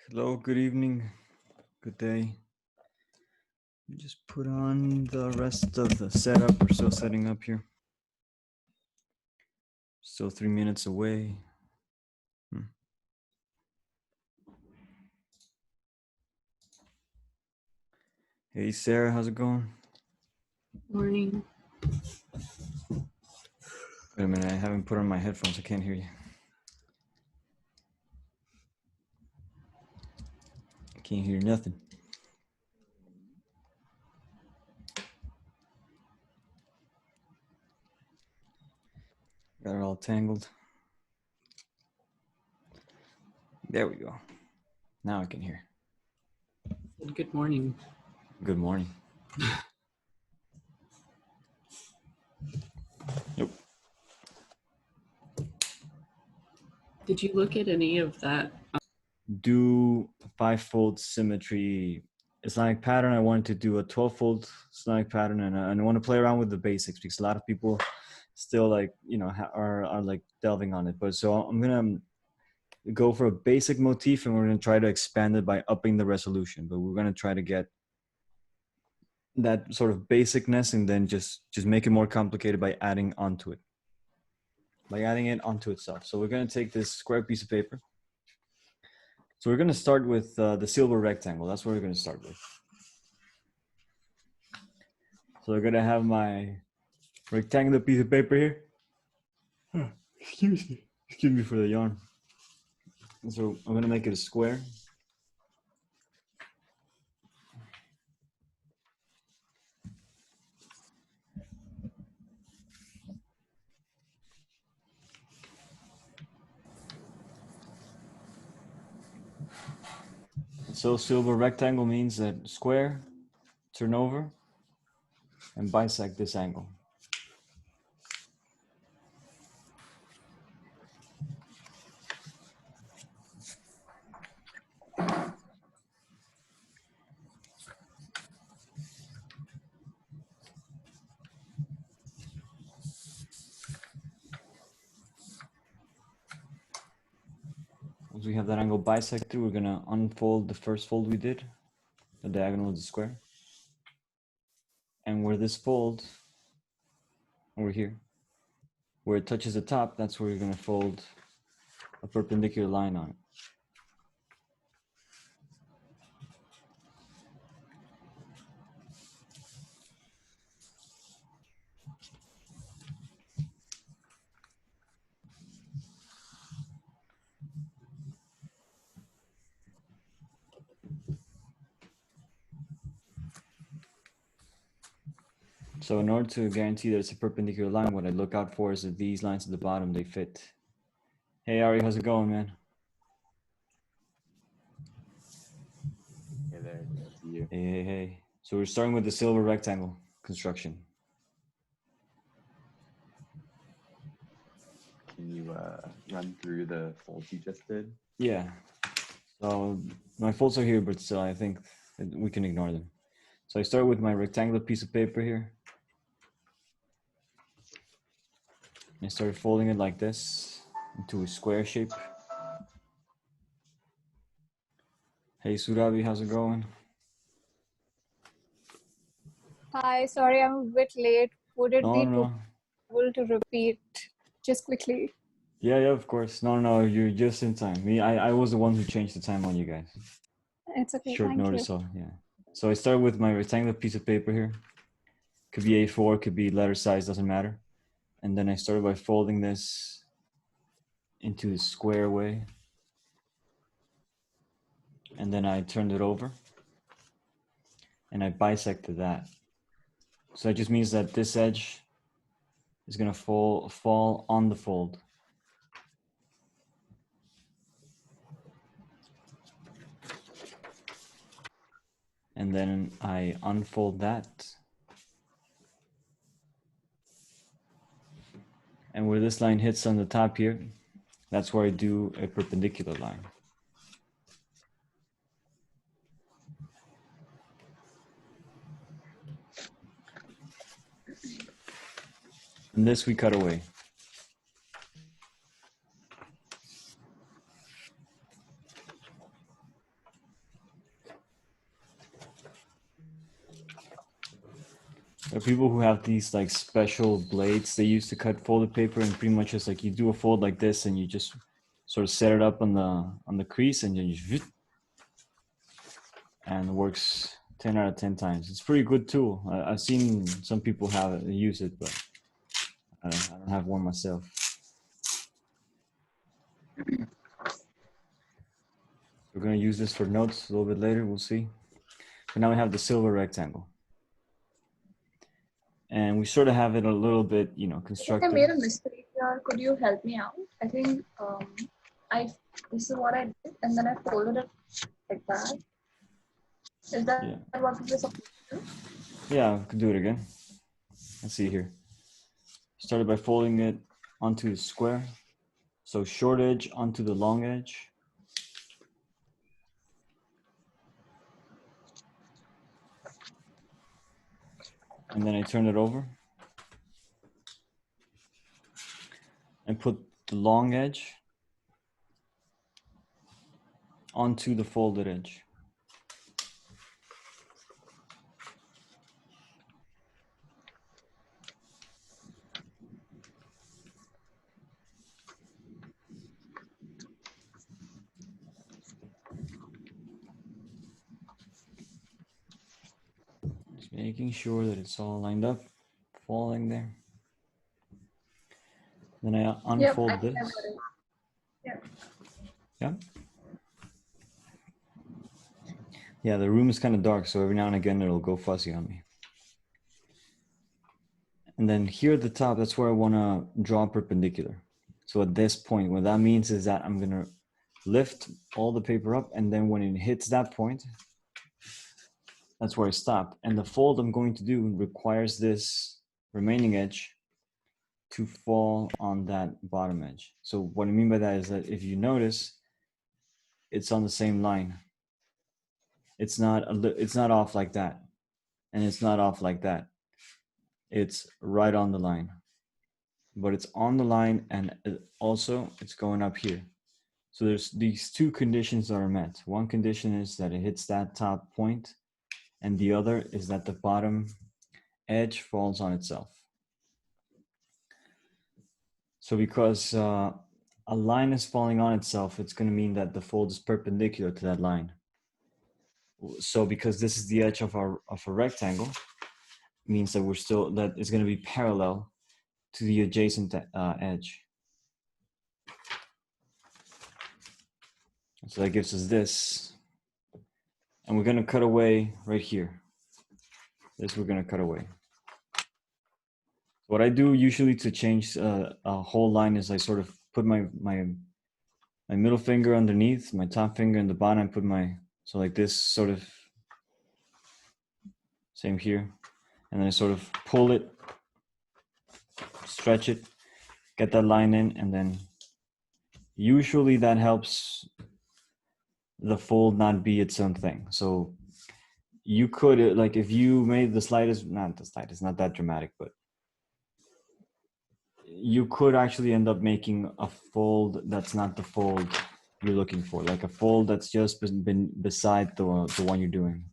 Hello, good evening, good day. Just put on the rest of the setup. We're still setting up here. Still 3 minutes away. Hey, Sarah, how's it going? Morning. Wait a minute, I haven't put on my headphones. I can't hear you. I can't hear nothing. Got it all tangled. There we go. Now I can hear. Good morning. Good morning. Yep. Did you look at any of that? Do 5-fold symmetry Islamic pattern. I wanted to do a 12-fold Islamic pattern, and I want to play around with the basics because a lot of people still are like delving on it. But so I'm gonna go for a basic motif, and we're gonna try to expand it by upping the resolution. But we're gonna try to get that sort of basicness, and then just make it more complicated by adding onto it, by adding it onto itself. So we're gonna take this square piece of paper. So we're gonna start with the silver rectangle. That's what we're gonna start with. So I'm gonna have my rectangular piece of paper here. Excuse me for the yarn. So I'm gonna make it a square. So silver rectangle means that square, turn over, and bisect this angle. Once we have that angle bisected, we're gonna unfold the first fold we did, the diagonal of the square. And where this fold, over here, where it touches the top, that's where you're gonna fold a perpendicular line on it. So in order to guarantee that it's a perpendicular line, what I look out for is that these lines at the bottom, they fit. Hey Ari, how's it going, man? Hey there, good to see you. Hey. So we're starting with the silver rectangle construction. Can you run through the folds you just did? Yeah. So my folds are here, but still I think we can ignore them. So I start with my rectangular piece of paper here. I start folding it like this into a square shape. Hey Surabi, how's it going? Hi, sorry I'm a bit late. Would it be No. possible to repeat just quickly? Yeah, of course. No, you're just in time. I was the one who changed the time on you guys. It's okay, Short thank notice, you. so yeah. So I start with my rectangular piece of paper here. Could be A4, could be letter size, doesn't matter. And then I started by folding this into a square way. And then I turned it over and I bisected that. So that just means that this edge is gonna fall on the fold. And then I unfold that. And where this line hits on the top here, that's where I do a perpendicular line. And this we cut away. There are people who have these like special blades they use to cut folded paper, and pretty much just like you do a fold like this, and you just sort of set it up on the crease, and then you and it works 10 out of 10 times. It's a pretty good tool. I've seen some people have it, use it, but I don't have one myself. We're gonna use this for notes a little bit later. We'll see. But now we have the silver rectangle. And we sort of have it a little bit, you know, I think I constructed. made a mistake here. Could you help me out? I think this is what I did, and then I folded it like that. Is that Yeah. what we're supposed to do? Yeah, we could do it again. Let's see here. Started by folding it onto the square. So short edge onto the long edge. And then I turn it over and put the long edge onto the folded edge. Just making sure that it's all lined up, falling there. Then I unfold I think I this. got it. Yeah. Yeah. Yeah, the room is kind of dark, so every now and again it'll go fuzzy on me. And then here at the top, that's where I want to draw perpendicular. So at this point, what that means is that I'm going to lift all the paper up, and then when it hits that point, that's where I stop. And the fold I'm going to do requires this remaining edge to fall on that bottom edge. So what I mean by that is that if you notice, it's on the same line. It's not off like that, and it's not off like that. It's right on the line, but it's on the line, and also it's going up here. So there's these two conditions that are met. One condition is that it hits that top point, and the other is that the bottom edge falls on itself. So because a line is falling on itself, it's going to mean that the fold is perpendicular to that line. So because this is the edge of a rectangle, means that that it's going to be parallel to the adjacent edge. So that gives us this, and we're going to cut away right here. This we're going to cut away. What I do usually to change a whole line is I sort of put my middle finger underneath, my top finger in the bottom, and put so like this, sort of same here, and then I sort of pull it, stretch it, get that line in, and then usually that helps the fold not be its own thing. So you could, like, if you made the slightest, not that dramatic, but you could actually end up making a fold that's not the fold you're looking for, like a fold that's just been beside the one you're doing.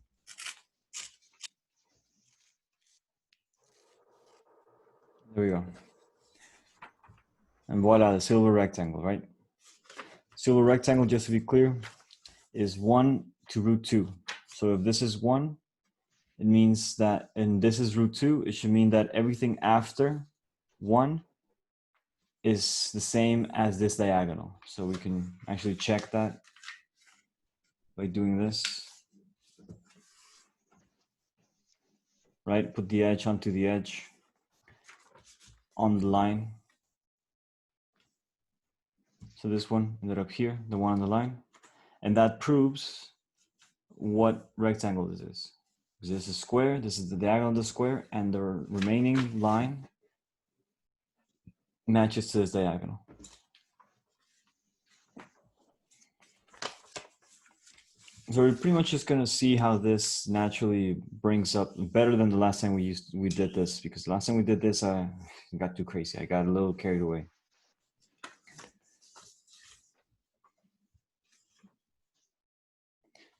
There we go. And voila, the silver rectangle, right? Silver rectangle, just to be clear, is 1 to √2. So if this is 1, it means that, and this is √2, it should mean that everything after 1 is the same as this diagonal. So we can actually check that by doing this. Right, put the edge onto the edge on the line. So this one ended up here, the one on the line. And that proves what rectangle this is. Because this is square, this is the diagonal of the square, and the remaining line matches to this diagonal. So we're pretty much just gonna see how this naturally brings up better than the last time we did this, because the last time we did this, I got too crazy. I got a little carried away.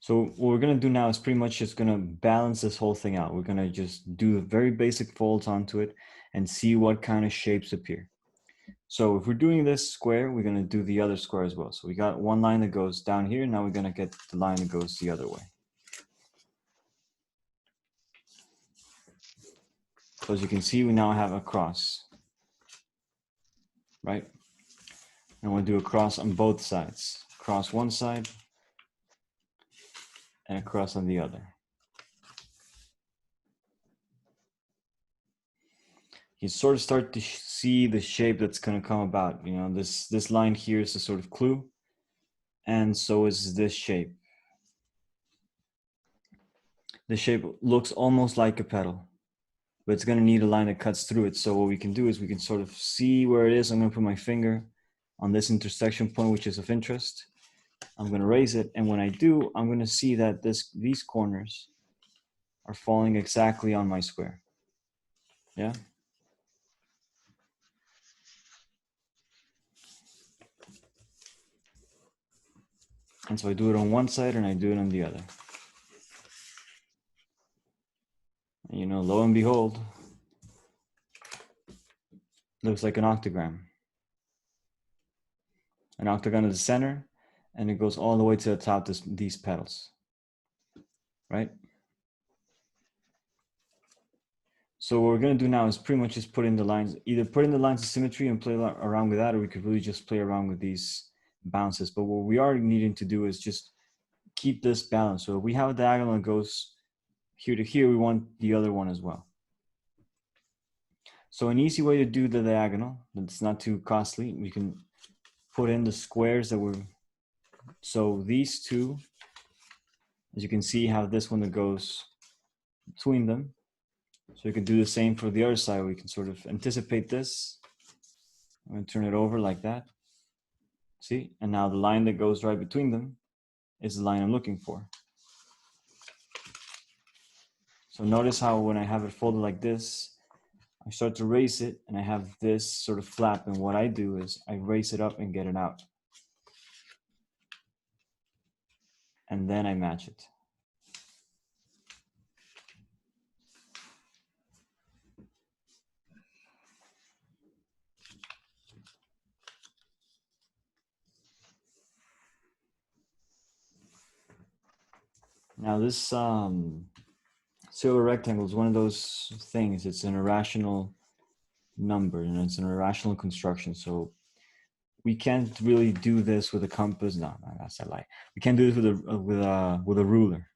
So what we're gonna do now is pretty much just gonna balance this whole thing out. We're gonna just do very basic folds onto it and see what kind of shapes appear. So if we're doing this square, we're gonna do the other square as well. So we got one line that goes down here. Now we're gonna get the line that goes the other way. So as you can see, we now have a cross, right? And we'll do a cross on both sides. Cross one side and a cross on the other. You sort of start to see the shape that's going to come about. You know, this line here is a sort of clue, and so is this shape. The shape looks almost like a petal, but it's going to need a line that cuts through it. So what we can do is we can sort of see where it is. I'm going to put my finger on this intersection point, which is of interest. I'm going to raise it, and when I do, I'm going to see that these corners are falling exactly on my square. Yeah. And so I do it on one side and I do it on the other. And, you know, lo and behold, looks like an octagram. An octagon is the center, and it goes all the way to the top of these petals, right? So what we're gonna do now is pretty much just put in the lines, either put in the lines of symmetry and play around with that, or we could really just play around with these bounces. But what we are needing to do is just keep this balance. So if we have a diagonal that goes here to here, we want the other one as well. So an easy way to do the diagonal, that's not too costly, we can put in the squares that were, so these two, as you can see, have this one that goes between them. So you can do the same for the other side. We can sort of anticipate this. I'm going to turn it over like that. See? And now the line that goes right between them is the line I'm looking for. So notice how when I have it folded like this, I start to raise it and I have this sort of flap. And what I do is I raise it up and get it out. And then I match it. Now this silver rectangle is one of those things. It's an irrational number and it's an irrational construction. So we can't really do this with a compass. No, that's a lie. We can't do this with a ruler.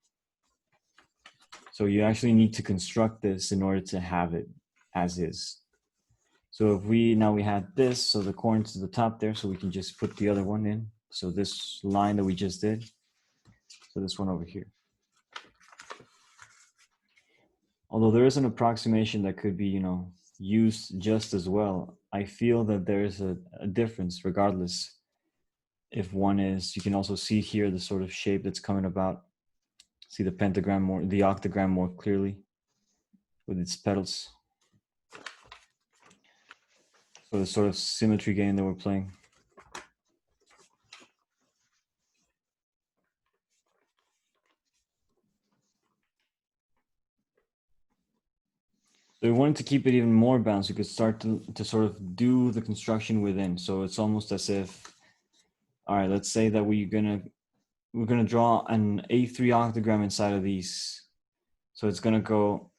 So you actually need to construct this in order to have it as is. So if we had this, so the corners to the top there, so we can just put the other one in. So this line that we just did, so this one over here. Although there is an approximation that could be, you know, used just as well, I feel that there is a difference regardless. If one is, you can also see here the sort of shape that's coming about. See the pentagram more, the octagram more clearly with its petals. So the sort of symmetry game that we're playing. So we wanted to keep it even more balanced. You could start to sort of do the construction within. So it's almost as if, all right, let's say that we're gonna draw an A3 octagram inside of these. So it's gonna go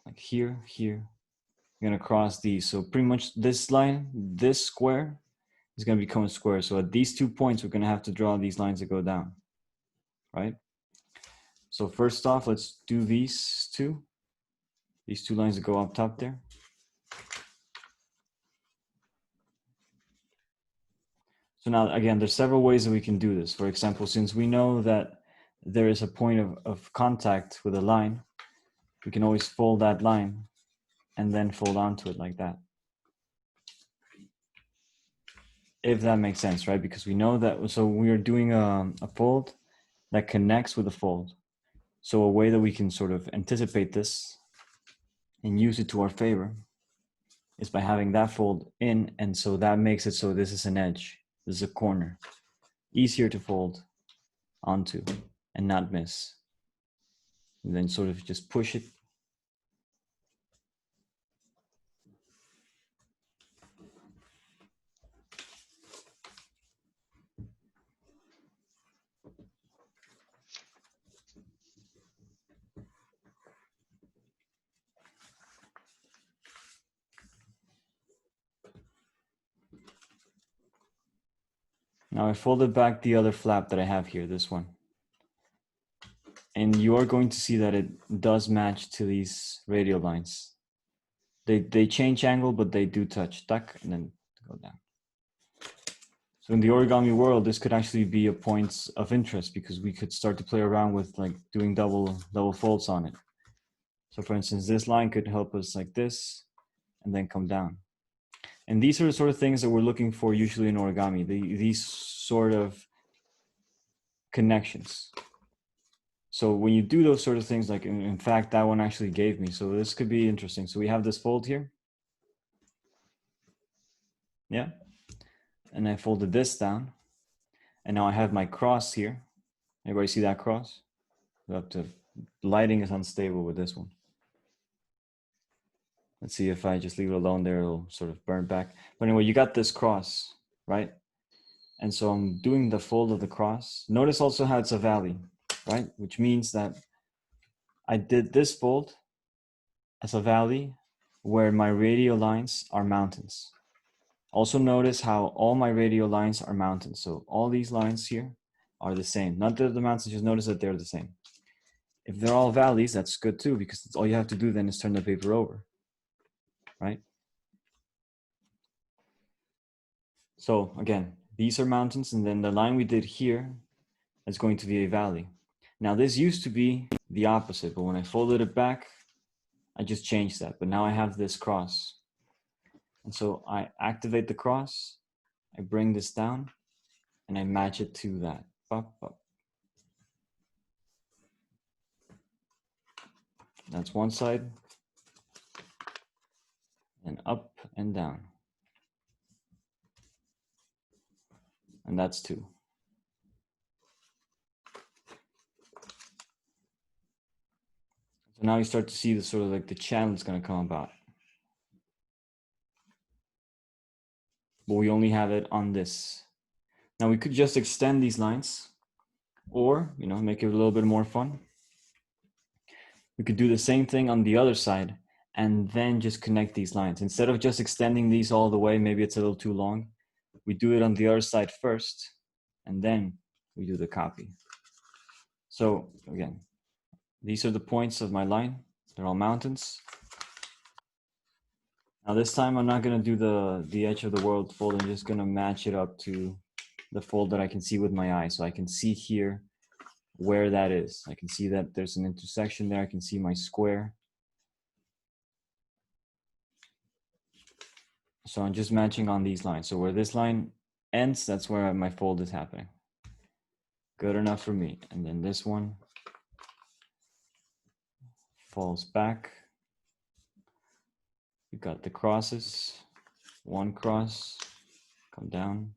like here, here. We're gonna cross these. So pretty much this line, this square is gonna become a square. So at these 2 points, we're gonna have to draw these lines that go down, right? So first off, let's do these two lines that go up top there. So now, again, there's several ways that we can do this. For example, since we know that there is a point of contact with a line, we can always fold that line and then fold onto it like that. If that makes sense, right? Because we know that, so we are doing a fold that connects with a fold. So a way that we can sort of anticipate this and use it to our favor is by having that fold in, and so that makes it so this is an edge, this is a corner, easier to fold onto. and not miss. And then sort of just push it. Now I folded back the other flap that I have here, this one. And you are going to see that it does match to these radial lines. They change angle, but they do touch, tuck, and then go down. So in the origami world, this could actually be a point of interest because we could start to play around with like doing double folds on it. So for instance, this line could help us like this and then come down. And these are the sort of things that we're looking for usually in origami, these sort of connections. So when you do those sort of things, like in fact, that one actually gave me, so this could be interesting. So we have this fold here. Yeah. And I folded this down. And now I have my cross here. Everybody see that cross? Lighting is unstable with this one. Let's see if I just leave it alone there, it'll sort of burn back. But anyway, you got this cross, right? And so I'm doing the fold of the cross. Notice also how it's a valley, right? Which means that I did this fold as a valley where my radial lines are mountains. Also notice how all my radial lines are mountains. So all these lines here are the same. Not that the mountains, just notice that they're the same. If they're all valleys, that's good too, because all you have to do then is turn the paper over, right? So again, these are mountains, and then the line we did here is going to be a valley. Now this used to be the opposite, but when I folded it back, I just changed that. But now I have this cross. And so I activate the cross, I bring this down, and I match it to that. Pop, pop. That's one side. And up and down. And that's two. So now you start to see the sort of like the channel that's going to come about. But we only have it on this. Now we could just extend these lines or, you know, make it a little bit more fun. We could do the same thing on the other side and then just connect these lines. Instead of just extending these all the way, maybe it's a little too long. We do it on the other side first and then we do the copy. So again, these are the points of my line. They're all mountains. Now this time I'm not gonna do the edge of the world fold. I'm just gonna match it up to the fold that I can see with my eye. So I can see here where that is. I can see that there's an intersection there. I can see my square. So I'm just matching on these lines. So where this line ends, that's where my fold is happening. Good enough for me. And then this one falls back. You got the crosses, one cross, come down.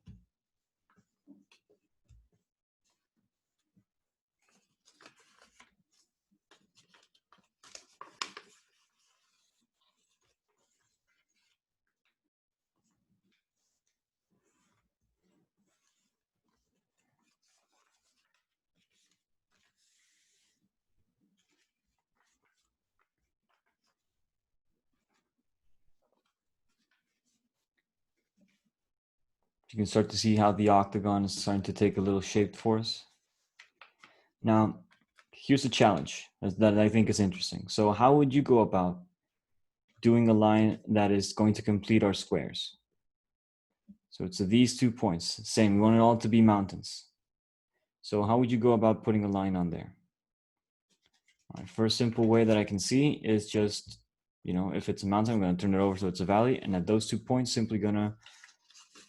You can start to see how the octagon is starting to take a little shape for us. Now, here's a challenge that I think is interesting. So how would you go about doing a line that is going to complete our squares? So it's these 2 points, same, we want it all to be mountains. So how would you go about putting a line on there? All right, first simple way that I can see is just, you know, if it's a mountain, I'm gonna turn it over so it's a valley, and at those 2 points, simply gonna,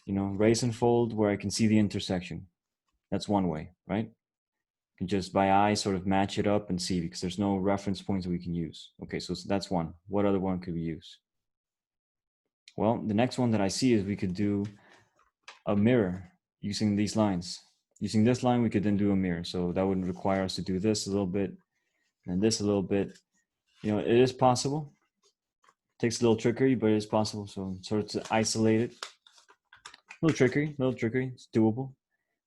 you know, raise and fold where I can see the intersection. That's one way, right? You can just by eye sort of match it up and see, because there's no reference points we can use. Okay, so that's one. What other one could we use? Well, the next one that I see is we could do a mirror using these lines. using this line, we could then do a mirror. So that would require us to do this a little bit and this a little bit. You know, it is possible. It takes a little trickery, but it is possible. So sort of to isolate it. A little trickery, it's doable.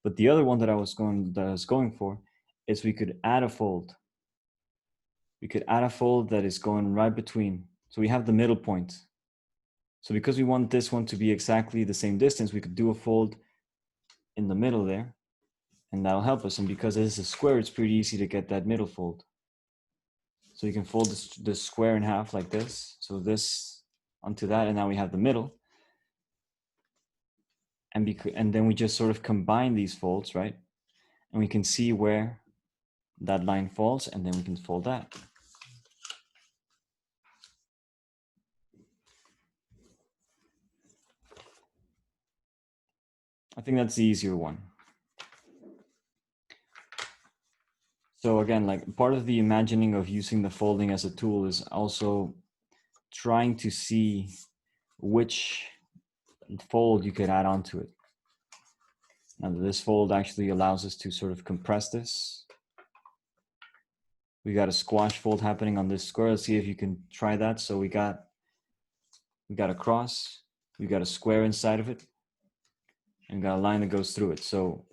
But the other one that I was going for is we could add a fold. We could add a fold that is going right between. So we have the middle point. So because we want this one to be exactly the same distance, we could do a fold in the middle there, and that'll help us. And because this is a square, it's pretty easy to get that middle fold. So you can fold the square in half like this. So this onto that, and now we have the middle. And then we just sort of combine these folds, right? And we can see where that line falls, and then we can fold that. I think that's the easier one. So again, like part of the imagining of using the folding as a tool is also trying to see which fold you could add onto it. Now this fold actually allows us to sort of compress this. We got a squash fold happening on this square. Let's see if you can try that. So we got a cross, we got a square inside of it, and got a line that goes through it. So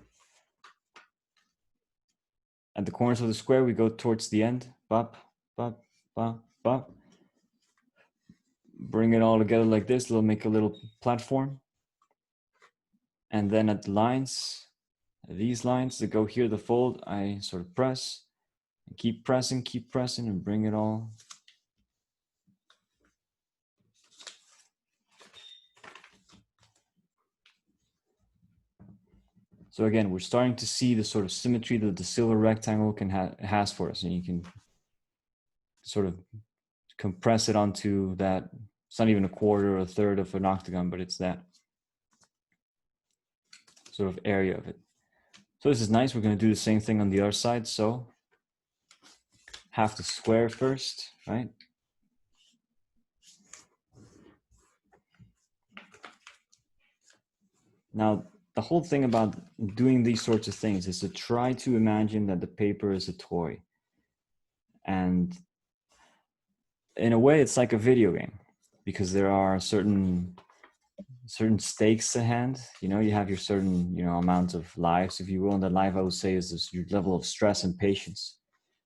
at the corners of the square, we go towards the end, bop, bop, bop, bop. Bring it all together like this, it'll make a little platform. And then at the lines, these lines that go here, the fold, I sort of press, and keep pressing, and bring it all. So again, we're starting to see the sort of symmetry that the silver rectangle has for us, and you can sort of compress it onto that. It's not even a quarter or a third of an octagon, but it's that sort of area of it. So this is nice. We're going to do the same thing on the other side. So half the square first, right? Now, the whole thing about doing these sorts of things is to try to imagine that the paper is a toy. And in a way, it's like a video game, because there are certain stakes at hand. You know, you have your certain, you know, amount of lives, if you will. And the life, I would say, is this, your level of stress and patience.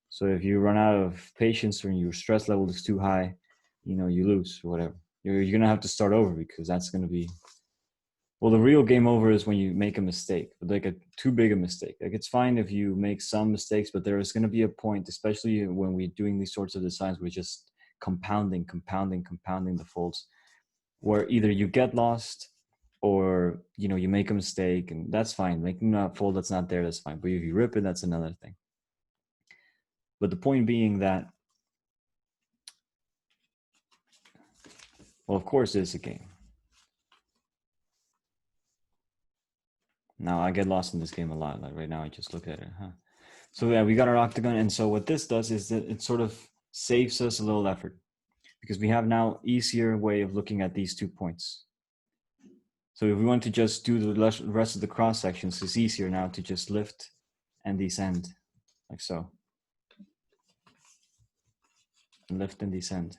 So if you run out of patience or your stress level is too high, you know, you lose or whatever. You're going to have to start over, because that's going to be, well, the real game over is when you make a mistake, but like a too big a mistake. Like it's fine if you make some mistakes, but there is going to be a point, especially when we're doing these sorts of designs, we're just compounding the folds, where either you get lost or, you know, you make a mistake, and that's fine. Making a fold that's not there, that's fine. But if you rip it, that's another thing. But the point being that, well, of course it's a game. Now I get lost in this game a lot. Like right now, I just look at it. So yeah, we got our octagon. And so what this does is that it sort of saves us a little effort, because we have now easier way of looking at these 2 points. So if we want to just do the rest of the cross sections, it's easier now to just lift and descend, like so. And lift and descend.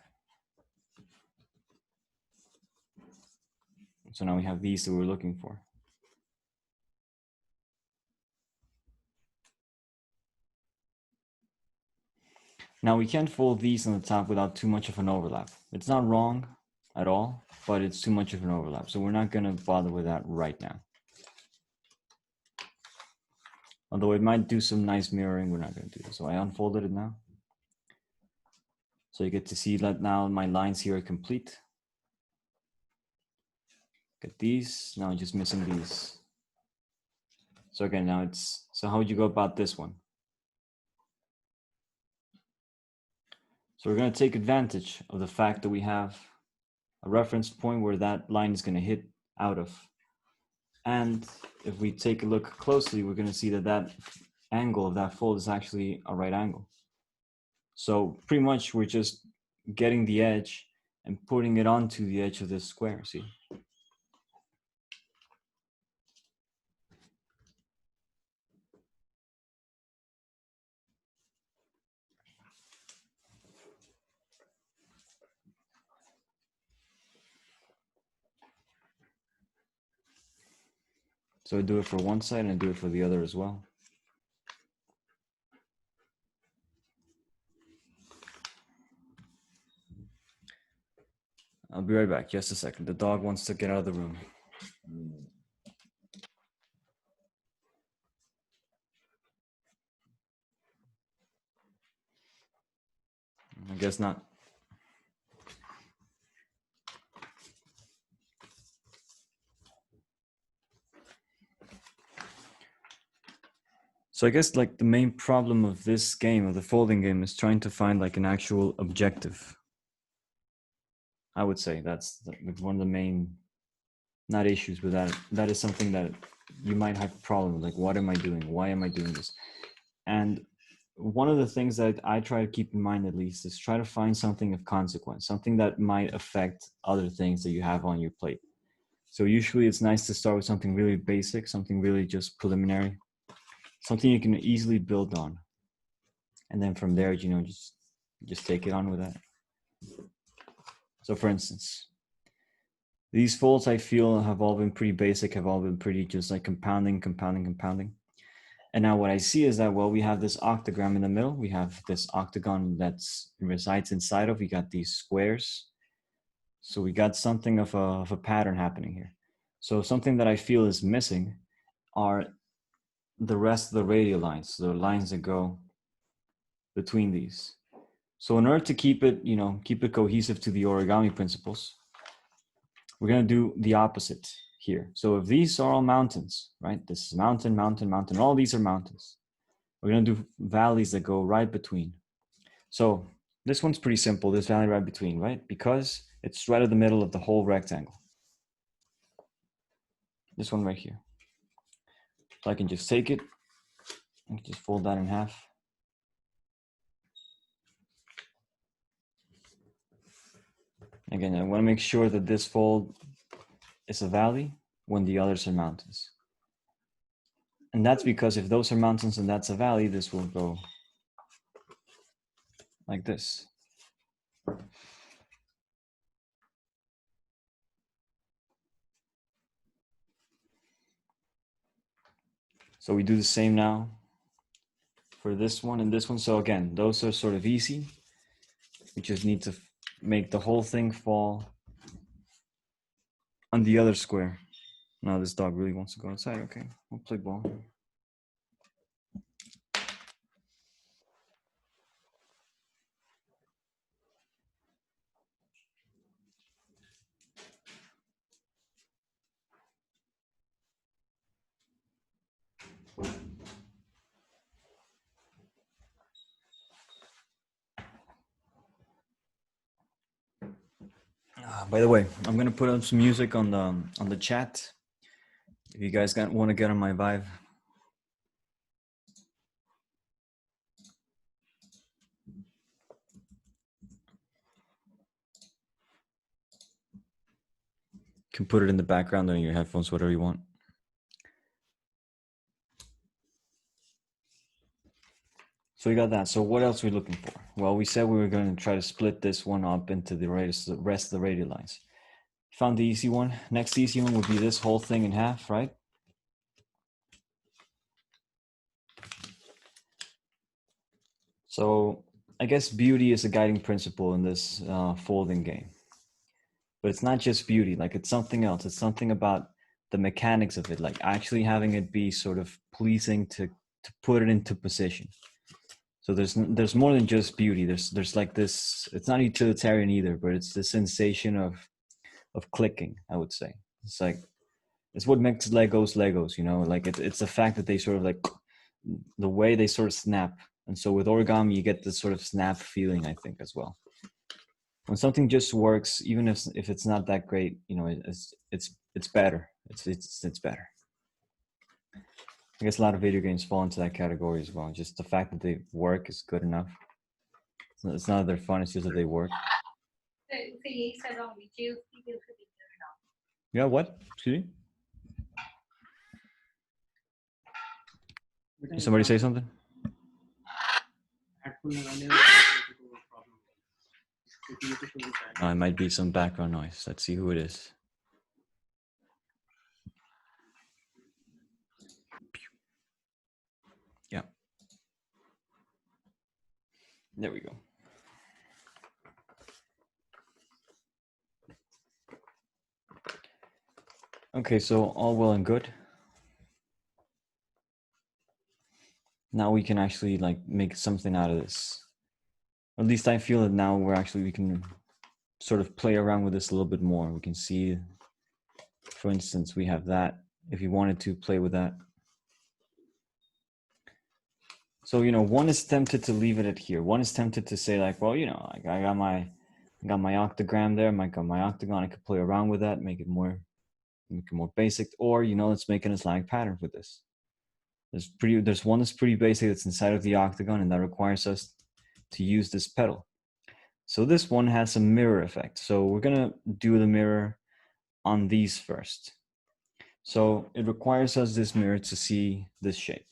So now we have these that we're looking for. Now we can't fold these on the top without too much of an overlap. It's not wrong at all, but it's too much of an overlap. So we're not going to bother with that right now. Although it might do some nice mirroring, we're not going to do it. So I unfolded it now. So you get to see that now my lines here are complete. Get these, now I'm just missing these. So again, now it's, so how would you go about this one? So we're going to take advantage of the fact that we have a reference point where that line is going to hit out of. And if we take a look closely, we're going to see that that angle of that fold is actually a right angle. So pretty much we're just getting the edge and putting it onto the edge of this square, see? So I do it for one side and I do it for the other as well. I'll be right back, just a second. The dog wants to get out of the room. I guess not. So I guess like the main problem of this game, of the folding game, is trying to find like an actual objective. I would say that's one of the main, not issues, but that is something that you might have a problem with. Like, what am I doing? Why am I doing this? And one of the things that I try to keep in mind, at least, is try to find something of consequence, something that might affect other things that you have on your plate. So usually it's nice to start with something really basic, something really just preliminary, something you can easily build on. And then from there, you know, just take it on with that. So for instance, these folds I feel have all been pretty basic, have all been pretty just like compounding. And now what I see is that, well, we have this octagram in the middle. We have this octagon that's resides inside of, we got these squares. So we got something of a pattern happening here. So something that I feel is missing are the rest of the radial lines, the lines that go between these. So in order to keep it, you know, keep it cohesive to the origami principles, we're going to do the opposite here. So if these are all mountains, right? This is mountain, mountain, mountain. All these are mountains. We're going to do valleys that go right between. So this one's pretty simple, this valley right between, right? Because it's right at the middle of the whole rectangle. This one right here. So I can just take it, I can just fold that in half. Again, I want to make sure that this fold is a valley when the others are mountains. And that's because if those are mountains and that's a valley, this will go like this. So we do the same now for this one and this one. So again, those are sort of easy. We just need to make the whole thing fall on the other square. Now this dog really wants to go outside. Okay, we'll play ball. By the way, I'm gonna put up some music on the chat. If you guys want to get on my vibe. You can put it in the background on your headphones, whatever you want. So we got that. So what else are we looking for? Well, we said we were going to try to split this one up into the rest of the radial lines. Found the easy one. Next easy one would be this whole thing in half, right? So I guess beauty is a guiding principle in this folding game. But it's not just beauty, like it's something else. It's something about the mechanics of it, like actually having it be sort of pleasing to put it into position. So there's more than just beauty. There's like this, it's not utilitarian either, but it's the sensation of clicking, I would say. It's like, it's what makes Legos, you know, like it's the fact that they sort of like, the way they sort of snap. And so with origami, you get this sort of snap feeling, I think, as well. When something just works, even if it's not that great, you know, it's better. It's better. I guess a lot of video games fall into that category as well. Just the fact that they work is good enough. It's not that they're fun, it's just that they work. Yeah, what? Excuse me? Did somebody say something? Oh, it might be some background noise. Let's see who it is. There we go. Okay, so all well and good. Now we can actually like make something out of this. At least I feel that now we can sort of play around with this a little bit more. We can see, for instance, we have that, if you wanted to play with that. So, you know, one is tempted to leave it at here. One is tempted to say like, well, you know, like I got my octagram there, I got my octagon, I could play around with that, make it more basic, or, you know, let's make an Islamic pattern with this. There's one that's pretty basic that's inside of the octagon, and that requires us to use this pedal. So this one has a mirror effect. So we're gonna do the mirror on these first. So it requires us this mirror to see this shape.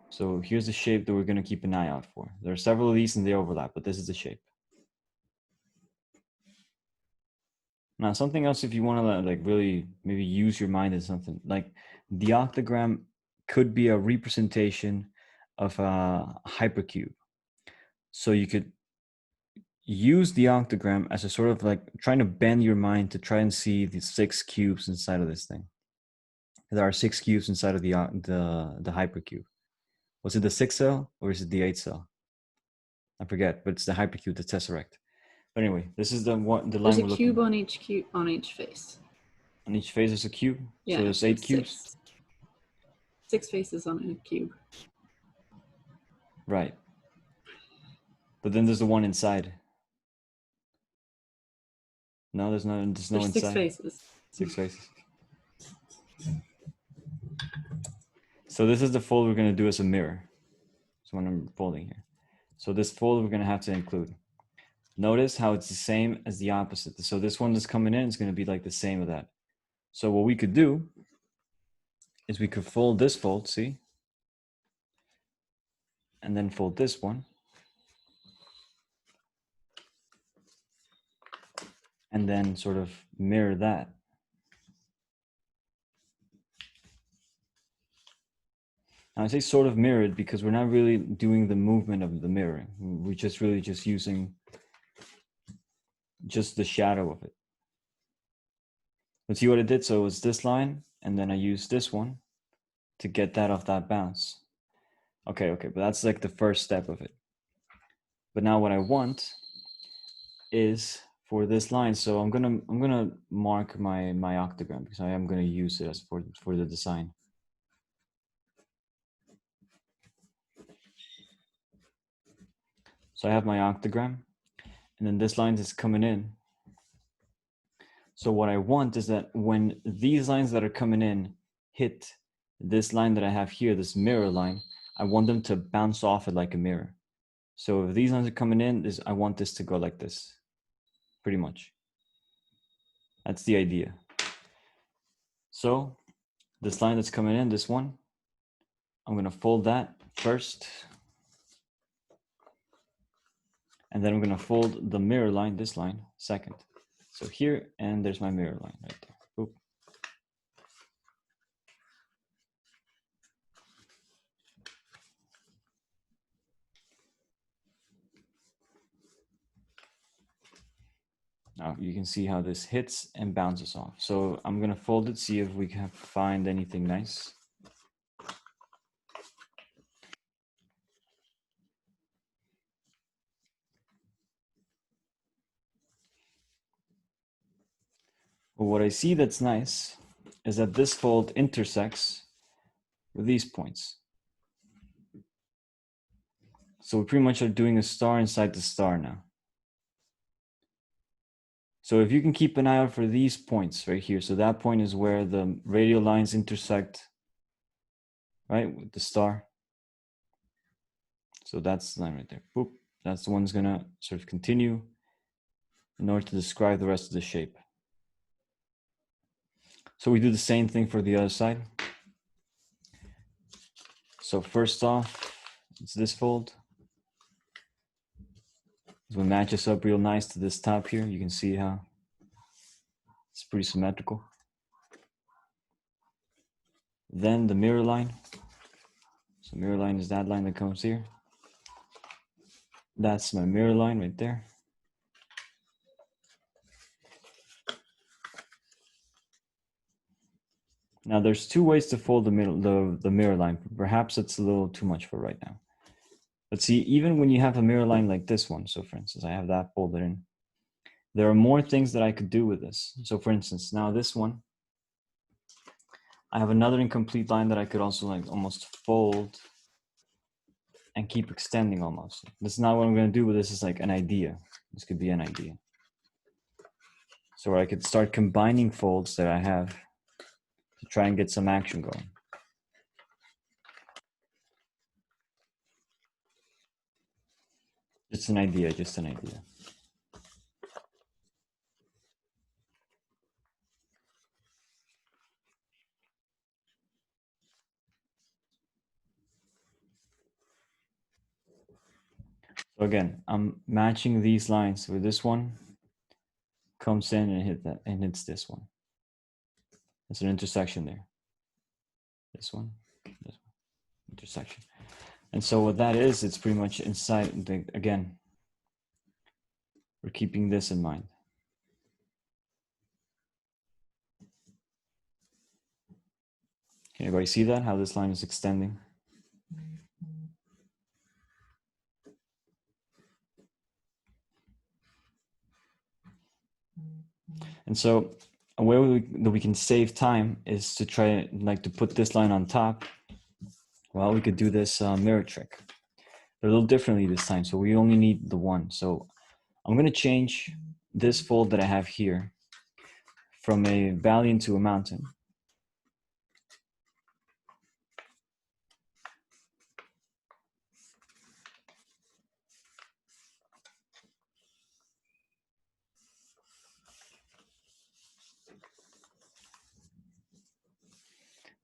So here's the shape that we're gonna keep an eye out for. There are several of these and they overlap, but this is the shape. Now something else, if you wanna like really maybe use your mind in something, like the octagram could be a representation of a hypercube. So you could use the octagram as a sort of like trying to bend your mind to try and see the 6 cubes inside of this thing. There are 6 cubes inside of the hypercube. Was it the 6 cell or is it the 8 cell? I forget, but it's the hypercube, the tesseract. But anyway, this is the line There's a we're cube looking. on each face. On each face is a cube. Yeah, so there's 8 cubes. 6 faces on a cube. Right. But then there's the one inside. No, there's no There's inside. 6 faces. 6 faces. So this is the fold we're going to do as a mirror. So when I'm folding here. So this fold we're going to have to include. Notice how it's the same as the opposite. So this one that's coming in is going to be like the same of that. So what we could do is we could fold this fold, see? And then fold this one. And then sort of mirror that. Now I say sort of mirrored because we're not really doing the movement of the mirroring. We're just really just using just the shadow of it. Let's see what it did. So it was this line, and then I used this one to get that off that bounce. Okay, but that's like the first step of it. But now what I want is for this line. So I'm gonna mark my octagram because I am gonna use it as for the design. So I have my octagram, and then this line is coming in. So what I want is that when these lines that are coming in hit this line that I have here, this mirror line, I want them to bounce off it like a mirror. So if these lines are coming in, I want this to go like this, pretty much. That's the idea. So this line that's coming in, this one, I'm gonna fold that first. And then I'm gonna fold the mirror line, this line, second. So here, and there's my mirror line right there. Boop. Now you can see how this hits and bounces off. So I'm gonna fold it, see if we can find anything nice. Well, what I see that's nice is that this fold intersects with these points. So we pretty much are doing a star inside the star now. So if you can keep an eye out for these points right here. So that point is where the radial lines intersect, right, with the star. So that's the line right there. Boop. That's the one that's gonna sort of continue in order to describe the rest of the shape. So we do the same thing for the other side. So first off, it's this fold. So it matches up real nice to this top here. You can see how it's pretty symmetrical. Then the mirror line. So mirror line is that line that comes here. That's my mirror line right there. Now there's two ways to fold the mirror line. Perhaps it's a little too much for right now. But see, even when you have a mirror line like this one, so for instance, I have that folded in, there are more things that I could do with this. So for instance, now this one, I have another incomplete line that I could also like almost fold and keep extending almost. This is not what I'm gonna do, but this is like an idea. This could be an idea. So I could start combining folds that I have to try and get some action going. Just an idea, just an idea. So again, I'm matching these lines with this one, comes in and hit that and hits this one. There's an intersection there. This one, intersection. And so what that is, it's pretty much inside the, again, we're keeping this in mind. Can everybody see that? How this line is extending? And so a way that we can save time is to try like to put this line on top. Well, we could do this mirror trick, but a little differently this time. So we only need the one. So I'm going to change this fold that I have here from a valley into a mountain.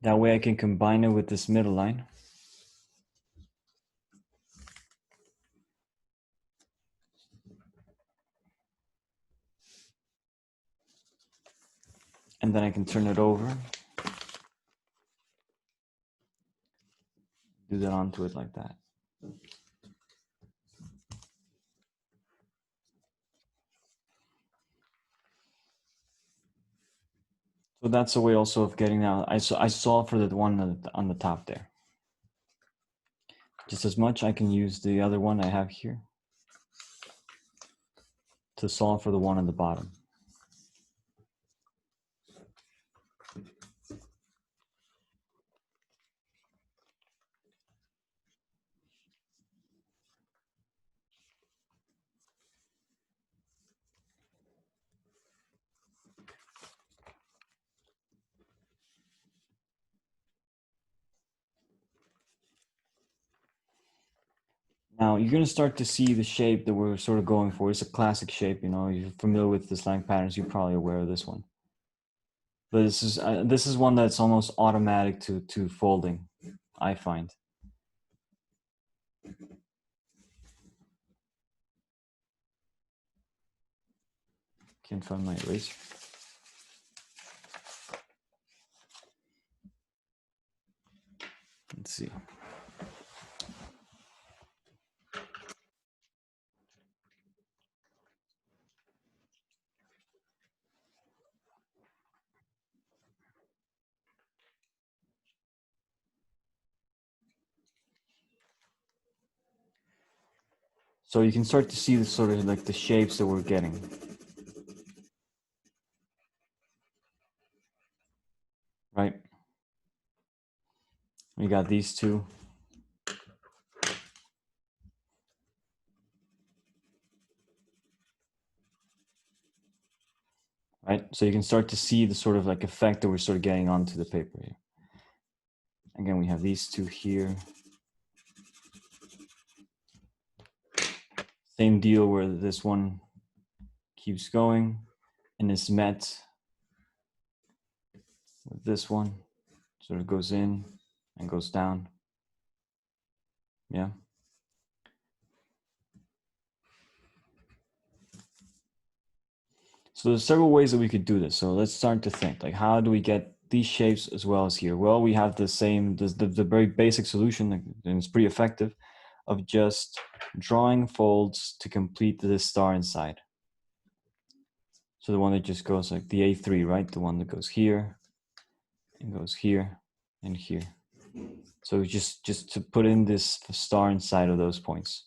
That way I can combine it with this middle line. And then I can turn it over. Do that onto it like that. So that's a way also of getting out. I saw for the one on the top there. Just as much I can use the other one I have here to solve for the one on the bottom. Now you're going to start to see the shape that we're sort of going for. It's a classic shape, you know, you're familiar with the slang patterns, you're probably aware of this one. But this is one that's almost automatic to folding, I find. Can't find my eraser. Let's see. So you can start to see the sort of like the shapes that we're getting. Right? We got these two. Right? So you can start to see the sort of like effect that we're sort of getting onto the paper here. Again, we have these two here. Same deal where this one keeps going and is met with this one. Sort of goes in and goes down. Yeah. So there's several ways that we could do this. So let's start to think, like, how do we get these shapes as well as here? Well, we have the same, the very basic solution, and it's pretty effective, of just drawing folds to complete this star inside. So the one that just goes like the A3, right? The one that goes here and goes here and here. So just to put in this star inside of those points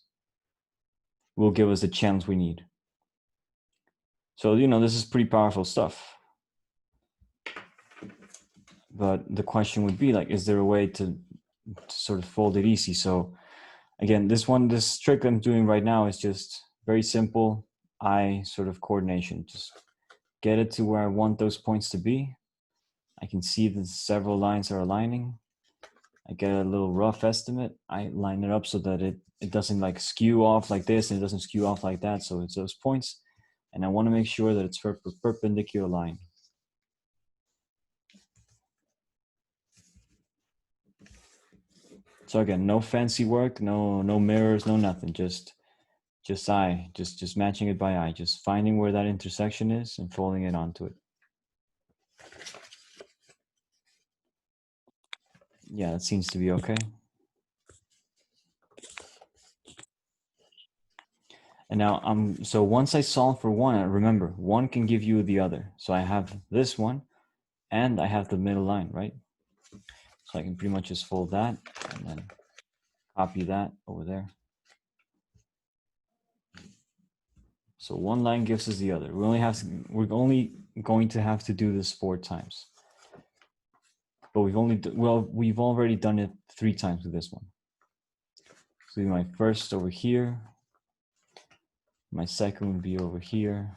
will give us the channels we need. So, you know, this is pretty powerful stuff. But the question would be like, is there a way to sort of fold it easy? So again, this trick I'm doing right now is just very simple eye sort of coordination. Just get it to where I want those points to be. I can see that several lines are aligning. I get a little rough estimate. I line it up so that it doesn't like skew off like this and it doesn't skew off like that. So it's those points. And I want to make sure that it's a perpendicular line. So again, no fancy work, no mirrors, no nothing. Just eye, just matching it by eye, just finding where that intersection is and folding it onto it. Yeah, that seems to be okay. And now so once I solve for one, remember, one can give you the other. So I have this one and I have the middle line, right? So I can pretty much just fold that and then copy that over there. So one line gives us the other. We're only going to have to do this 4 times. But we've already done it 3 times with this one. So my first over here. My second would be over here.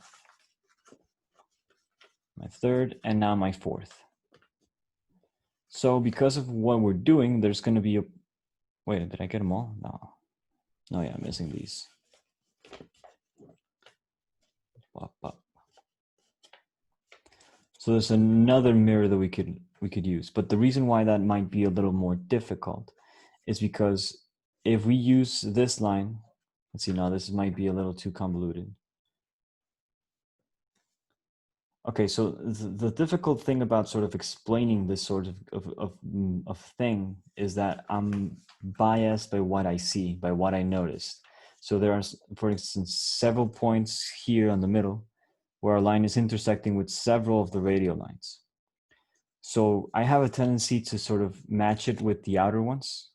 My third, and now my fourth. So because of what we're doing, there's going to be a, wait, did I get them all? No, yeah, I'm missing these. So there's another mirror that we could use, but the reason why that might be a little more difficult is because if we use this line, let's see, now this might be a little too convoluted. Okay, so the difficult thing about sort of explaining this sort of thing is that I'm biased by what I see, by what I noticed. So there are, for instance, several points here on the middle where our line is intersecting with several of the radial lines. So I have a tendency to sort of match it with the outer ones,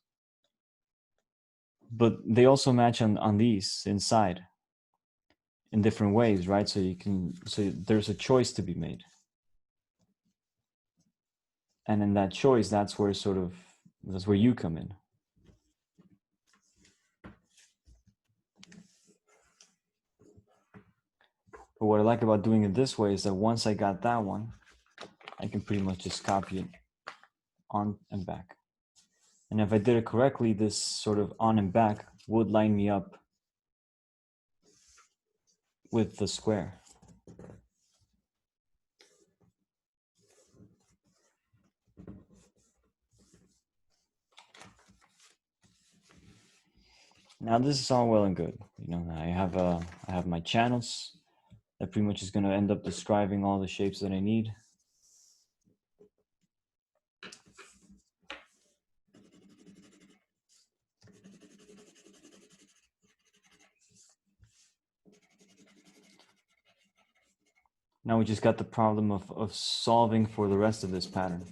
but they also match on these inside in different ways, right? So there's a choice to be made. And in that choice, that's where you come in. But what I like about doing it this way is that once I got that one, I can pretty much just copy it on and back. And if I did it correctly, this sort of on and back would line me up with the square. Now this is all well and good. You know, I have my channels that pretty much is going to end up describing all the shapes that I need. Now we just got the problem of solving for the rest of this pattern.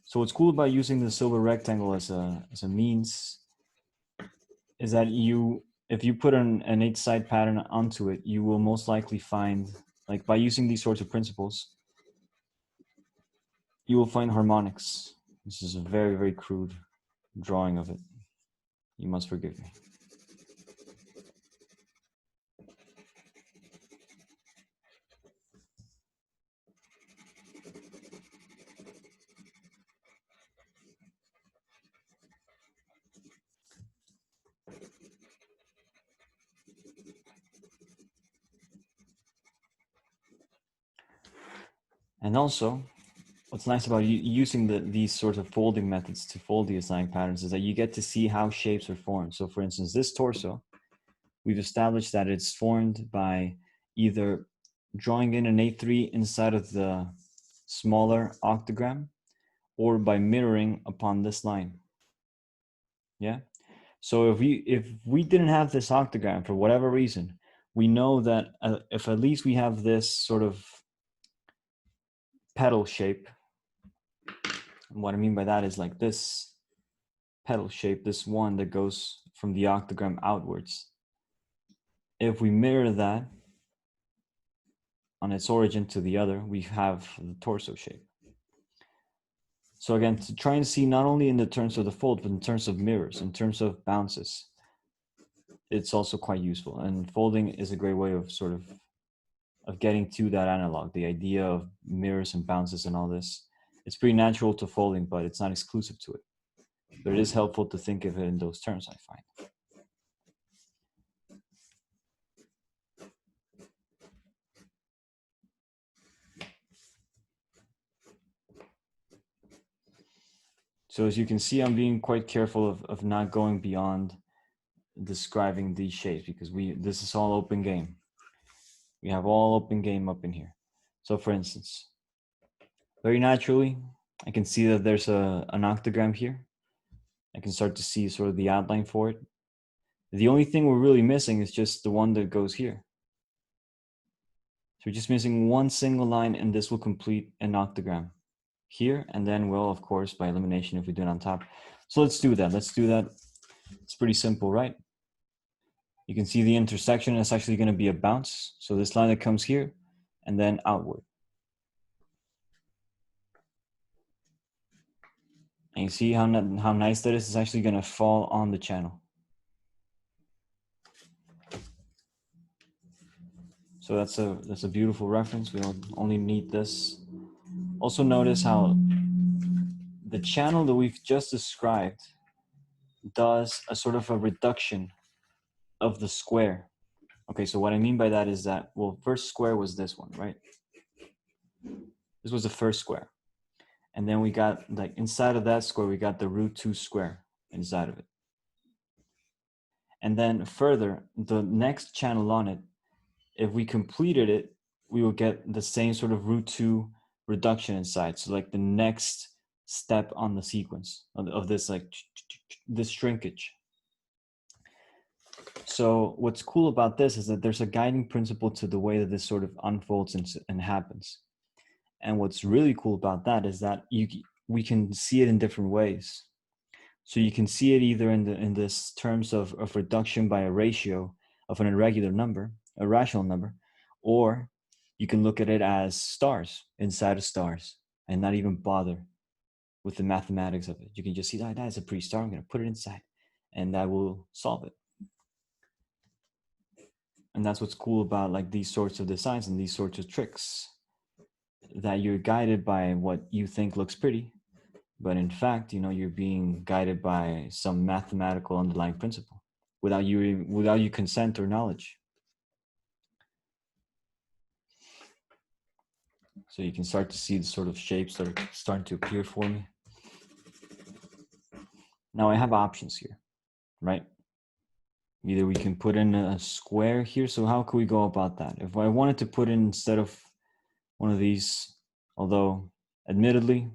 So what's cool about using the silver rectangle as a means is that if you put an 8-side pattern onto it, you will most likely find, like by using these sorts of principles, you will find harmonics. This is a very, very crude drawing of it. You must forgive me. And also, what's nice about using these sorts of folding methods to fold the assigned patterns is that you get to see how shapes are formed. So for instance, this torso, we've established that it's formed by either drawing in an A3 inside of the smaller octagram or by mirroring upon this line. Yeah. So if we didn't have this octagram for whatever reason, we know that if at least we have this sort of petal shape, and what I mean by that is like this petal shape, this one that goes from the octagram outwards. If we mirror that on its origin to the other, we have the torso shape. So again, to try and see not only in the terms of the fold, but in terms of mirrors, in terms of bounces, it's also quite useful. And folding is a great way of sort of getting to that analog, the idea of mirrors and bounces and all this. It's pretty natural to folding, but it's not exclusive to it. But it is helpful to think of it in those terms, I find. So as you can see, I'm being quite careful of not going beyond describing these shapes, because this is all open game. We have all open game up in here. So for instance, very naturally, I can see that there's an octagram here. I can start to see sort of the outline for it. The only thing we're really missing is just the one that goes here. So we're just missing one single line, and this will complete an octagram here. And then, well, of course, by elimination, if we do it on top. So let's do that. Let's do that. It's pretty simple, right? You can see the intersection is actually going to be a bounce. So this line that comes here and then outward. And you see how nice that is? It's actually going to fall on the channel. So that's a beautiful reference. We don't only need this. Also notice how the channel that we've just described does a sort of a reduction of the square. Okay, so what I mean by that is that, well, first square was this one, right? This was the first square. And then we got, like, inside of that square, we got the √2 square inside of it. And then further, the next channel on it, if we completed it, we will get the same sort of √2 reduction inside. So like the next step on the sequence of this, like this shrinkage. So what's cool about this is that there's a guiding principle to the way that this sort of unfolds and happens. And what's really cool about that is that we can see it in different ways. So you can see it either in this terms of reduction by a ratio of an irregular number, a rational number, or you can look at it as stars inside of stars and not even bother with the mathematics of it. You can just see that is a pretty star. I'm going to put it inside, and that will solve it. And that's what's cool about like these sorts of designs and these sorts of tricks, that you're guided by what you think looks pretty, but in fact, you know, you're being guided by some mathematical underlying principle without your consent or knowledge. So you can start to see the sort of shapes that are starting to appear for me. Now I have options here, right? Either we can put in a square here. So how could we go about that? If I wanted to put in, instead of one of these, although admittedly,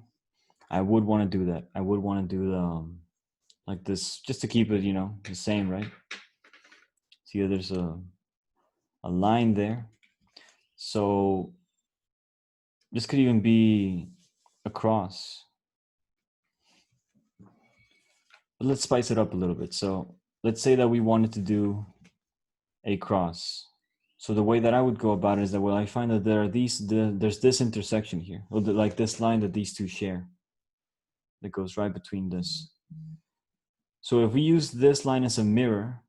I would want to do that. I would want to do the, like this, just to keep it, you know, the same, right? See, there's a line there. So this could even be a cross. But let's spice it up a little bit. So let's say that we wanted to do a cross. So the way that I would go about it is that, well, I find that there's this intersection here, or like this line that these two share, that goes right between this. So if we use this line as a mirror,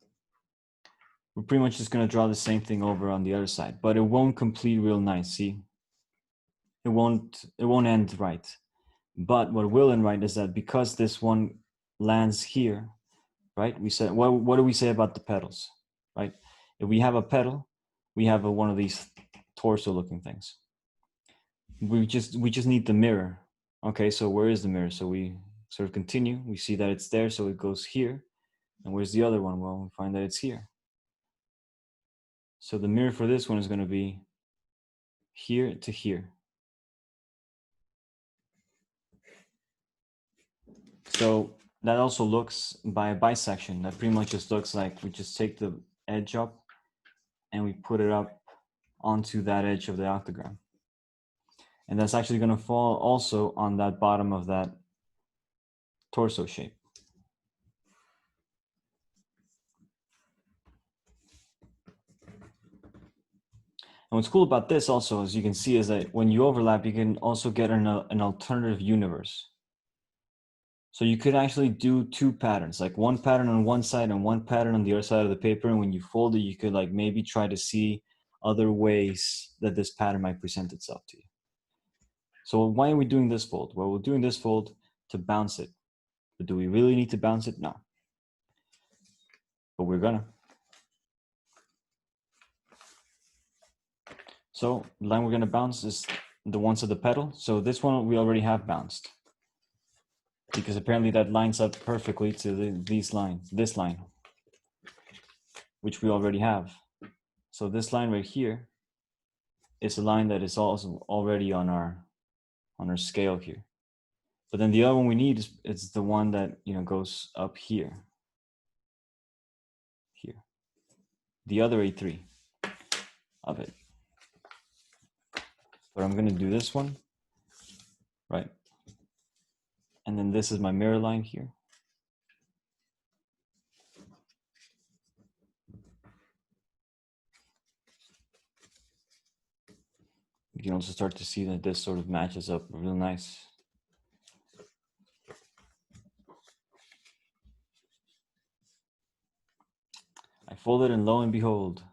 we're pretty much just going to draw the same thing over on the other side, but it won't complete real nice. See, it won't end right. But what will end right is that because this one lands here, right? We said, what do we say about the petals, right? If we have a petal, we have one of these torso-looking things. We just need the mirror. Okay, so where is the mirror? So we sort of continue. We see that it's there, so it goes here. And where's the other one? Well, we find that it's here. So the mirror for this one is going to be here to here. So that also looks by a bisection. That pretty much just looks like we just take the edge up and we put it up onto that edge of the octagon. And that's actually going to fall also on that bottom of that torso shape. And what's cool about this also, as you can see, is that when you overlap, you can also get an alternative universe. So you could actually do two patterns, like one pattern on one side and one pattern on the other side of the paper. And when you fold it, you could like maybe try to see other ways that this pattern might present itself to you. So why are we doing this fold? Well, we're doing this fold to bounce it. But do we really need to bounce it? No. But we're gonna. So the line we're gonna bounce is the ones of the petal. So this one we already have bounced, because apparently that lines up perfectly to this line, which we already have. So this line right here is a line that is also already on our scale here. But then the other one we need is the one that, you know, goes up here. Here. The other A3 of it. But I'm gonna do this one, right? And then this is my mirror line here. You can also start to see that this sort of matches up real nice. I fold it and lo and behold,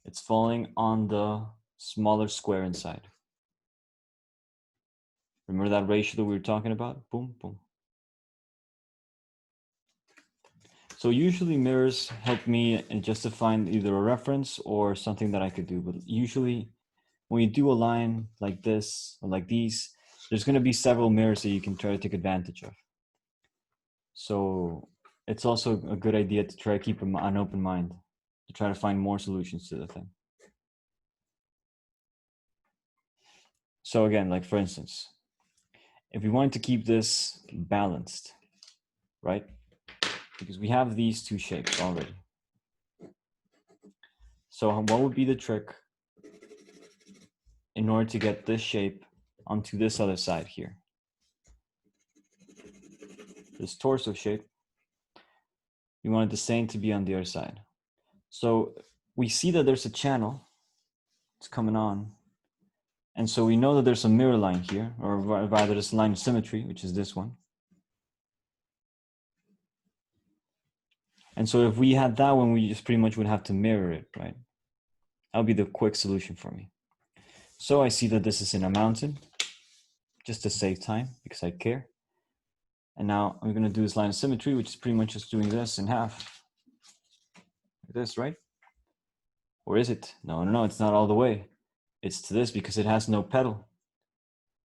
it's falling on the smaller square inside. Remember that ratio that we were talking about? Boom, boom. So usually mirrors help me just to find either a reference or something that I could do. But usually when you do a line like this or like these, there's going to be several mirrors that you can try to take advantage of. So it's also a good idea to try to keep an open mind, to try to find more solutions to the thing. So again, like for instance, if we wanted to keep this balanced, right? Because we have these two shapes already. So what would be the trick in order to get this shape onto this other side here? This torso shape, we wanted the same to be on the other side. So we see that there's a channel, it's coming on. And so we know that there's a mirror line here, or rather this line of symmetry, which is this one. And so if we had that one, we just pretty much would have to mirror it, right? That would be the quick solution for me. So I see that this is in a mountain, just to save time, because I care. And now I'm gonna do this line of symmetry, which is pretty much just doing this in half. Like this, right? Or is it? No, it's not all the way. It's to this because it has no petal.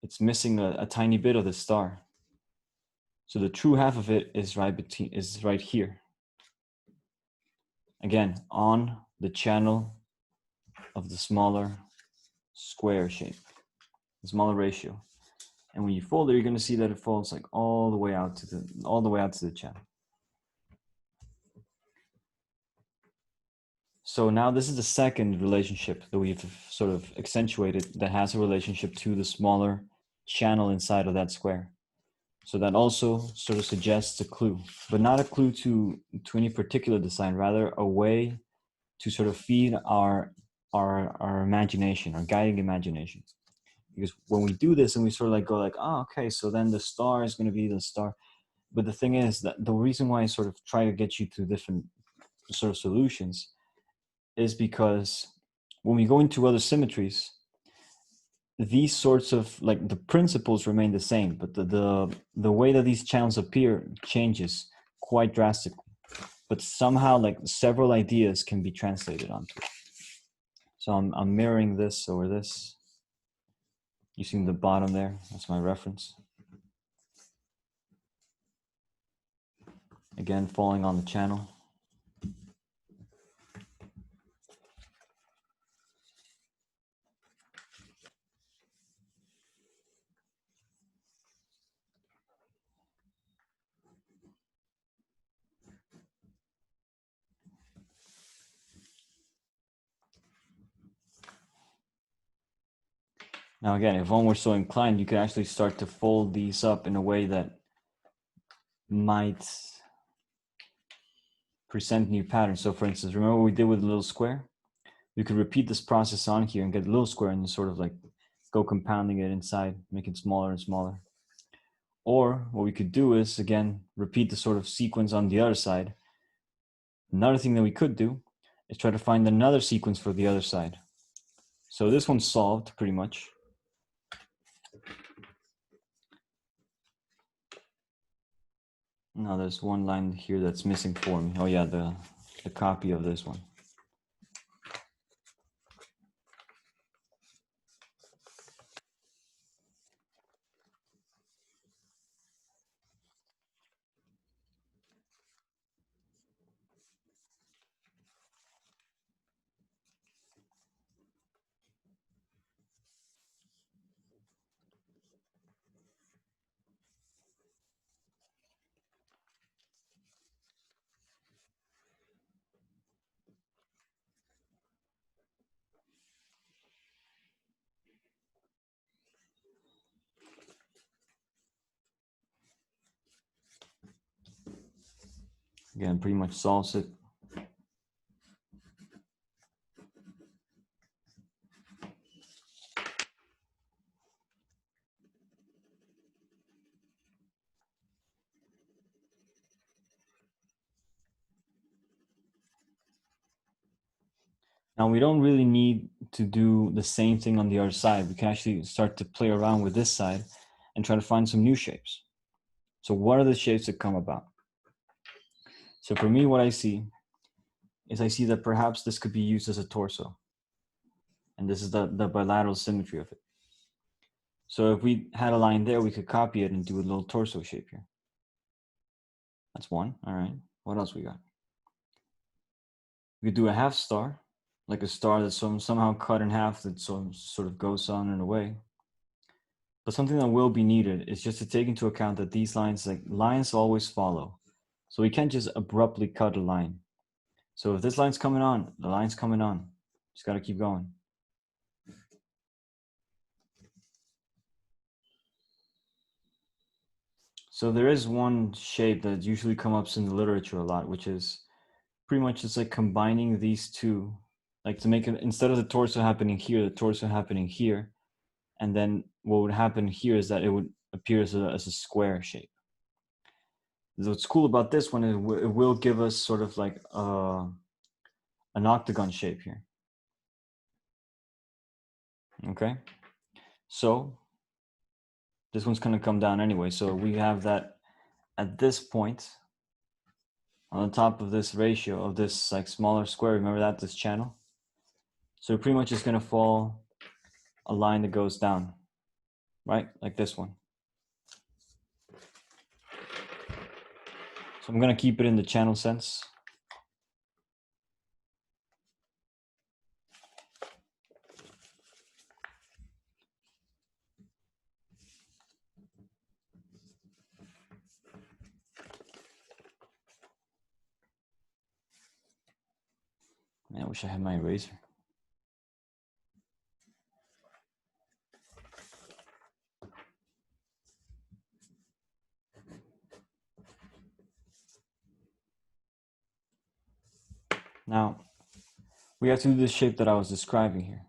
It's missing a tiny bit of the star. So the true half of it is right here. Again, on the channel of the smaller square shape, the smaller ratio. And when you fold it, you're going to see that it folds like all the way out to the channel. So now this is the second relationship that we've sort of accentuated that has a relationship to the smaller channel inside of that square. So that also sort of suggests a clue, but not a clue to any particular design, rather a way to sort of feed our imagination, our guiding imagination. Because when we do this and we sort of like go like, oh, okay, so then the star is going to be the star. But the thing is that the reason why I sort of try to get you to different sort of solutions is because when we go into other symmetries, these sorts of like the principles remain the same, but the way that these channels appear changes quite drastically. But somehow like several ideas can be translated onto it. So I'm mirroring this over this. You see the bottom there, that's my reference. Again, falling on the channel. Now again, if one were so inclined, you could actually start to fold these up in a way that might present new patterns. So for instance, remember what we did with the little square? We could repeat this process on here and get a little square and sort of like go compounding it inside, make it smaller and smaller. Or what we could do is, again, repeat the sort of sequence on the other side. Another thing that we could do is try to find another sequence for the other side. So this one's solved pretty much. Now there's one line here that's missing for me. Oh yeah, the copy of this one. Again, pretty much solves it. Now we don't really need to do the same thing on the other side. We can actually start to play around with this side and try to find some new shapes. So what are the shapes that come about? So for me, what I see is I see that perhaps this could be used as a torso. And this is the bilateral symmetry of it. So if we had a line there, we could copy it and do a little torso shape here. That's one, all right. What else we got? We could do a half star, like a star that's somehow cut in half that sort of goes on in a way. But something that will be needed is just to take into account that these lines, like lines always follow. So we can't just abruptly cut a line. So if this line's coming on, the line's coming on. Just gotta keep going. So there is one shape that usually comes up in the literature a lot, which is pretty much just like combining these two, like to make it, instead of the torso happening here, the torso happening here. And then what would happen here is that it would appear as a square shape. What's cool about this one is it will give us sort of like an octagon shape here. Okay, so this one's gonna come down anyway. So we have that at this point on the top of this ratio of this like smaller square. Remember that, this channel? So pretty much it's gonna fall a line that goes down, right? Like this one. So I'm gonna keep it in the channel sense. Man, I wish I had my eraser. Now, we have to do the shape that I was describing here.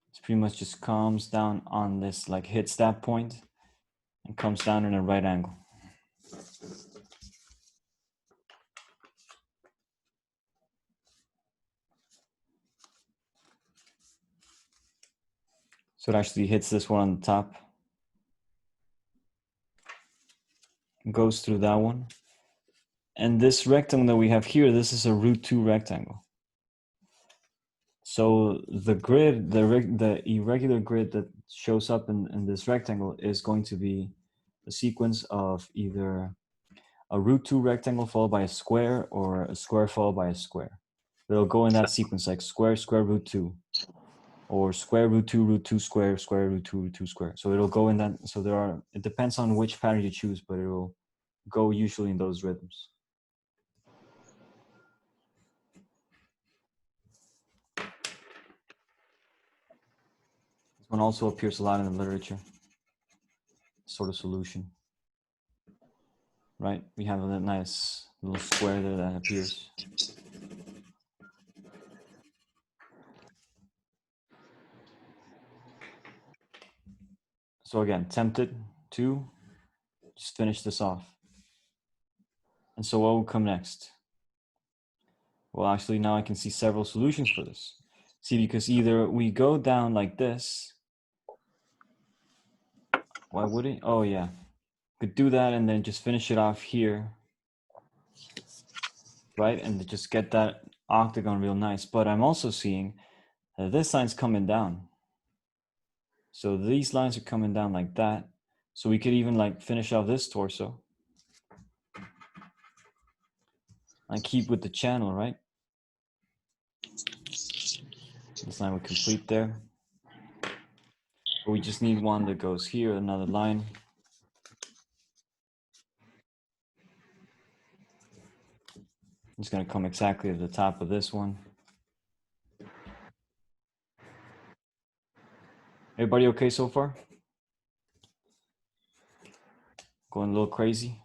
It's pretty much just comes down on this, like hits that point and comes down in a right angle. So it actually hits this one on the top, goes through that one. And this rectangle that we have here, this is a √2 rectangle. So the grid, the irregular grid that shows up in this rectangle is going to be a sequence of either a √2 rectangle followed by a square or a square followed by a square. It'll go in that sequence, like square, square, √2, or square √2, square, square, √2 square. So it'll go in that. So it depends on which pattern you choose, but it will go usually in those rhythms. one also appears a lot in the literature. Sort of solution. Right? We have a nice little square there that appears. So again, tempted to just finish this off. And so what will come next? Well, actually now I can see several solutions for this. See, because either we go down like this. Why would it? Oh yeah. Could do that and then just finish it off here. Right? And just get that octagon real nice. But I'm also seeing that this line's coming down. So these lines are coming down like that. So we could even like finish off this torso. And keep with the channel, right? This line would complete there. But we just need one that goes here, another line. It's gonna come exactly at the top of this one. Everybody okay so far? Going a little crazy?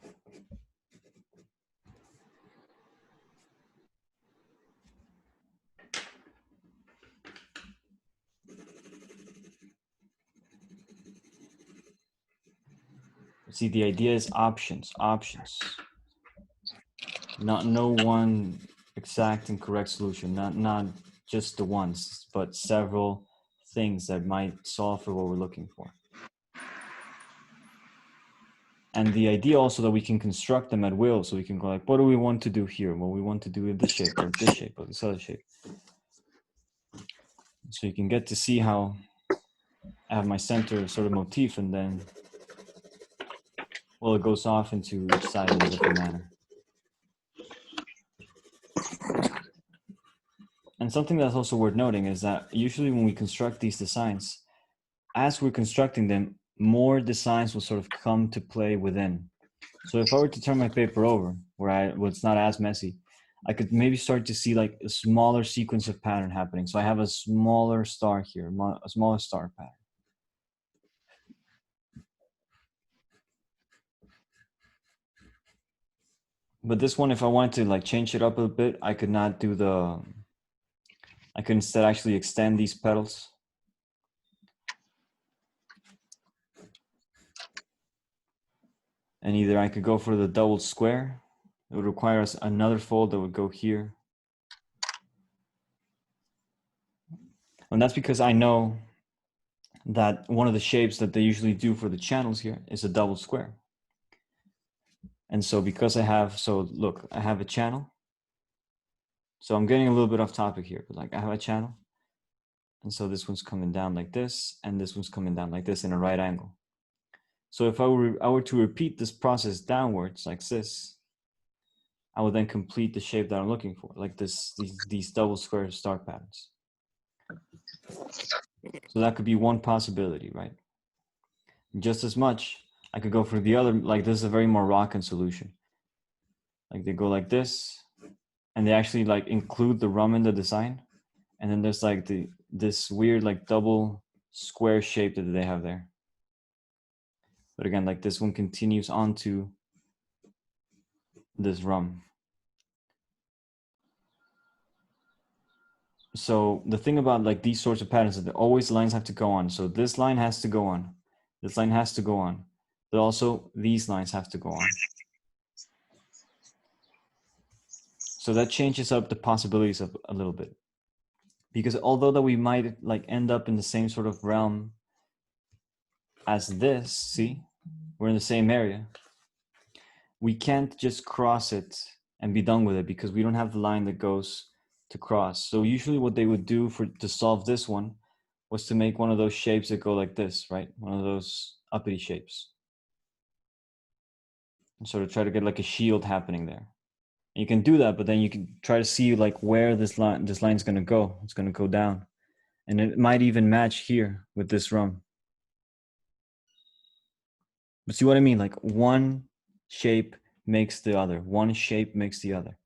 See, the idea is options. No one exact and correct solution, not just the ones, but several things that might solve for what we're looking for. And the idea also that we can construct them at will, so we can go like, what do we want to do here? Well, we want to do in this shape, or this shape, or this other shape. So you can get to see how I have my center sort of motif, and then, well, it goes off into each side in a different manner. And something that's also worth noting is that usually when we construct these designs, as we're constructing them, more designs will sort of come to play within. So if I were to turn my paper over, where it's not as messy, I could maybe start to see like a smaller sequence of pattern happening. So I have a smaller star here, a smaller star pattern. But this one, if I wanted to like change it up a bit, I could not do I could instead actually extend these petals. And either I could go for the double square. It would require us another fold that would go here. And that's because I know that one of the shapes that they usually do for the channels here is a double square. And so because I have, so look, I have a channel. So I'm getting a little bit off topic here, but like I have a channel. And so this one's coming down like this, and this one's coming down like this in a right angle. So if I were to repeat this process downwards like this, I would then complete the shape that I'm looking for, like these double square star patterns. So that could be one possibility, right? Just as much, I could go for the other, like this is a very Moroccan solution. Like they go like this, and they actually like include the rum in the design. And then there's like this weird like double square shape that they have there. But again, like this one continues onto this rum. So the thing about like these sorts of patterns is that always lines have to go on. So this line has to go on. This line has to go on. But also these lines have to go on. So that changes up the possibilities of a little bit. Because although that we might like end up in the same sort of realm as this, see, we're in the same area. We can't just cross it and be done with it because we don't have the line that goes to cross. So usually what they would do to solve this one was to make one of those shapes that go like this, right? One of those uppity shapes. And sort of try to get like a shield happening there. And you can do that, but then you can try to see like where this line's gonna go. It's gonna go down. And it might even match here with this rum. But see what I mean? Like one shape makes the other. One shape makes the other.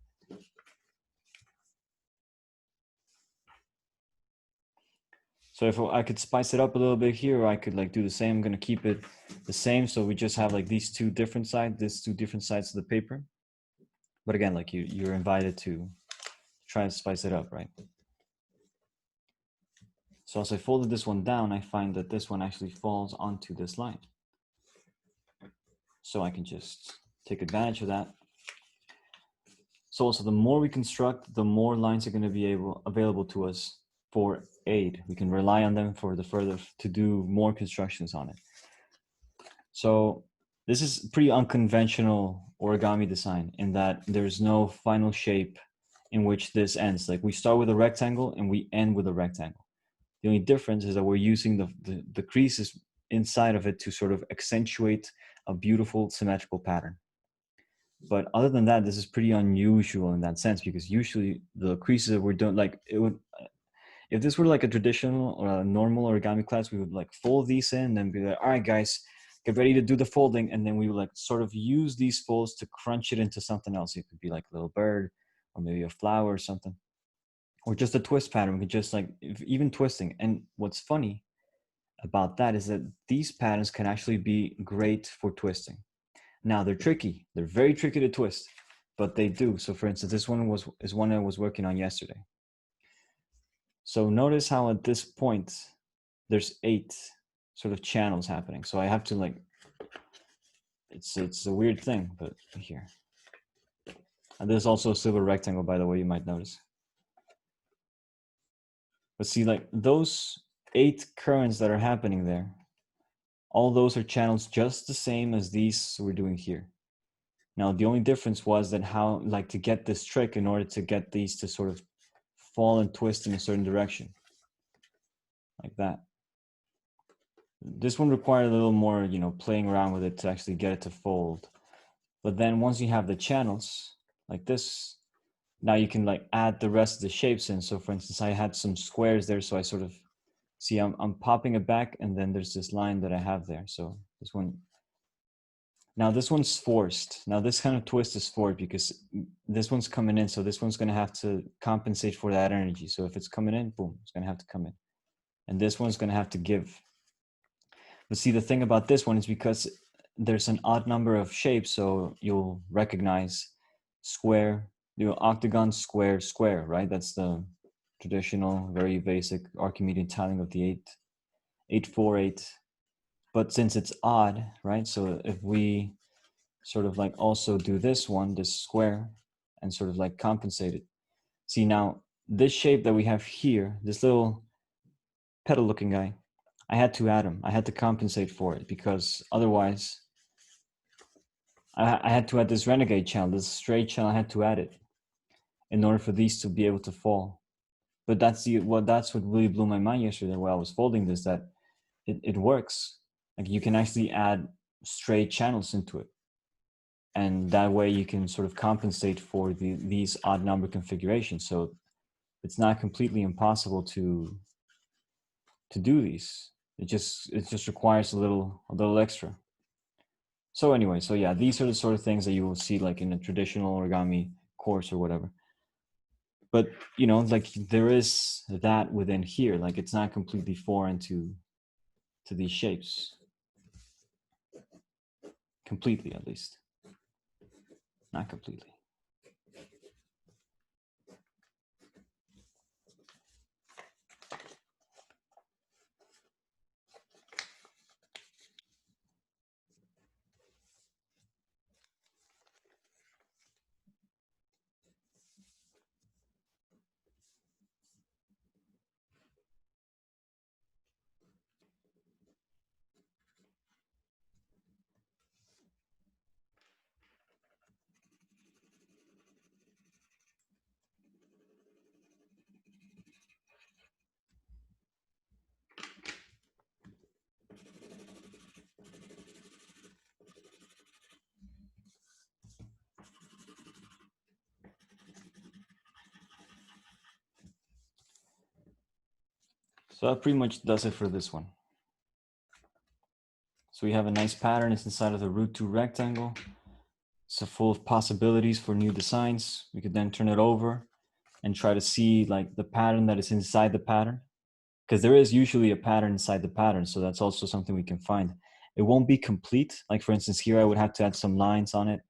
So So if I could spice it up a little bit here, or I could like do the same. I'm gonna keep it the same. So we just have like these two different sides of the paper. But again, like you're invited to try to spice it up, right? So as I folded this one down, I find that this one actually falls onto this line. So I can just take advantage of that. So also the more we construct, the more lines are going to be available to us for aid. We can rely on them for to do more constructions on it. So this is pretty unconventional origami design in that there's no final shape in which this ends. Like we start with a rectangle and we end with a rectangle. The only difference is that we're using the creases inside of it to sort of accentuate a beautiful symmetrical pattern. But other than that, this is pretty unusual in that sense, because usually the creases that we're doing, like it would, if this were like a traditional or a normal origami class, we would like fold these in and be like, all right, guys, get ready to do the folding. And then we would like sort of use these folds to crunch it into something else. It could be like a little bird or maybe a flower or something, or just a twist pattern. We could just like, even twisting. And what's funny about that is that these patterns can actually be great for twisting. Now they're tricky. They're very tricky to twist, but they do. So for instance, this one is one I was working on yesterday. So notice how at this point, there's 8 sort of channels happening. So I have to like, it's a weird thing, but here. And there's also a silver rectangle, by the way, you might notice. But see, like those 8 currents that are happening there, all those are channels just the same as these we're doing here. Now, the only difference was that how, like to get this trick in order to get these to sort of fall and twist in a certain direction, like that. This one required a little more, you know, playing around with it to actually get it to fold. But then once you have the channels like this, now you can like add the rest of the shapes in. So for instance, I had some squares there. So I sort of see I'm popping it back, and then there's this line that I have there. So this one, now this one's forced. Now this kind of twist is forced because this one's coming in. So this one's going to have to compensate for that energy. So if it's coming in, boom, it's going to have to come in. And this one's going to have to give. But see, the thing about this one is because there's an odd number of shapes, so you'll recognize square, octagon, square, square, right? That's the traditional, very basic Archimedean tiling of the 8, 4, 8. But since it's odd, right? So if we sort of like also do this one, this square, and sort of like compensate it. See, now this shape that we have here, this little petal looking guy, I had to add him. I had to compensate for it, because otherwise I had to add this renegade channel, this straight channel. I had to add it in order for these to be able to fall. But that's what really blew my mind yesterday while I was folding this, that it works. Like you can actually add straight channels into it. And that way you can sort of compensate for these odd number configurations. So it's not completely impossible to do these. It just requires a little extra. So anyway, so yeah, these are the sort of things that you will see like in a traditional origami course or whatever. But you know, like there is that within here. Like it's not completely foreign to these shapes. Completely, at least. Not completely. So that pretty much does it for this one. So we have a nice pattern. It's inside of the root 2 rectangle. It's full of possibilities for new designs. We could then turn it over and try to see like the pattern that is inside the pattern. because there is usually a pattern inside the pattern. So that's also something we can find. It won't be complete. Like for instance, here I would have to add some lines on it,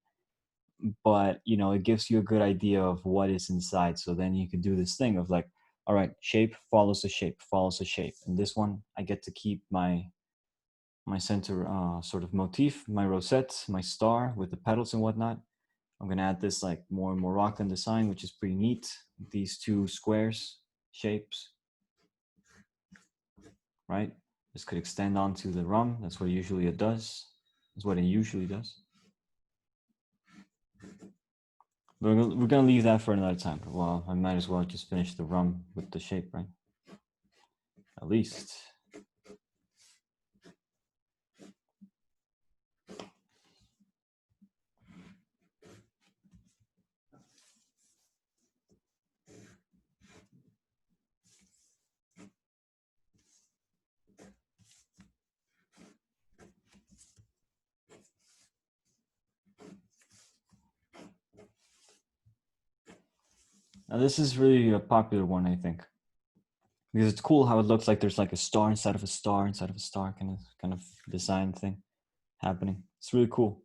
but you know, it gives you a good idea of what is inside. So then you can do this thing of like, all right, shape follows a shape, follows a shape. And this one, I get to keep my center sort of motif, my rosette, my star with the petals and whatnot. I'm gonna add this like more Moroccan design, which is pretty neat. These two squares shapes, right? This could extend onto the rum. That's what usually it does. That's what it usually does. We're gonna leave that for another time. Well, I might as well just finish the rum with the shape, right? At least. Now this is really a popular one, I think, because it's cool how it looks like there's like a star inside of a star inside of a star kind of design thing happening. It's really cool.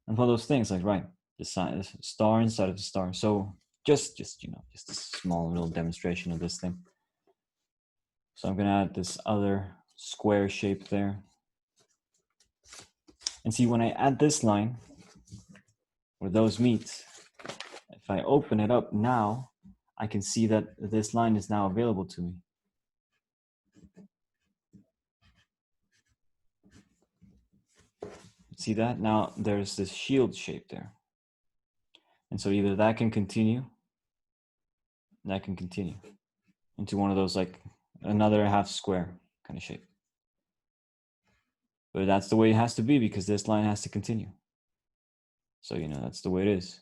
And one of those things like, right, design star inside of a star. So just you know, just a small little demonstration of this thing. So I'm gonna add this other square shape there. And see, when I add this line where those meet, if I open it up now, I can see that this line is now available to me. See that? Now there's this shield shape there. And so either that can continue into one of those like another half square kind of shape. But that's the way it has to be because this line has to continue. So, you know, that's the way it is.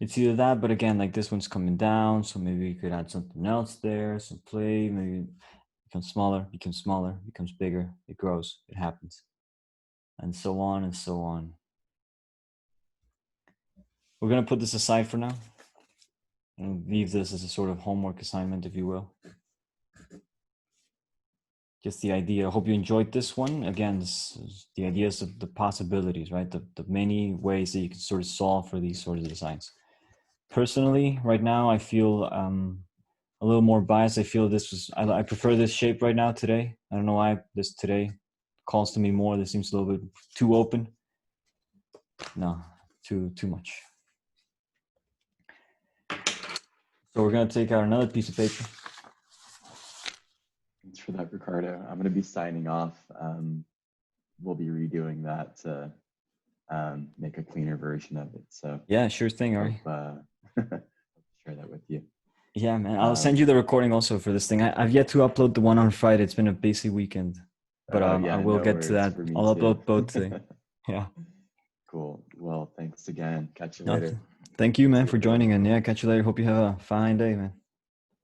It's either that, but again, like this one's coming down. So maybe you could add something else there, some play, maybe it becomes smaller, becomes bigger, it grows, it happens. And so on and so on. We're gonna put this aside for now and leave this as a sort of homework assignment, if you will. Just the idea. I hope you enjoyed this one. Again, the ideas of the possibilities, right? The many ways that you can sort of solve for these sorts of designs. Personally, right now, I feel a little more biased. I feel I prefer this shape right now today. I don't know why this today calls to me more. This seems a little bit too open. No, too much. So we're gonna take out another piece of paper. Thanks for that, Ricardo. I'm going to be signing off. We'll be redoing that to make a cleaner version of it. So Yeah, sure thing, Ari. Share that with you. Yeah, man. I'll send you the recording also for this thing. I've yet to upload the one on Friday. It's been a busy weekend, but Yeah, I will no get to that. I'll upload both today. Yeah. Cool. Well, thanks again. Catch you No, later. thank you, man, for joining. And yeah, catch you later. Hope you have a fine day, man.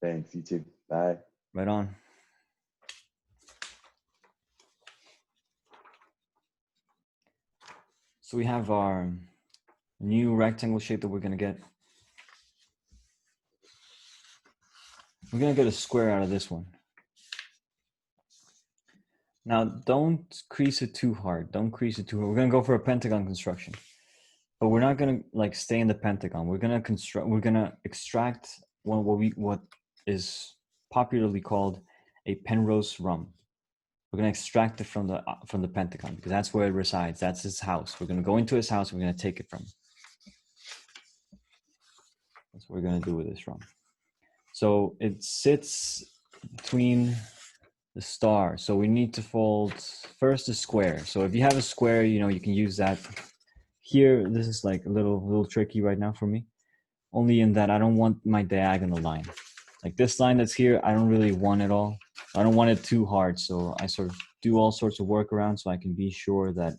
Thanks. You too. Bye. Right on. So we have our new rectangle shape that we're going to get. We're going to get a square out of this one. Now, don't crease it too hard. Don't crease it too hard. We're going to go for a pentagon construction. But we're not going to like stay in the pentagon. We're going to extract what is popularly called a Penrose rum. We're going to extract it from the pentagon because that's where it resides. That's his house. We're going to go into his house. And we're going to take it from him. That's what we're going to do with this rum. So it sits between the star. So we need to fold first a square. So if you have a square, you know, you can use that. Here, this is like a little tricky right now for me. Only in that I don't want my diagonal line. Like this line that's here, I don't really want it all. I don't want it too hard. So I sort of do all sorts of workarounds so I can be sure that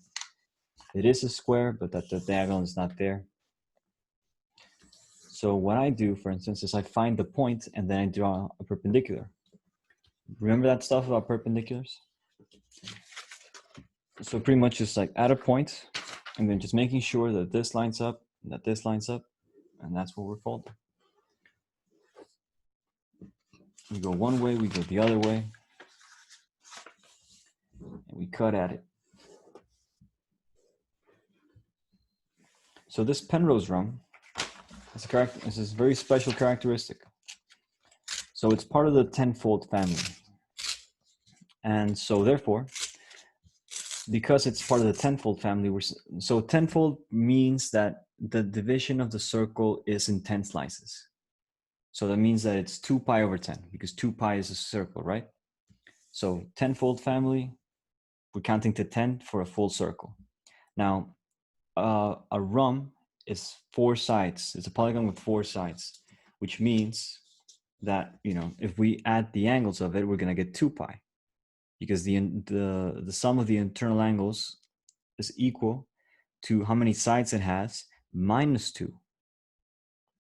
it is a square, but that the diagonal is not there. So what I do, for instance, is I find the point and then I draw a perpendicular. Remember that stuff about perpendiculars? So pretty much just like add a point and then just making sure that this lines up, and that this lines up, and that's what we're folding. We go one way, we go the other way, and we cut at it. So this Penrose rum is a very special characteristic. So it's part of the tenfold family. And so therefore, because it's part of the tenfold family, so tenfold means that the division of the circle is in 10 slices. So that means that it's 2 pi over 10, because 2 pi is a circle, right? So tenfold family, we're counting to 10 for a full circle. Now, a rum is 4 sides. It's a polygon with 4 sides, which means that, you know, if we add the angles of it, we're going to get 2 pi, because the sum of the internal angles is equal to how many sides it has minus 2,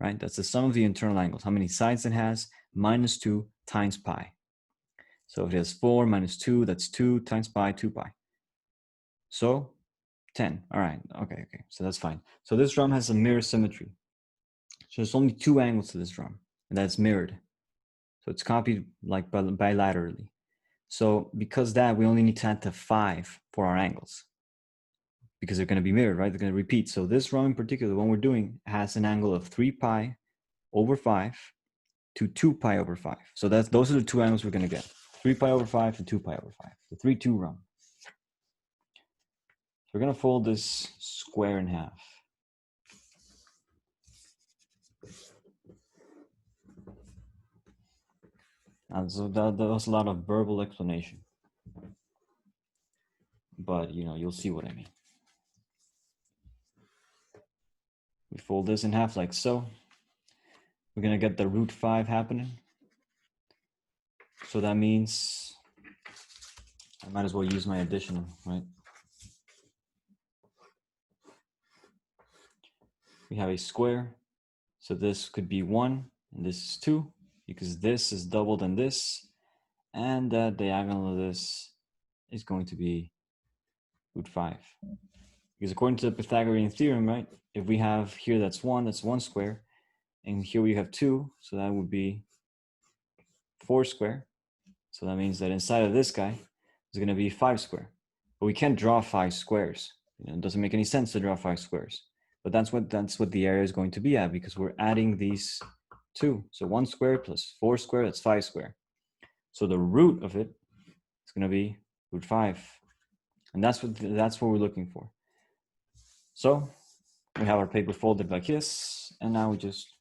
right? That's the sum of the internal angles. How many sides it has minus 2 times pi. So if it has 4 minus 2, that's 2 times pi, 2 pi. So 10. All right. Okay. So that's fine. So this drum has a mirror symmetry. So there's only 2 angles to this drum, and that's mirrored. So it's copied like bilaterally. So because that, we only need to add to 5 for our angles, because they're going to be mirrored, right? They're going to repeat. So this drum in particular, the one we're doing, has an angle of 3 pi over 5 to 2 pi over 5. So those are the 2 angles we're going to get. 3 pi over 5 and 2 pi over 5. The 3-2 rum. We're going to fold this square in half. And so that was a lot of verbal explanation. But, you know, you'll see what I mean. We fold this in half like so. We're going to get the root 5 happening. So that means I might as well use my addition, right? We have a square. So this could be 1 and this is 2, because this is double than this. And the diagonal of this is going to be root 5. Because according to the Pythagorean theorem, right, if we have here that's 1 square, and here we have 2, so that would be 4 square. So that means that inside of this guy is going to be 5 square. But we can't draw 5 squares. You know, it doesn't make any sense to draw 5 squares. But that's what the area is going to be at, because we're adding these 2. So 1 square plus 4 square, that's 5 square. So the root of it is going to be root 5. And that's what we're looking for. So we have our paper folded like this, and now we just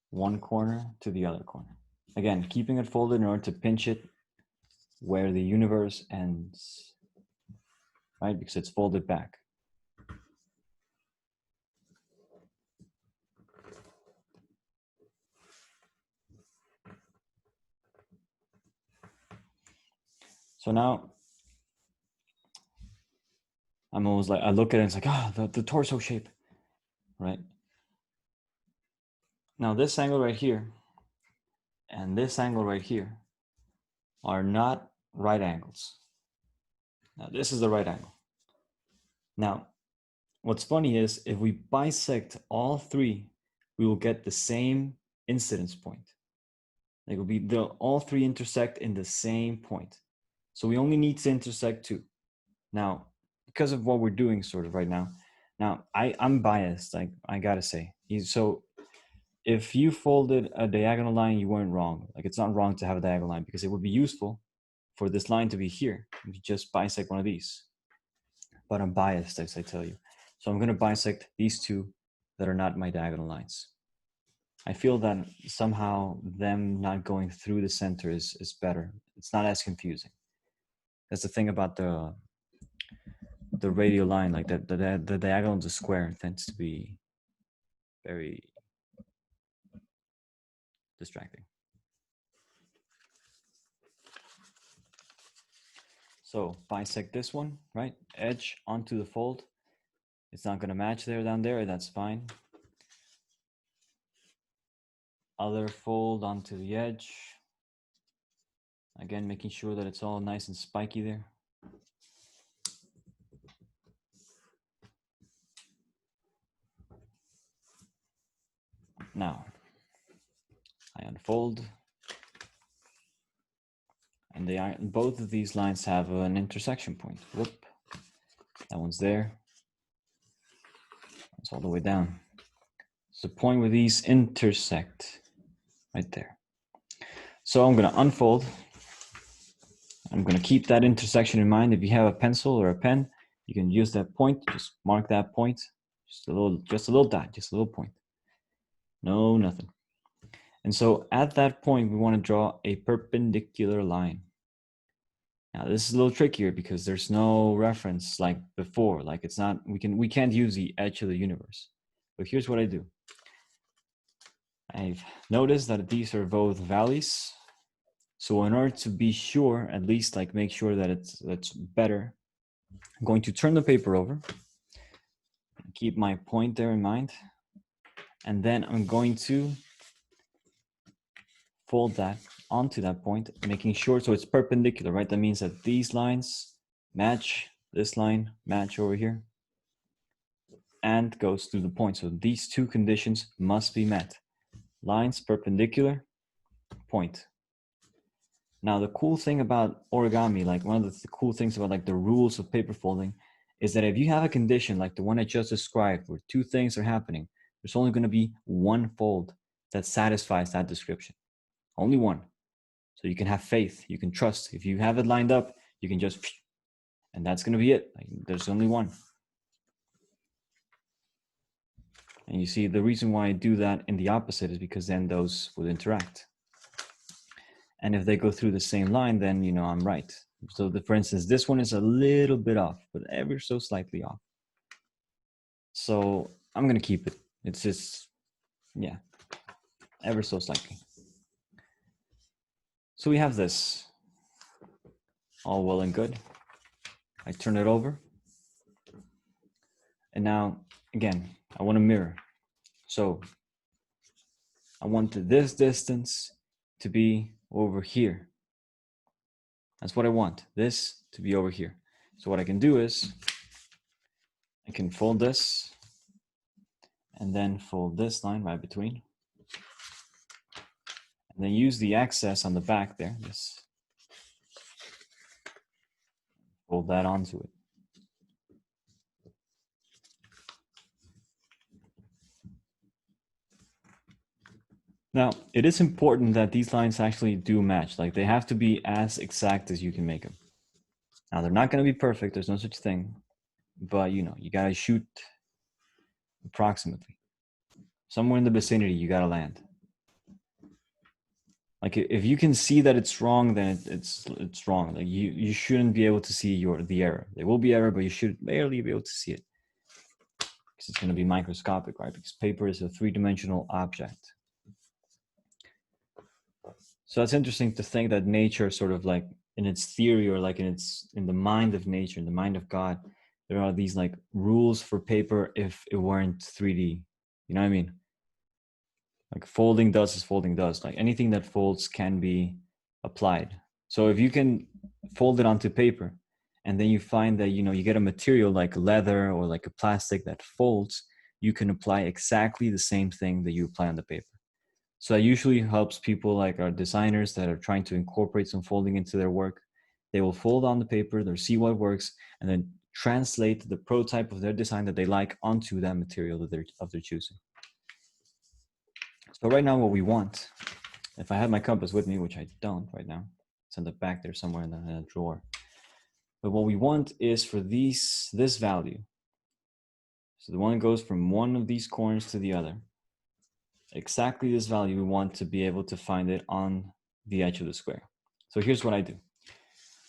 one corner to the other corner. Again, keeping it folded in order to pinch it where the universe ends, right? Because it's folded back. So now I'm almost like, I look at it and it's like, the torso shape, right? Now this angle right here and this angle right here are not right angles. Now this is the right angle. Now, what's funny is if we bisect all 3, we will get the same incidence point. Like all 3 intersect in the same point. So we only need to intersect 2. Now, because of what we're doing sort of right now, I'm biased, like I gotta say. So if you folded a diagonal line, you weren't wrong. Like it's not wrong to have a diagonal line, because it would be useful for this line to be here. You just bisect one of these. But I'm biased, as I tell you. So I'm gonna bisect these 2 that are not my diagonal lines. I feel that somehow them not going through the center is better. It's not as confusing. That's the thing about the radial line, like the diagonal of the square tends to be very distracting. So bisect this one, right? Edge onto the fold. It's not gonna match down there, that's fine. Other fold onto the edge. Again, making sure that it's all nice and spiky there. Now, I unfold. And they are, both of these lines have an intersection point. Whoop. That one's there. It's all the way down. It's the point where these intersect, right there. So I'm gonna unfold. I'm gonna keep that intersection in mind. If you have a pencil or a pen, you can use that point, just mark that point. Just a little dot, just a little point. No, nothing. And so at that point, we wanna draw a perpendicular line. Now this is a little trickier because there's no reference like before, like it's not, we can't use the edge of the universe. But here's what I do. I've noticed that these are both valleys. So in order to be sure, at least like make sure that it's better, I'm going to turn the paper over, keep my point there in mind, and then I'm going to fold that onto that point, making sure so it's perpendicular, right? That means that these lines match, this line match over here, and goes through the point. So these two conditions must be met. Lines perpendicular, point. Now the cool thing about origami, like one of the cool things about like the rules of paper folding, is that if you have a condition like the one I just described, where two things are happening, there's only going to be one fold that satisfies that description. Only one. So you can have faith, you can trust. If you have it lined up, you can just, and that's going to be it. Like, there's only one. And you see the reason why I do that in the opposite is because then those would interact. And if they go through the same line, then you know I'm right. So for instance, this one is a little bit off, but ever so slightly off. So I'm going to keep it. It's just, yeah, ever so slightly. So we have this, all well and good. I turn it over. And now, again, I want to mirror. So I want this distance to be over here. That's what I want, this to be over here. So what I can do is, I can fold this, and then fold this line right between. And then use the excess on the back there, this, fold that onto it. Now, it is important that these lines actually do match. Like they have to be as exact as you can make them. Now, they're not going to be perfect. There's no such thing. But, you know, you got to shoot approximately. Somewhere in the vicinity, you got to land. Like if you can see that it's wrong, then it's wrong. Like you shouldn't be able to see the error. There will be error, but you should barely be able to see it. Because it's going to be microscopic, right? Because paper is a three-dimensional object. So it's interesting to think that nature sort of like in its theory or like in the mind of nature, in the mind of God, there are these like rules for paper if it weren't 3D. You know what I mean? Like folding does is folding does. Like anything that folds can be applied. So if you can fold it onto paper and then you find that, you know, you get a material like leather or like a plastic that folds, you can apply exactly the same thing that you apply on the paper. So that usually helps people like our designers that are trying to incorporate some folding into their work. They will fold on the paper, they'll see what works, and then translate the prototype of their design that they like onto that material that they're choosing. So right now what we want, if I had my compass with me, which I don't right now, it's in the back there somewhere in a drawer. But what we want is for this value. So the one goes from one of these corners to the other. Exactly this value, we want to be able to find it on the edge of the square. So here's what I do.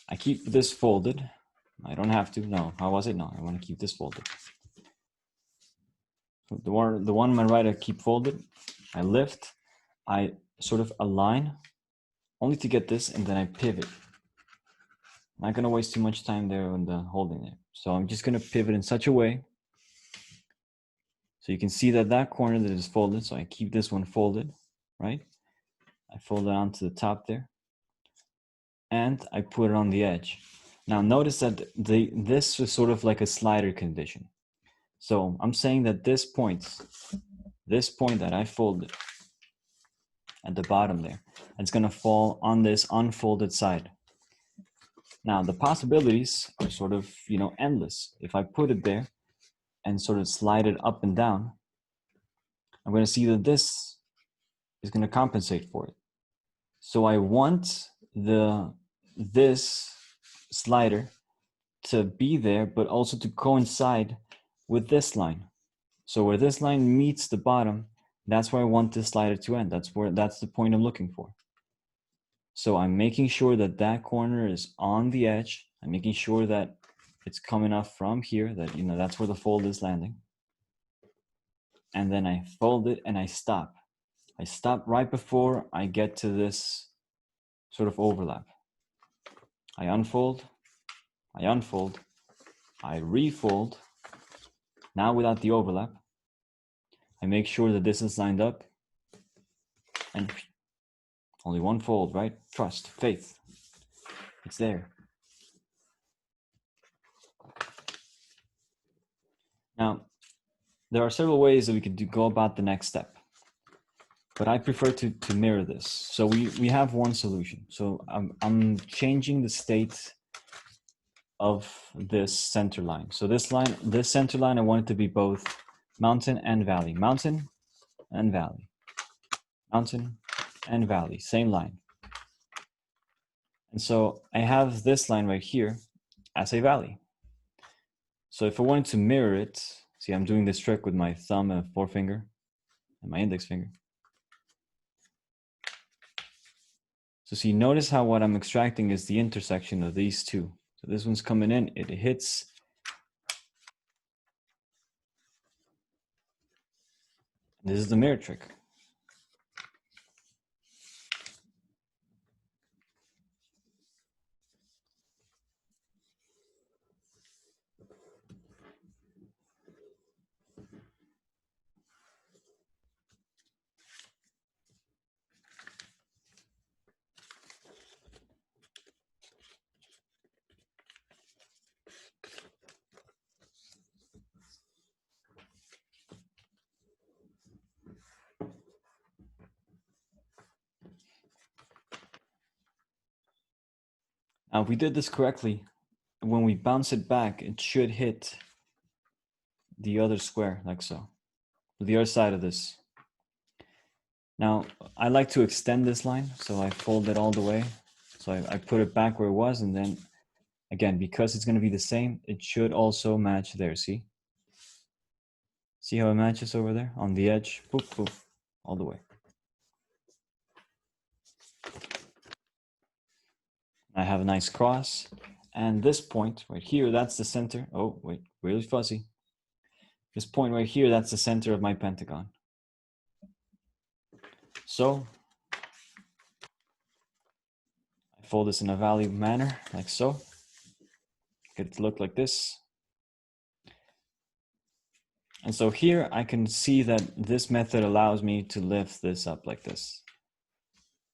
I keep this folded. I don't have to, no, how was it? No, I want to keep this folded. The one on my right, I keep folded. I lift, I sort of align only to get this, and then I pivot. I'm not going to waste too much time there on the holding it. So I'm just going to pivot in such a way so you can see that corner that is folded. So I keep this one folded, right? I fold it onto the top there, and I put it on the edge. Now notice that this is sort of like a slider condition. So I'm saying that this point that I folded, at the bottom there. It's gonna fall on this unfolded side. Now the possibilities are sort of, you know, endless. If I put it there and sort of slide it up and down, I'm gonna see that this is gonna compensate for it. So I want this slider to be there, but also to coincide with this line. So where this line meets the bottom, that's where I want this slider to end. That's the point I'm looking for. So I'm making sure that that corner is on the edge. I'm making sure that it's coming up from here, that, you know, that's where the fold is landing. And then I fold it and I stop. I stop right before I get to this sort of overlap. I unfold, I refold, now without the overlap. I make sure that this is lined up, and only one fold, right? Trust, faith, it's there. Now, there are several ways that we could go about the next step, but I prefer to mirror this. So we have one solution. So I'm changing the state of this center line. So this center line, I want it to be both mountain and valley, mountain and valley, mountain and valley, same line. And so I have this line right here as a valley. So if I wanted to mirror it, see, I'm doing this trick with my thumb and forefinger and my index finger. So see, notice how what I'm extracting is the intersection of these two. So this one's coming in, it hits. This is the mirror trick. Now, if we did this correctly, when we bounce it back, it should hit the other square, like so, the other side of this. Now, I like to extend this line, so I fold it all the way. So I put it back where it was, and then, again, because it's gonna be the same, it should also match there, see? See how it matches over there on the edge? Poof, poof, all the way. I have a nice cross, and this point right here, that's the center. Oh, wait, really fuzzy. This point right here, that's the center of my pentagon. So I fold this in a valley manner, like so. Get it to look like this. And so here I can see that this method allows me to lift this up like this.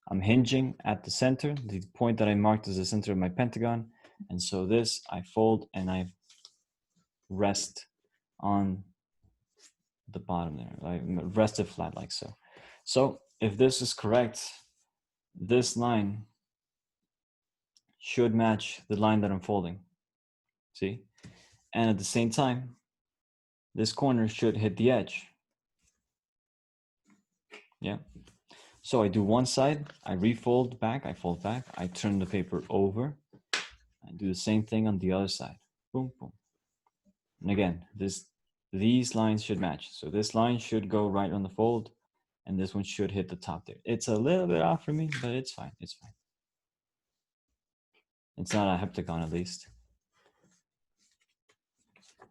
I'm hinging at the center, the point that I marked as the center of my pentagon. And so this, I fold and I rest on the bottom there. I rest it flat like so. So if this is correct, this line should match the line that I'm folding. See? And at the same time, this corner should hit the edge. Yeah. So I do one side, I refold back, I fold back, I turn the paper over, I do the same thing on the other side. Boom, boom. And again, these lines should match. So this line should go right on the fold, and this one should hit the top there. It's a little bit off for me, but it's fine, it's fine. It's not a heptagon at least.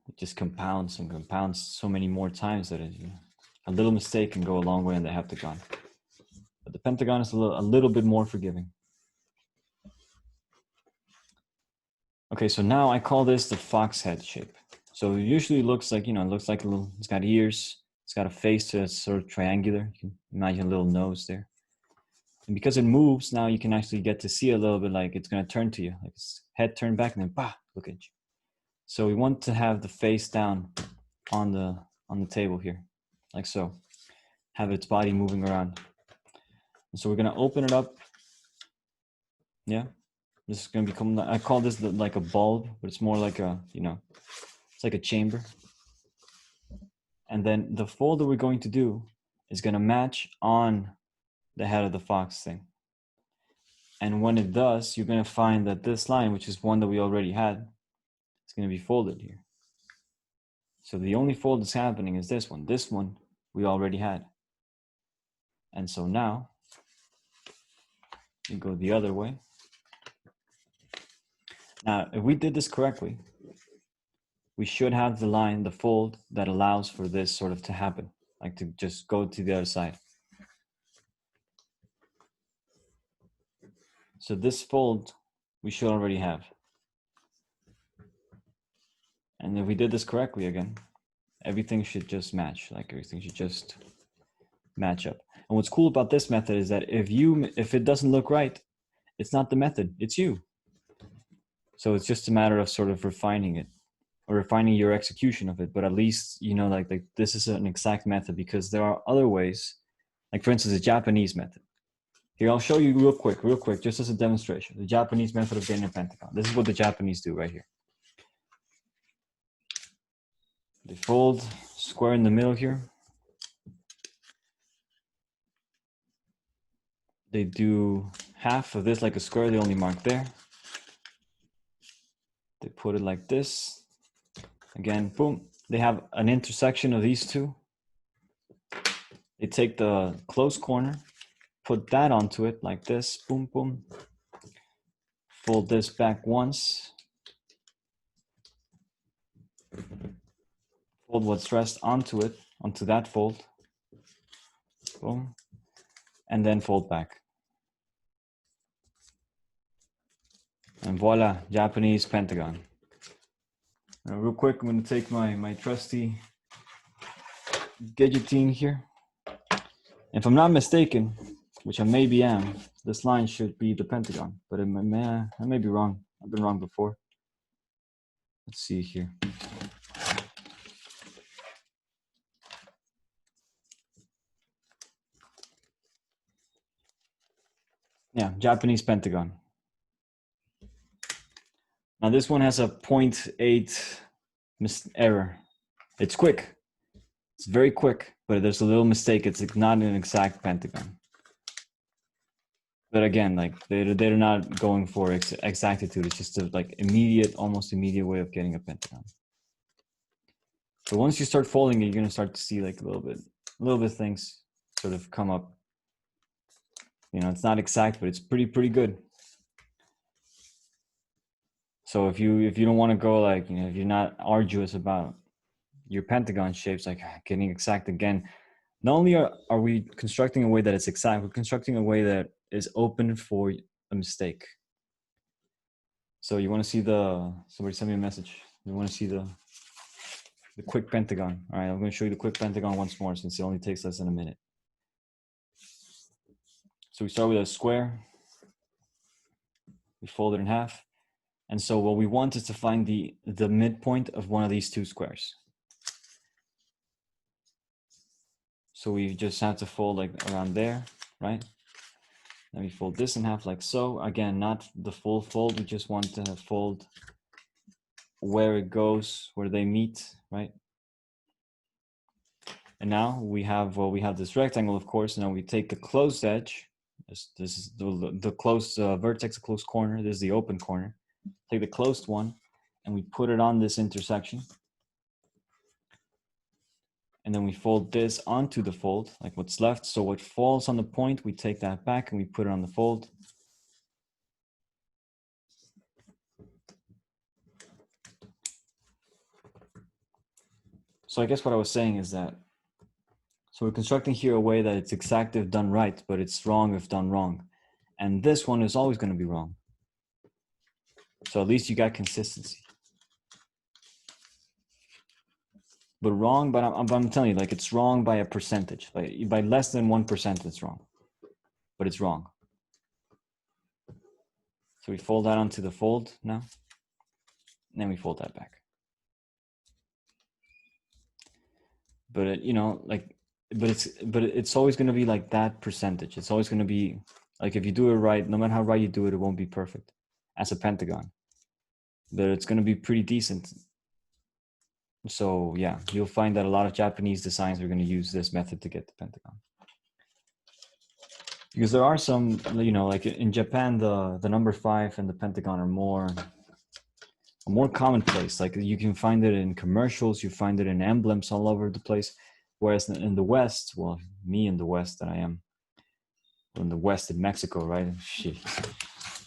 It just compounds and compounds so many more times that a little mistake can go a long way in the heptagon. But the pentagon is a little bit more forgiving. Okay, so now I call this the fox head shape. So it usually looks like, it looks like it's got ears, it's got a face to it's sort of triangular. You can imagine a little nose there. And because it moves, now you can actually get to see a little bit like it's gonna turn to you, like its head turned back and then bah, look at you. So we want to have the face down on the table here, like so. Have its body moving around. So we're gonna open it up. Yeah, this is gonna become, I call this like a bulb, but it's more like a, you know, it's like a chamber. And then the fold that we're going to do is gonna match on the head of the fox thing. And when it does, you're gonna find that this line, which is one that we already had, is gonna be folded here. So the only fold that's happening is this one. This one we already had. And so now you go the other way. Now, if we did this correctly, we should have the line, the fold that allows for this sort of to happen, like to just go to the other side. So this fold we should already have. And if we did this correctly again, everything should just match, like everything should just match up. And what's cool about this method is that if it doesn't look right, it's not the method, it's you. So it's just a matter of sort of refining it, or refining your execution of it. But at least, you know, like this is an exact method, because there are other ways, like for instance, the Japanese method. Here, I'll show you real quick, just as a demonstration, the Japanese method of getting a pentagon. This is what the Japanese do right here. They fold square in the middle here. They do half of this like a square, they only mark there. They put it like this. Again, boom. They have an intersection of these two. They take the close corner, put that onto it like this, boom, boom. Fold this back once. Fold what's rest onto it, onto that fold. Boom. And then fold back. And voila, Japanese pentagon. Real quick, I'm going to take my trusty guillotine here. If I'm not mistaken, which I maybe am, this line should be the pentagon, but I may be wrong. I've been wrong before. Let's see here. Yeah, Japanese pentagon. Now this one has a 0.8 error. It's quick. It's very quick, but there's a little mistake. It's not an exact pentagon. But again, like they're not going for exactitude. It's just a like almost immediate way of getting a pentagon. But once you start folding it, you're gonna start to see like a little bit things sort of come up. You know, it's not exact, but it's pretty good. So if you don't want to go like, you know, if you're not arduous about your pentagon shapes, like getting exact again, not only are we constructing a way that it's exact, we're constructing a way that is open for a mistake. So you want to see somebody sent me a message. You want to see the quick pentagon. All right, I'm going to show you the quick pentagon once more, since it only takes less than a minute. So we start with a square. We fold it in half. And so what we want is to find the midpoint of one of these two squares. So we just have to fold like around there, right? Then we fold this in half like so. Again, not the full fold. We just want to fold where it goes, where they meet, right? And now we have this rectangle, of course. Now we take the closed edge. This is the closed vertex, the closed corner. This is the open corner. Take the closed one, and we put it on this intersection. And then we fold this onto the fold, like what's left. So what falls on the point, we take that back and we put it on the fold. So I guess what I was saying is that, so we're constructing here a way that it's exact if done right, but it's wrong if done wrong. And this one is always going to be wrong. So at least you got consistency. But wrong, but I'm telling you, like it's wrong by a percentage. Like by less than 1%, it's wrong. But it's wrong. So we fold that onto the fold now. And then we fold that back. But you know, like but it's always going to be like that percentage. It's always going to be like, if you do it right, no matter how right you do it, it won't be perfect as a pentagon, but it's going to be pretty decent. So yeah, you'll find that a lot of Japanese designs are going to use this method to get the pentagon. Because there are some, you know, like in Japan, the number 5 and the pentagon are more commonplace. Like you can find it in commercials, you find it in emblems all over the place. Whereas in the West, well, me in the West that I am, in the West in Mexico, right? Shit.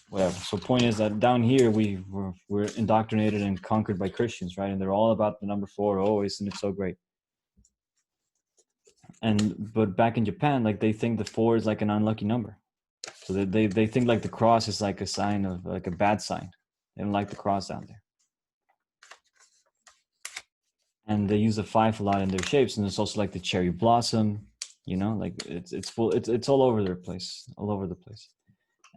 Whatever. So point is that down here we're indoctrinated and conquered by Christians, right? And they're all about the number 4. Oh, isn't it so great? But back in Japan, like they think the 4 is like an unlucky number. So they think like the cross is like a sign of like a bad sign. They don't like the cross down there. And they use the 5 a lot in their shapes. And it's also like the cherry blossom, you know, like it's all over their place, all over the place.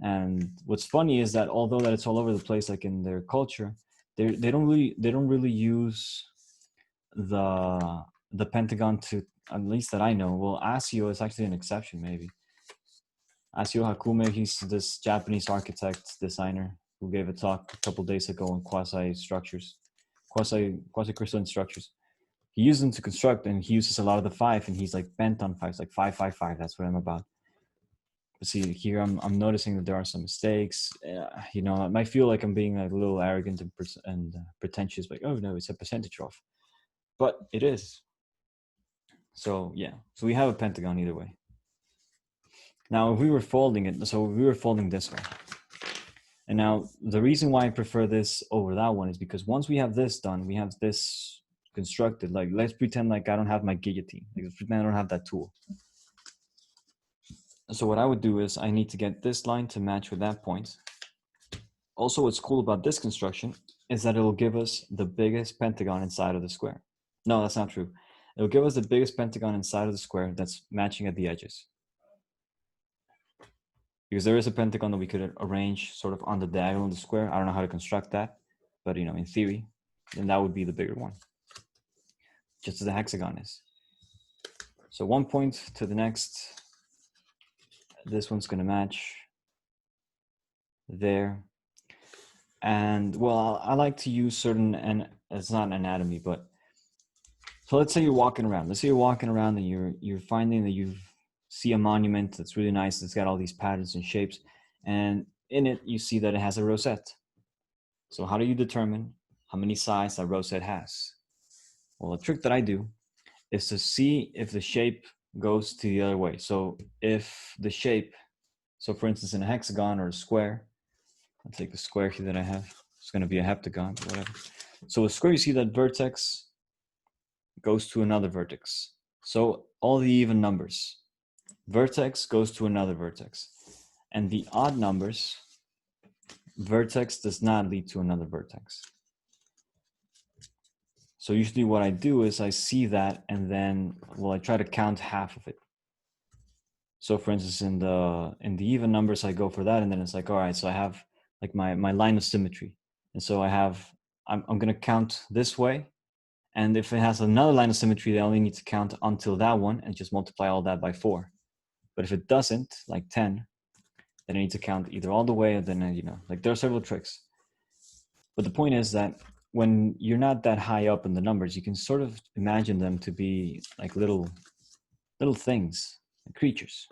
And what's funny is that although that it's all over the place, like in their culture, they don't really use the pentagon to, at least that I know. Well, Asio is actually an exception, maybe. Asio Hakume, he's this Japanese architect designer who gave a talk a couple days ago on quasi-crystalline structures. He uses them to construct, and he uses a lot of the 5, and he's like bent on 5s, like 5, 5, 5. That's what I'm about. But see, here I'm noticing that there are some mistakes. You know, it might feel like I'm being like a little arrogant and pretentious, like, oh no, it's a percentage off. But it is. So yeah, so we have a pentagon either way. Now, if we were folding it, so we were folding this way. And now the reason why I prefer this over that one is because once we have this done, we have this constructed. Like, let's pretend like I don't have my guillotine. Like, let's pretend I don't have that tool. So what I would do is I need to get this line to match with that point. Also, what's cool about this construction is that it'll give us the biggest pentagon inside of the square. No, that's not true. It'll give us the biggest pentagon inside of the square that's matching at the edges. Because there is a pentagon that we could arrange sort of on the diagonal of the square. I don't know how to construct that, but you know, in theory, then that would be the bigger one, just as the hexagon is. So one point to the next. This one's going to match there. And well, I like to use certain, and it's not an anatomy, but so let's say you're walking around. Let's say you're walking around and you're finding that you see a monument that's really nice. It's got all these patterns and shapes, and in it you see that it has a rosette. So how do you determine how many sides that rosette has? Well, a trick that I do is to see if the shape goes to the other way. So if the shape, so for instance, in a hexagon or a square, I'll take the square here that I have. It's going to be a heptagon, but whatever. So a square, you see that vertex goes to another vertex. So all the even numbers, vertex goes to another vertex. And the odd numbers, vertex does not lead to another vertex. So usually what I do is I see that, and then, well, I try to count half of it. So for instance, in the even numbers, I go for that, and then it's like, all right, so I have like my line of symmetry. And so I'm going to count this way. And if it has another line of symmetry, they only need to count until that one and just multiply all that by 4. But if it doesn't, like 10, then I need to count either all the way, or then, you know, like there are several tricks. But the point is that when you're not that high up in the numbers, you can sort of imagine them to be like little things, like creatures.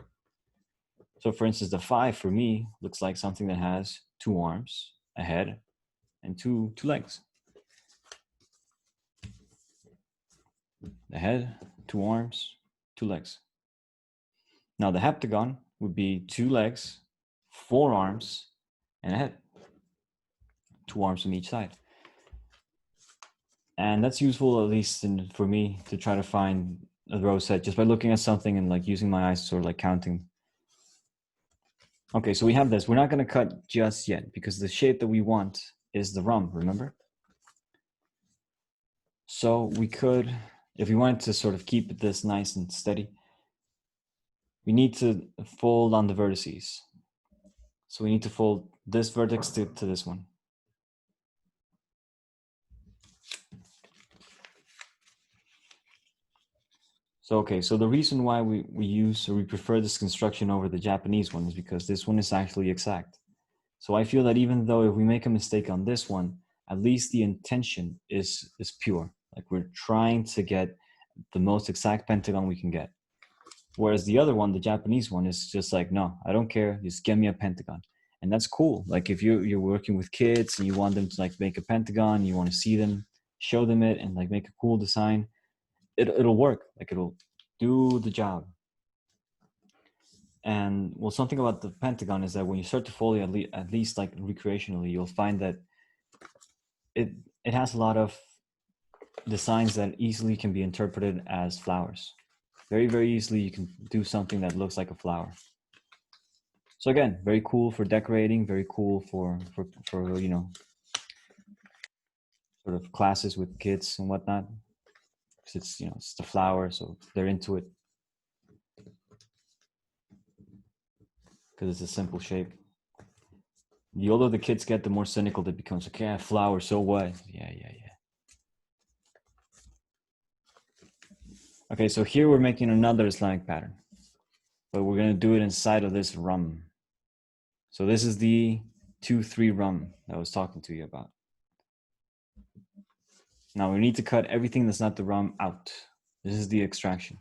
So for instance, the 5 for me looks like something that has 2 arms, a head, and two legs. The head, 2 arms, 2 legs. Now the heptagon would be 2 legs, 4 arms, and a head. 2 arms on each side. And that's useful, at least for me, to try to find a rosette just by looking at something and like using my eyes, sort of like counting. Okay, so we have this. We're not going to cut just yet because the shape that we want is the rhomb, remember? So we could, if we wanted to sort of keep this nice and steady, we need to fold on the vertices. So we need to fold this vertex to this one. So, okay, so the reason why we prefer this construction over the Japanese one is because this one is actually exact. So I feel that even though if we make a mistake on this one, at least the intention is pure. Like we're trying to get the most exact pentagon we can get. Whereas the other one, the Japanese one, is just like, no, I don't care, just get me a pentagon. And that's cool. Like if you're working with kids and you want them to like make a pentagon, you want to see them, show them it, and like make a cool design, it'll work. Like it'll do the job. And well, something about the pentagon is that when you start to folio, at least like recreationally, you'll find that it has a lot of designs that easily can be interpreted as flowers. Very, very easily you can do something that looks like a flower. So again, very cool for decorating, very cool for you know, sort of classes with kids and whatnot. Because it's, you know, it's the flower, so they're into it. Because it's a simple shape. The older the kids get, the more cynical they become. Like, yeah, flower, so what? Yeah. Okay, so here we're making another Islamic pattern, but we're gonna do it inside of this rum. So this is the 2-3 rum that I was talking to you about. Now we need to cut everything that's not the rum out. This is the extraction.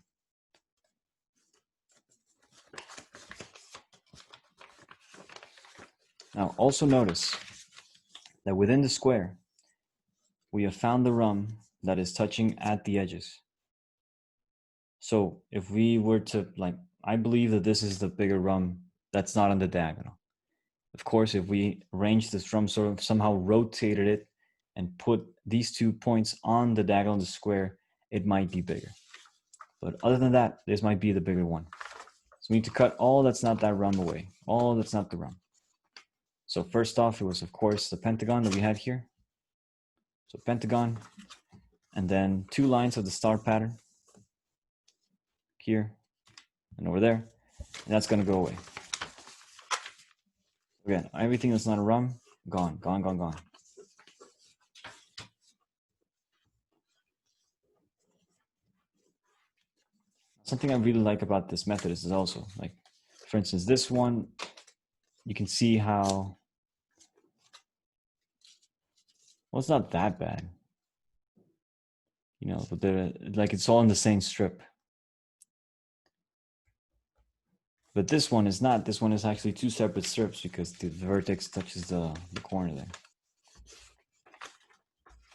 Now also notice that within the square, we have found the rum that is touching at the edges. So if we were to, like, I believe that this is the bigger rum that's not on the diagonal. Of course, if we arrange this rum, sort of somehow rotated it and put these 2 points on the diagonal of the square, it might be bigger. But other than that, this might be the bigger one. So we need to cut all that's not that rum away, all that's not the rum. So first off, it was, of course, the pentagon that we had here. So pentagon, and then 2 lines of the star pattern here and over there, and that's going to go away. Again, everything that's not a rum, gone. Something I really like about this method is also, like, for instance, this one, you can see how, well, it's not that bad, you know, but like it's all in the same strip. But this one is not. This one is actually 2 separate strips because the vertex touches the corner there.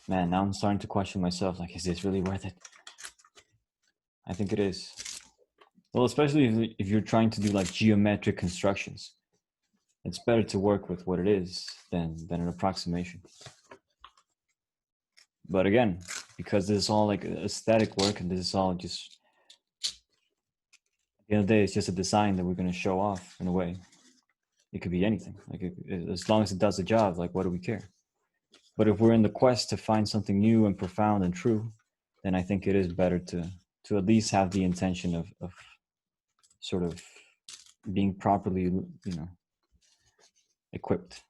Man, now I'm starting to question myself, like, is this really worth it? I think it is. Well, especially if you're trying to do like geometric constructions. It's better to work with what it is than an approximation. But again, because this is all like aesthetic work and this is all just, at the end of the day, it's just a design that we're going to show off in a way. It could be anything. Like as long as it does the job, like what do we care? But if we're in the quest to find something new and profound and true, then I think it is better to at least have the intention of sort of being properly, you know, equipped.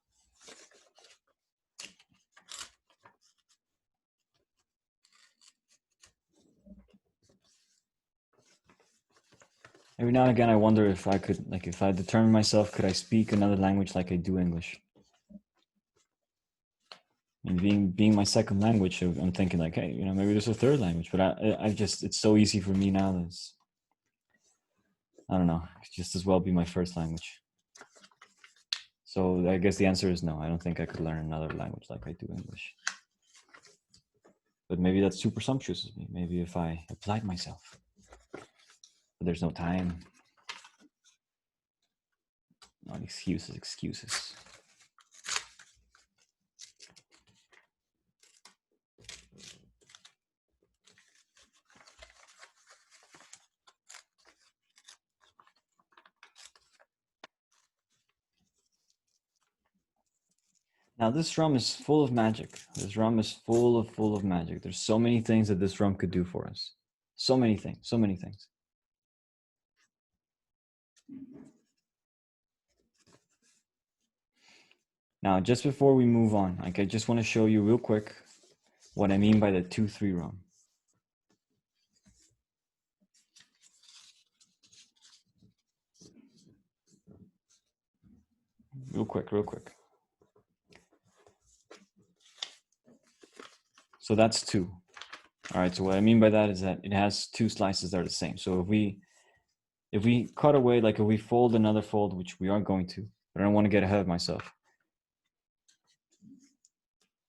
Every now and again, I wonder if I could, like, if I determine myself, could I speak another language like I do English? And being my second language, I'm thinking like, hey, you know, maybe there's a third language, but I just, it's so easy for me now that it's, I don't know, it's just as well be my first language. So I guess the answer is no. I don't think I could learn another language like I do English. But maybe that's too presumptuous of me. Maybe if I applied myself. But there's no time. No excuses. Now this rum is full of magic. This rum is full of magic. There's so many things that this rum could do for us. So many things. Now, just before we move on, like, I just want to show you real quick what I mean by the 2-3 rum. real quick. So that's 2. All right, so what I mean by that is that it has 2 slices that are the same. So if we cut away, like if we fold another fold, which we are going to, but I don't want to get ahead of myself.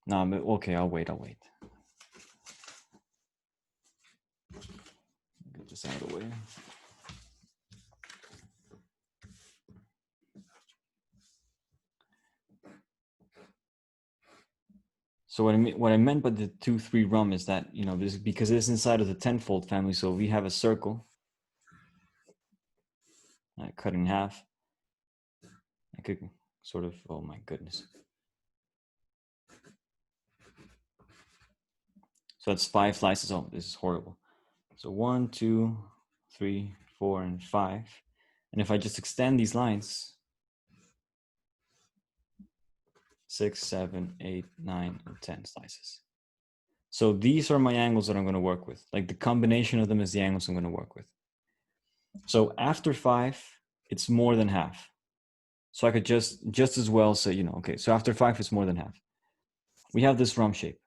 No, okay, I'll wait. Get this out of the way. So what I meant by the 2-3 rum is that, you know, this because it's inside of the tenfold family. So we have a circle, I cut in half. I could sort of, oh my goodness. So that's 5 slices. Oh, this is horrible. So 1, 2, 3, 4, and 5. And if I just extend these lines, 6, 7, 8, 9, and 10 slices. So these are my angles that I'm going to work with. Like the combination of them is the angles I'm going to work with. So after 5, it's more than half. So I could just as well say, you know, okay, so after 5, it's more than half. We have this rum shape.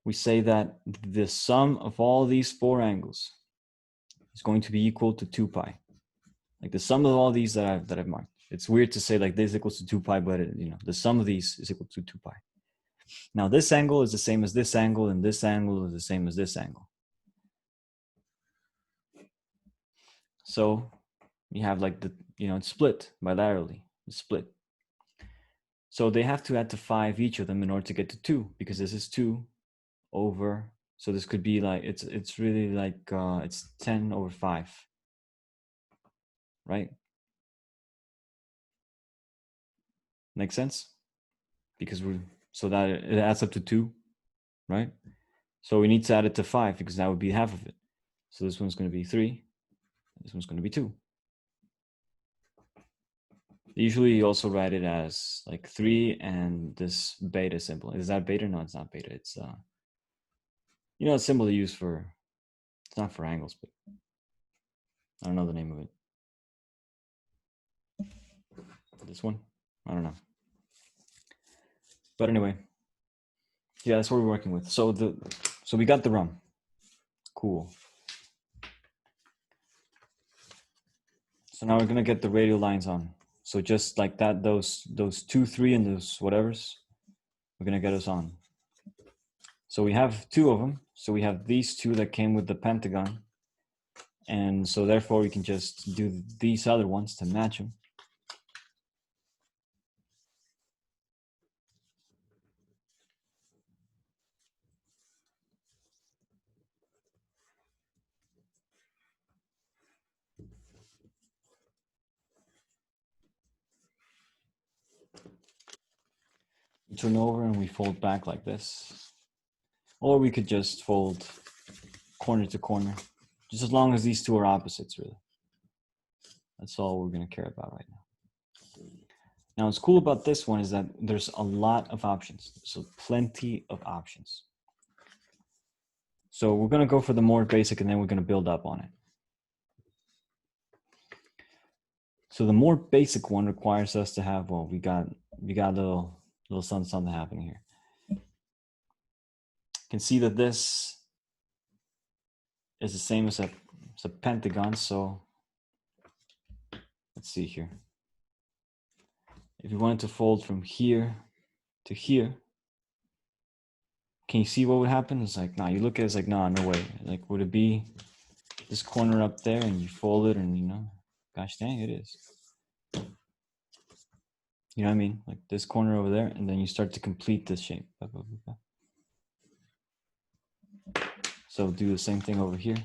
We say that the sum of all these 4 angles is going to be equal to 2 pi. Like the sum of all these that I've marked. It's weird to say like this equals to 2 pi, but you know, the sum of these is equal to 2 pi. Now this angle is the same as this angle, and this angle is the same as this angle. So we have like the, you know, it's split bilaterally, it's split. So they have to add to 5 each of them in order to get to 2, because this is 2 over, so this could be like, it's really like, it's 10 over 5, right? Make sense? Because so that it adds up to 2, right? So we need to add it to 5 because that would be half of it. So this one's going to be 3, this one's going to be 2. Usually you also write it as like 3 and this beta symbol. Is that beta? No, it's not beta. It's, you know, a symbol they use for, it's not for angles, but I don't know the name of it. This one? I don't know. But anyway, yeah, that's what we're working with. So we got the rum. Cool. So now we're gonna get the radial lines on. So just like that, those 2, 3, and those whatevers, we're gonna get us on. So we have 2 of them. So we have these 2 that came with the pentagon. And so therefore we can just do these other ones to match them. We turn over and we fold back like this. Or we could just fold corner to corner, just as long as these 2 are opposites, really. That's all we're gonna care about right now. Now, what's cool about this one is that there's a lot of options. So plenty of options. So we're gonna go for the more basic and then we're gonna build up on it. So the more basic one requires us to have, well, we got a little something happening here. You can see that this is the same as a pentagon. So let's see here. If you wanted to fold from here to here, can you see what would happen? It's like, nah, you look at it, it's like, nah, no way. Like, would it be this corner up there and you fold it and, you know, gosh dang, it is. You know what I mean? Like this corner over there, and then you start to complete this shape. So do the same thing over here.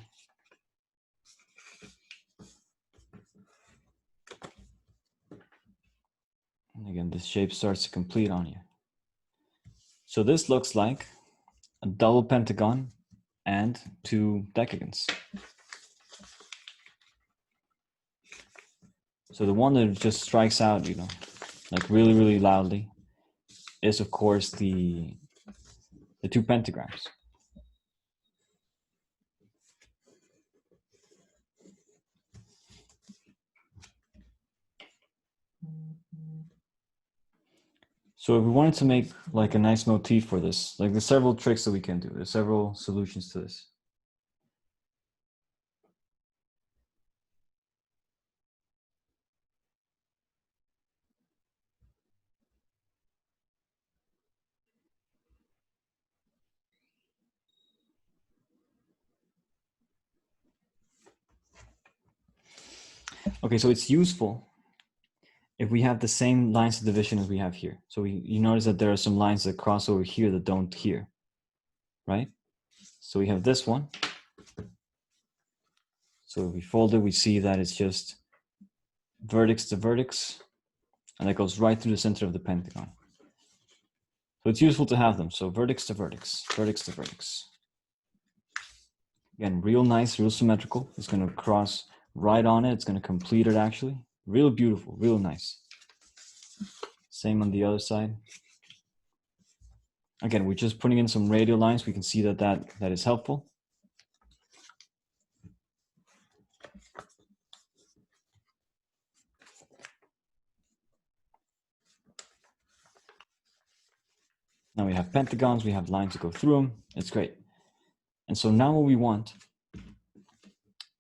And again, this shape starts to complete on you. So this looks like a double pentagon and 2 decagons. So the one that just strikes out, you know, like really, really loudly is of course the 2 pentagrams. So if we wanted to make like a nice motif for this, like there's several tricks that we can do. There's several solutions to this. Okay, so it's useful if we have the same lines of division as we have here. So you notice that there are some lines that cross over here that don't here, right? So we have this one. So if we fold it, we see that it's just vertex to vertex, and that goes right through the center of the pentagon. So it's useful to have them. So vertex to vertex, vertex to vertex. Again, real nice, real symmetrical. It's going to cross right on it. It's going to complete it actually. Real beautiful, real nice. Same on the other side. Again, we're just putting in some radial lines. We can see that that is helpful. Now we have pentagons, we have lines to go through them. It's great. And so now what we want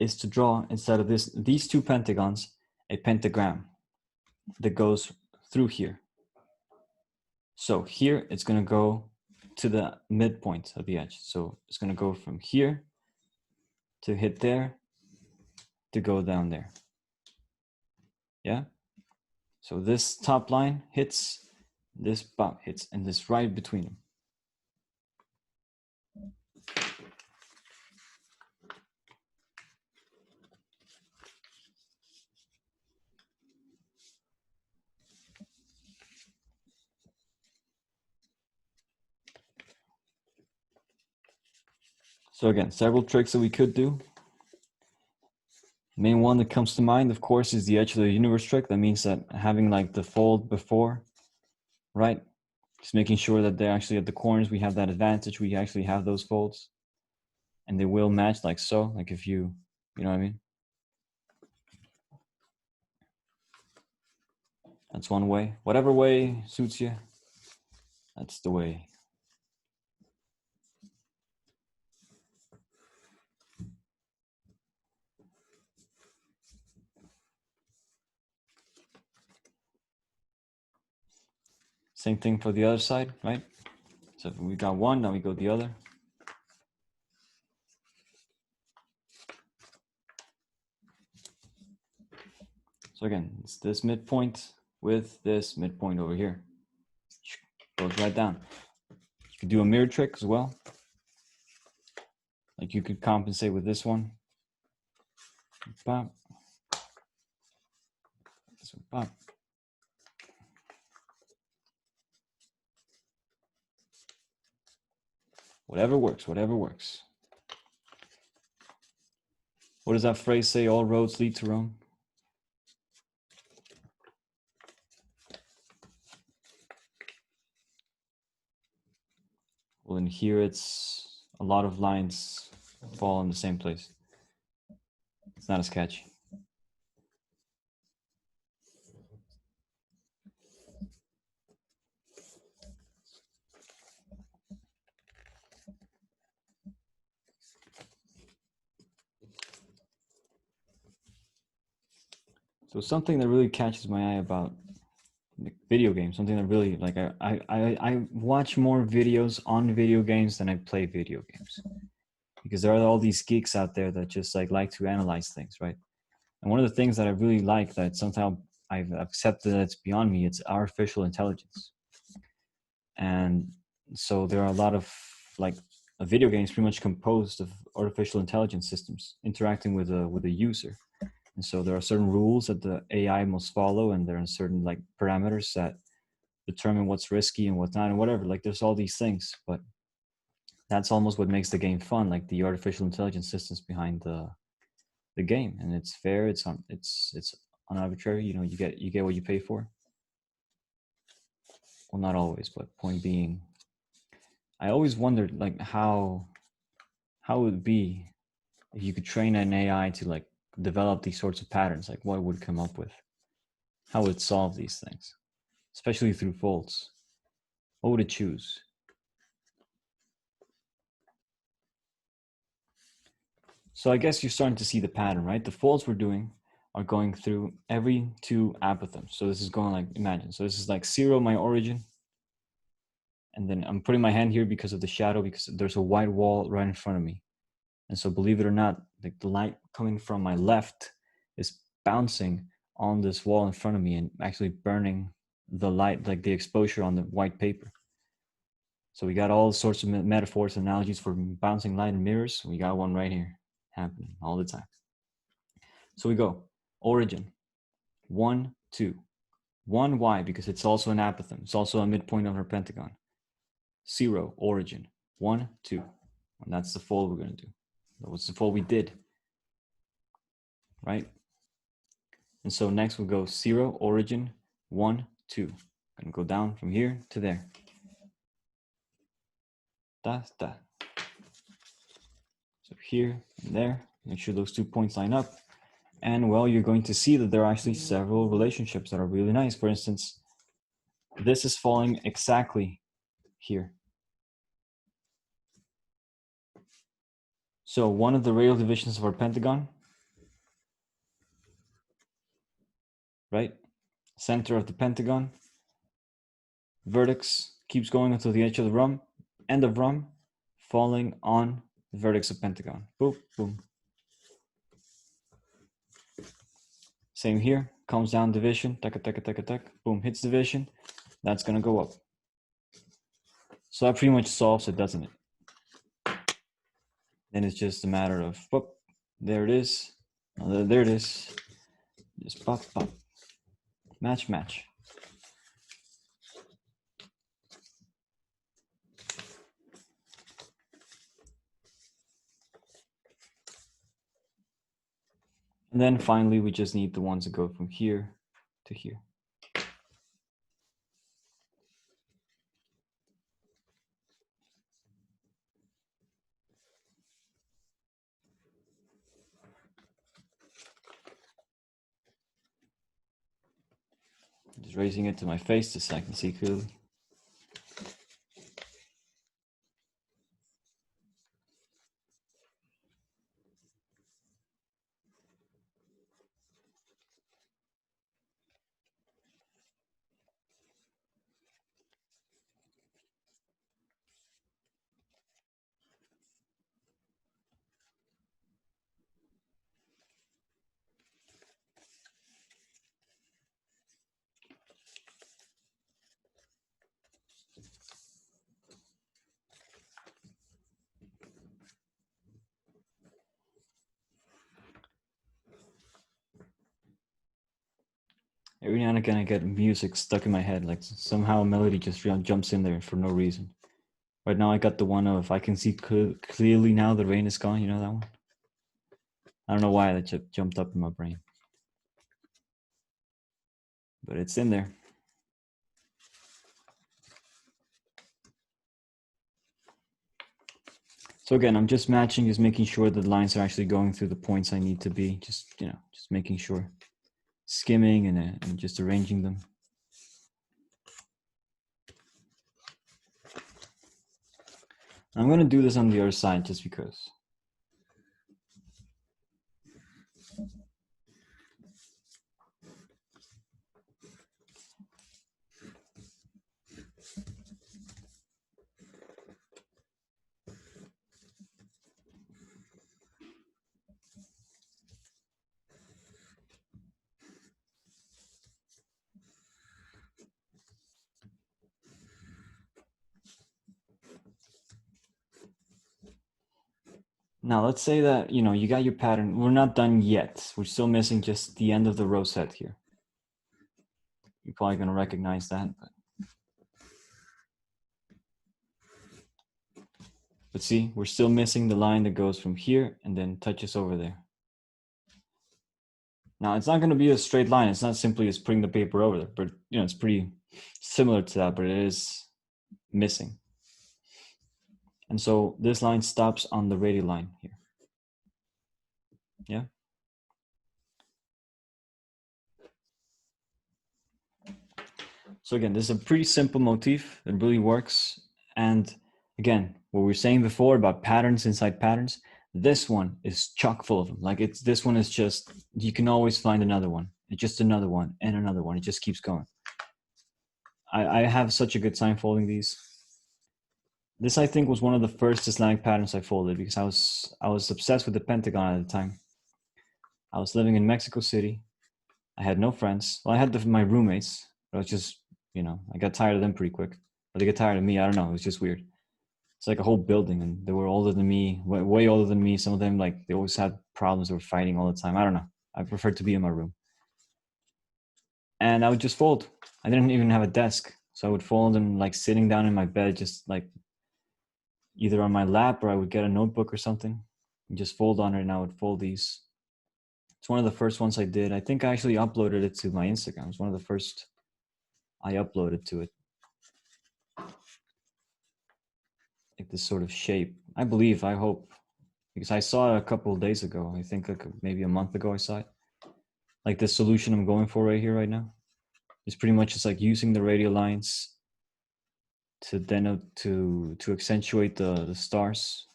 is to draw, instead of these two pentagons, a pentagram that goes through here. So here it's going to go to the midpoint of the edge. So it's going to go from here to hit there to go down there. Yeah. So this top line hits, this bottom hits, and this right between them. So again, several tricks that we could do. Main one that comes to mind, of course, is the edge of the universe trick. That means that having like the fold before, right? Just making sure that they're actually at the corners, we have that advantage. We actually have those folds and they will match like so. Like if you know what I mean? That's one way. Whatever way suits you, that's the way. Same thing for the other side, right? So we got one, now we go the other. So again, it's this midpoint with this midpoint over here. Goes right down. You could do a mirror trick as well. Like you could compensate with this one. Pop. This one, pop. Whatever works, whatever works. What does that phrase say? All roads lead to Rome. Well, in here, it's a lot of lines fall in the same place. It's not as catchy. So something that really catches my eye about video games, something that really, like, I watch more videos on video games than I play video games, because there are all these geeks out there that just like to analyze things, right? And one of the things that I really like, that somehow I've accepted that it's beyond me, it's artificial intelligence. And so there are a lot of like video games pretty much composed of artificial intelligence systems interacting with a user. And so there are certain rules that the AI must follow, and there are certain like parameters that determine what's risky and what's not, and whatever. Like there's all these things, but that's almost what makes the game fun, like the artificial intelligence systems behind the game. And it's fair, it's unarbitrary. You know, you get what you pay for. Well, not always, but point being, I always wondered like how it would be if you could train an AI to like develop these sorts of patterns. Like what it would come up with, how it would solve these things, especially through folds. What would it choose? So I guess you're starting to see the pattern, right? The folds we're doing are going through every 2 apothems. So this is going like, imagine. So this is like 0, my origin. And then I'm putting my hand here because of the shadow, because there's a white wall right in front of me. And so believe it or not, like the light coming from my left is bouncing on this wall in front of me and actually burning the light, like the exposure on the white paper. So we got all sorts of metaphors, analogies for bouncing light and mirrors. We got one right here happening all the time. So we go origin, 1, 2. 1, why? Because it's also an apothem. It's also a midpoint of our pentagon. 0, origin, 1, 2. And that's the fold we're going to do. That was the fold we did, right? And so next we'll go 0, origin, 1, 2. And go down from here to there. Da, da. So here and there, make sure those 2 points line up. And well, you're going to see that there are actually several relationships that are really nice. For instance, this is falling exactly here. So one of the radial divisions of our pentagon, right? Center of the pentagon, vertex keeps going until the edge of the rhomb, end of rhomb, falling on the vertex of pentagon. Boom, boom. Same here, comes down division, taka, taka, taka, taka, boom, hits division. That's gonna go up. So that pretty much solves it, doesn't it? Then it's just a matter of, whoop, there it is. There it is. Just pop, pop. Match, match. And then finally, we just need the ones that go from here to here. Just raising it to my face so I can see clearly. Every now and again, I get music stuck in my head, like somehow a melody just jumps in there for no reason. Right now, I got the one of "I can see clearly now the rain is gone." You know that one? I don't know why that just jumped up in my brain, but it's in there. So again, I'm just matching, just making sure that the lines are actually going through the points I need to be. Just just making sure, skimming and just arranging them. I'm going to do this on the other side just because. Now let's say that, you got your pattern. We're not done yet. We're still missing just the end of the row set here. You're probably going to recognize that. But see, we're still missing the line that goes from here and then touches over there. Now, it's not going to be a straight line. It's not simply just putting the paper over there, but it's pretty similar to that, but it is missing. And so this line stops on the radial line here. Yeah. So again, this is a pretty simple motif. It really works. And again, what we were saying before about patterns inside patterns, this one is chock full of them. Like this one is just, you can always find another one. It's just another one and another one. It just keeps going. I have such a good time folding these. This, I think, was one of the first Islamic patterns I folded because I was obsessed with the pentagon at the time. I was living in Mexico City. I had no friends. Well, I had my roommates, but I was just, you know, I got tired of them pretty quick. Or they got tired of me. I don't know. It was just weird. It's like a whole building, and they were older than me, way older than me. Some of them, like, they always had problems. They were fighting all the time. I don't know. I preferred to be in my room. And I would just fold. I didn't even have a desk. So I would fold and like sitting down in my bed, just like either on my lap, or I would get a notebook or something and just fold on it, and I would fold these. It's one of the first ones I did. I think I actually uploaded it to my Instagram. It was one of the first I uploaded to it. Like this sort of shape. I believe, I hope, because I saw it a couple of days ago. I think like maybe a month ago I saw it. Like the solution I'm going for right here, right now, is pretty much just like using the radial lines to denote, to accentuate the stars.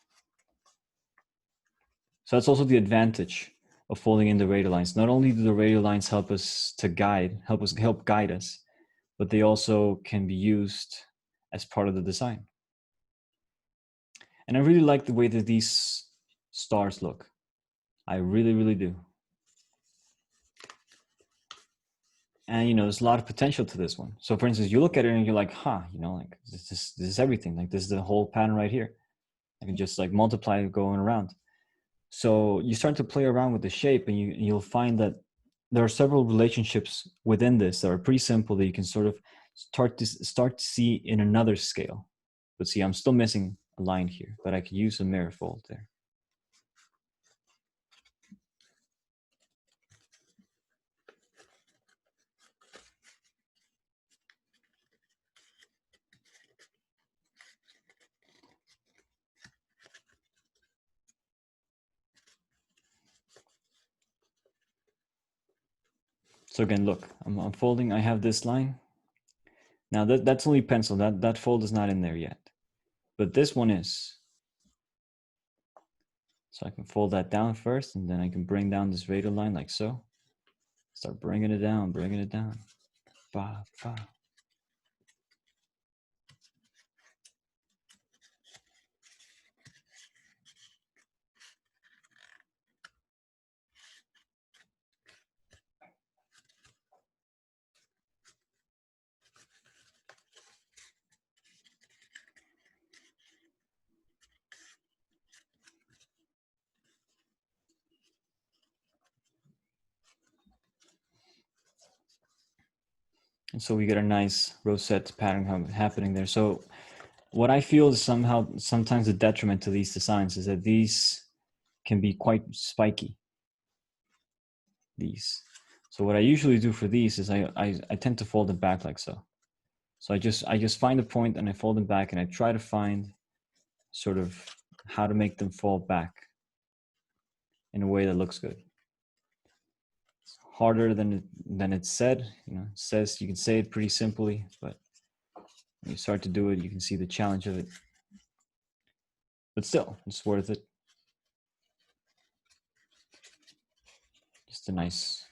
So that's also the advantage of folding in the radial lines. Not only do the radial lines help us to help guide us, but they also can be used as part of the design. And I really like the way that these stars look. I really, really do. And, you know, there's a lot of potential to this one. So for instance, you look at it and you're like, huh, you know, like this is everything. Like this is the whole pattern right here. I can just like multiply it going around. So you start to play around with the shape, and you'll find that there are several relationships within this that are pretty simple that you can sort of start to see in another scale. But see, I'm still missing a line here, but I could use a mirror fold there. So again, look, I'm folding. I have this line. Now that's only pencil. That fold is not in there yet, but this one is. So I can fold that down first, and then I can bring down this radial line like so. Start bringing it down, bringing it down. Ba, ba. And so we get a nice rosette pattern happening there. So what I feel is sometimes the detriment to these designs is that these can be quite spiky. These. So what I usually do for these is I tend to fold them back like so. So I just find a point and I fold them back, and I try to find sort of how to make them fall back in a way that looks good. It's harder than it's said. You know, it says, you can say it pretty simply, but when you start to do it, you can see the challenge of it. But still, it's worth it. Just a nice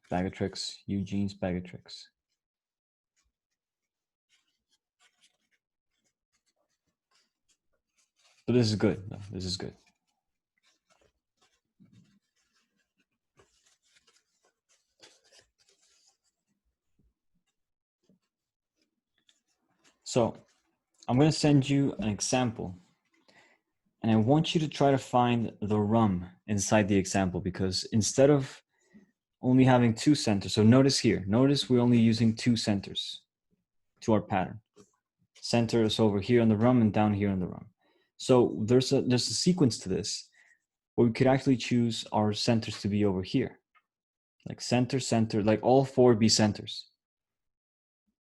bag of tricks, Eugene's bag of tricks. But this is good. No, this is good. So I'm going to send you an example, and I want you to try to find the rum inside the example, because instead of only having two centers, so notice we're only using two centers to our pattern. Center is over here on the rum and down here on the rum. So there's a sequence to this where we could actually choose our centers to be over here. Like center, like all four be centers.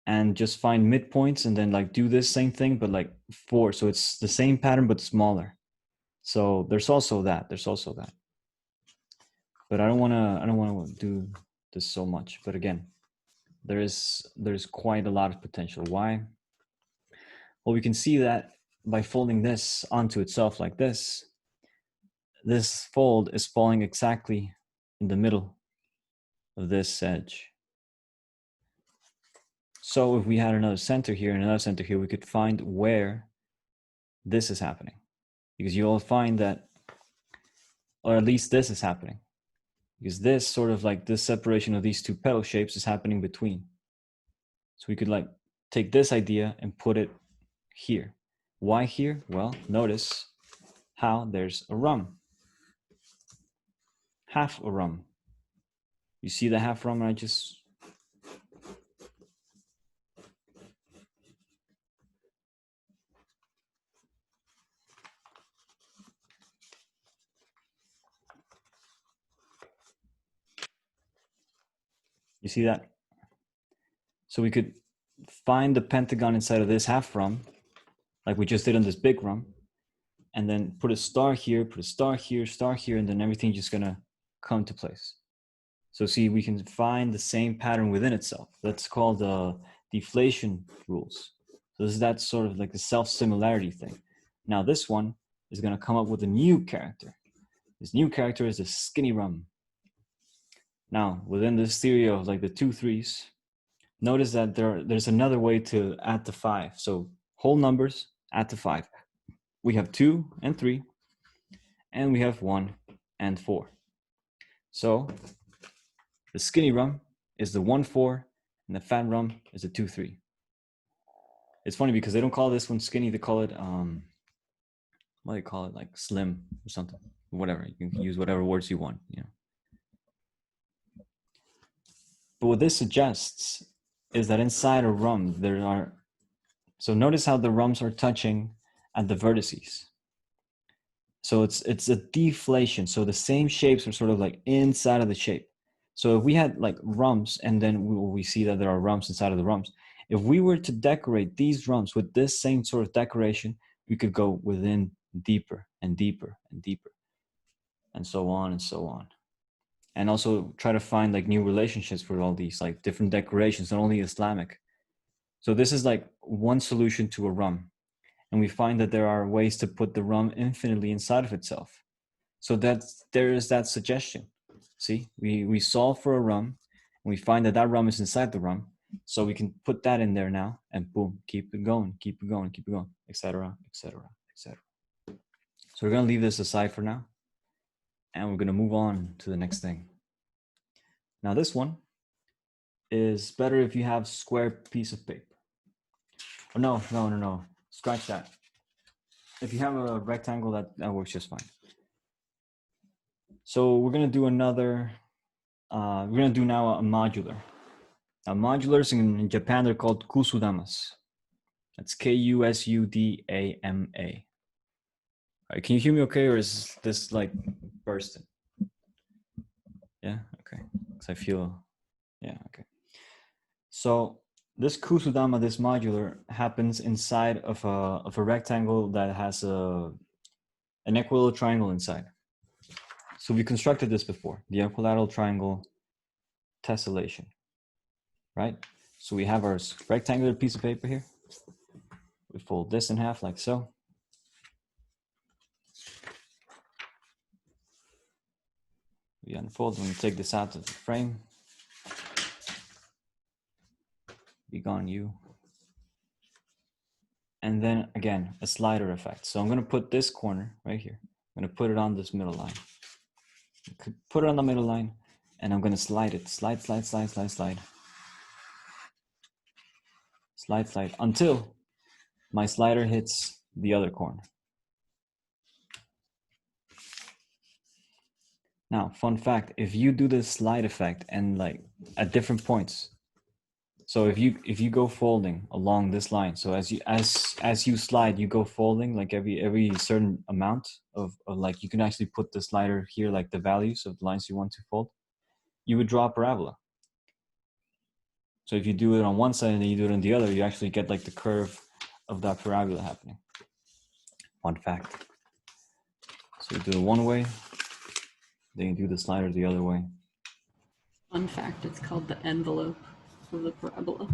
And just find midpoints and then like do this same thing, but like four. So it's the same pattern, but smaller. So there's also that. But I don't want to do this so much. But again, there's quite a lot of potential. Why? Well, we can see that by folding this onto itself like this fold is falling exactly in the middle of this edge. So if we had another center here and another center here, we could find where this is happening, because you'll find that, or at least this is happening, because this sort of like this separation of these two petal shapes is happening between. So we could like take this idea and put it here. Why here? Well, notice how there's a rum, half a rum. You see the half rum I just, you see that? So we could find the pentagon inside of this half rum, like we just did on this big rum, and then put a star here, put a star here, and then everything's just gonna come to place. So see, we can find the same pattern within itself. That's called the deflation rules. So this is that sort of like the self-similarity thing. Now this one is gonna come up with a new character. This new character is a skinny rum. Now, within this theory of like the 2 3s, notice that there's another way to add to 5. So whole numbers add to 5. We have 2 and 3, and we have 1 and 4. So the skinny rum is the 1 4, and the fat rum is the 2 3. It's funny because they don't call this one skinny; they call it what do they call it? Like slim or something. Whatever, you can use whatever words you want, you know. But what this suggests is that inside a rum there are. So notice how the rums are touching at the vertices. So it's a deflation. So the same shapes are sort of like inside of the shape. So if we had like rums, and then we see that there are rums inside of the rums. If we were to decorate these rums with this same sort of decoration, we could go within deeper and deeper and deeper, and so on and so on. And also try to find like new relationships for all these like different decorations, not only Islamic. So this is like one solution to a rum. And we find that there are ways to put the rum infinitely inside of itself. So there is that suggestion. See, we solve for a rum, and we find that that rum is inside the rum. So we can put that in there now, and boom, keep it going, keep it going, keep it going, etc., etc., etc. So we're gonna leave this aside for now, and we're gonna move on to the next thing. Now this one is better if you have square piece of paper. Oh, no. Scratch that. If you have a rectangle, that works just fine. So we're gonna do another, we're gonna do now a modular. Now modulars in Japan, they're called kusudamas. That's Kusudama. All right, can you hear me okay, or is this like bursting? Yeah, okay, because I feel, yeah, okay. So this kusudama, this modular, happens inside of a rectangle that has an equilateral triangle inside. So we constructed this before, the equilateral triangle tessellation, right? So we have our rectangular piece of paper here. We fold this in half like so. We unfold and we take this out of the frame. Be gone you. And then again, a slider effect. So I'm gonna put this corner right here. I'm gonna put it on this middle line. Put it on the middle line, and I'm gonna slide it. Slide, until my slider hits the other corner. Now, fun fact, if you do this slide effect and like at different points, so if you go folding along this line, so as you slide, you go folding like every certain amount of like, you can actually put the slider here, like the values of the lines you want to fold, you would draw a parabola. So if you do it on one side and then you do it on the other, you actually get like the curve of that parabola happening. Fun fact. So you do it one way, then you do the slider the other way. Fun fact, it's called the envelope. of the parabola.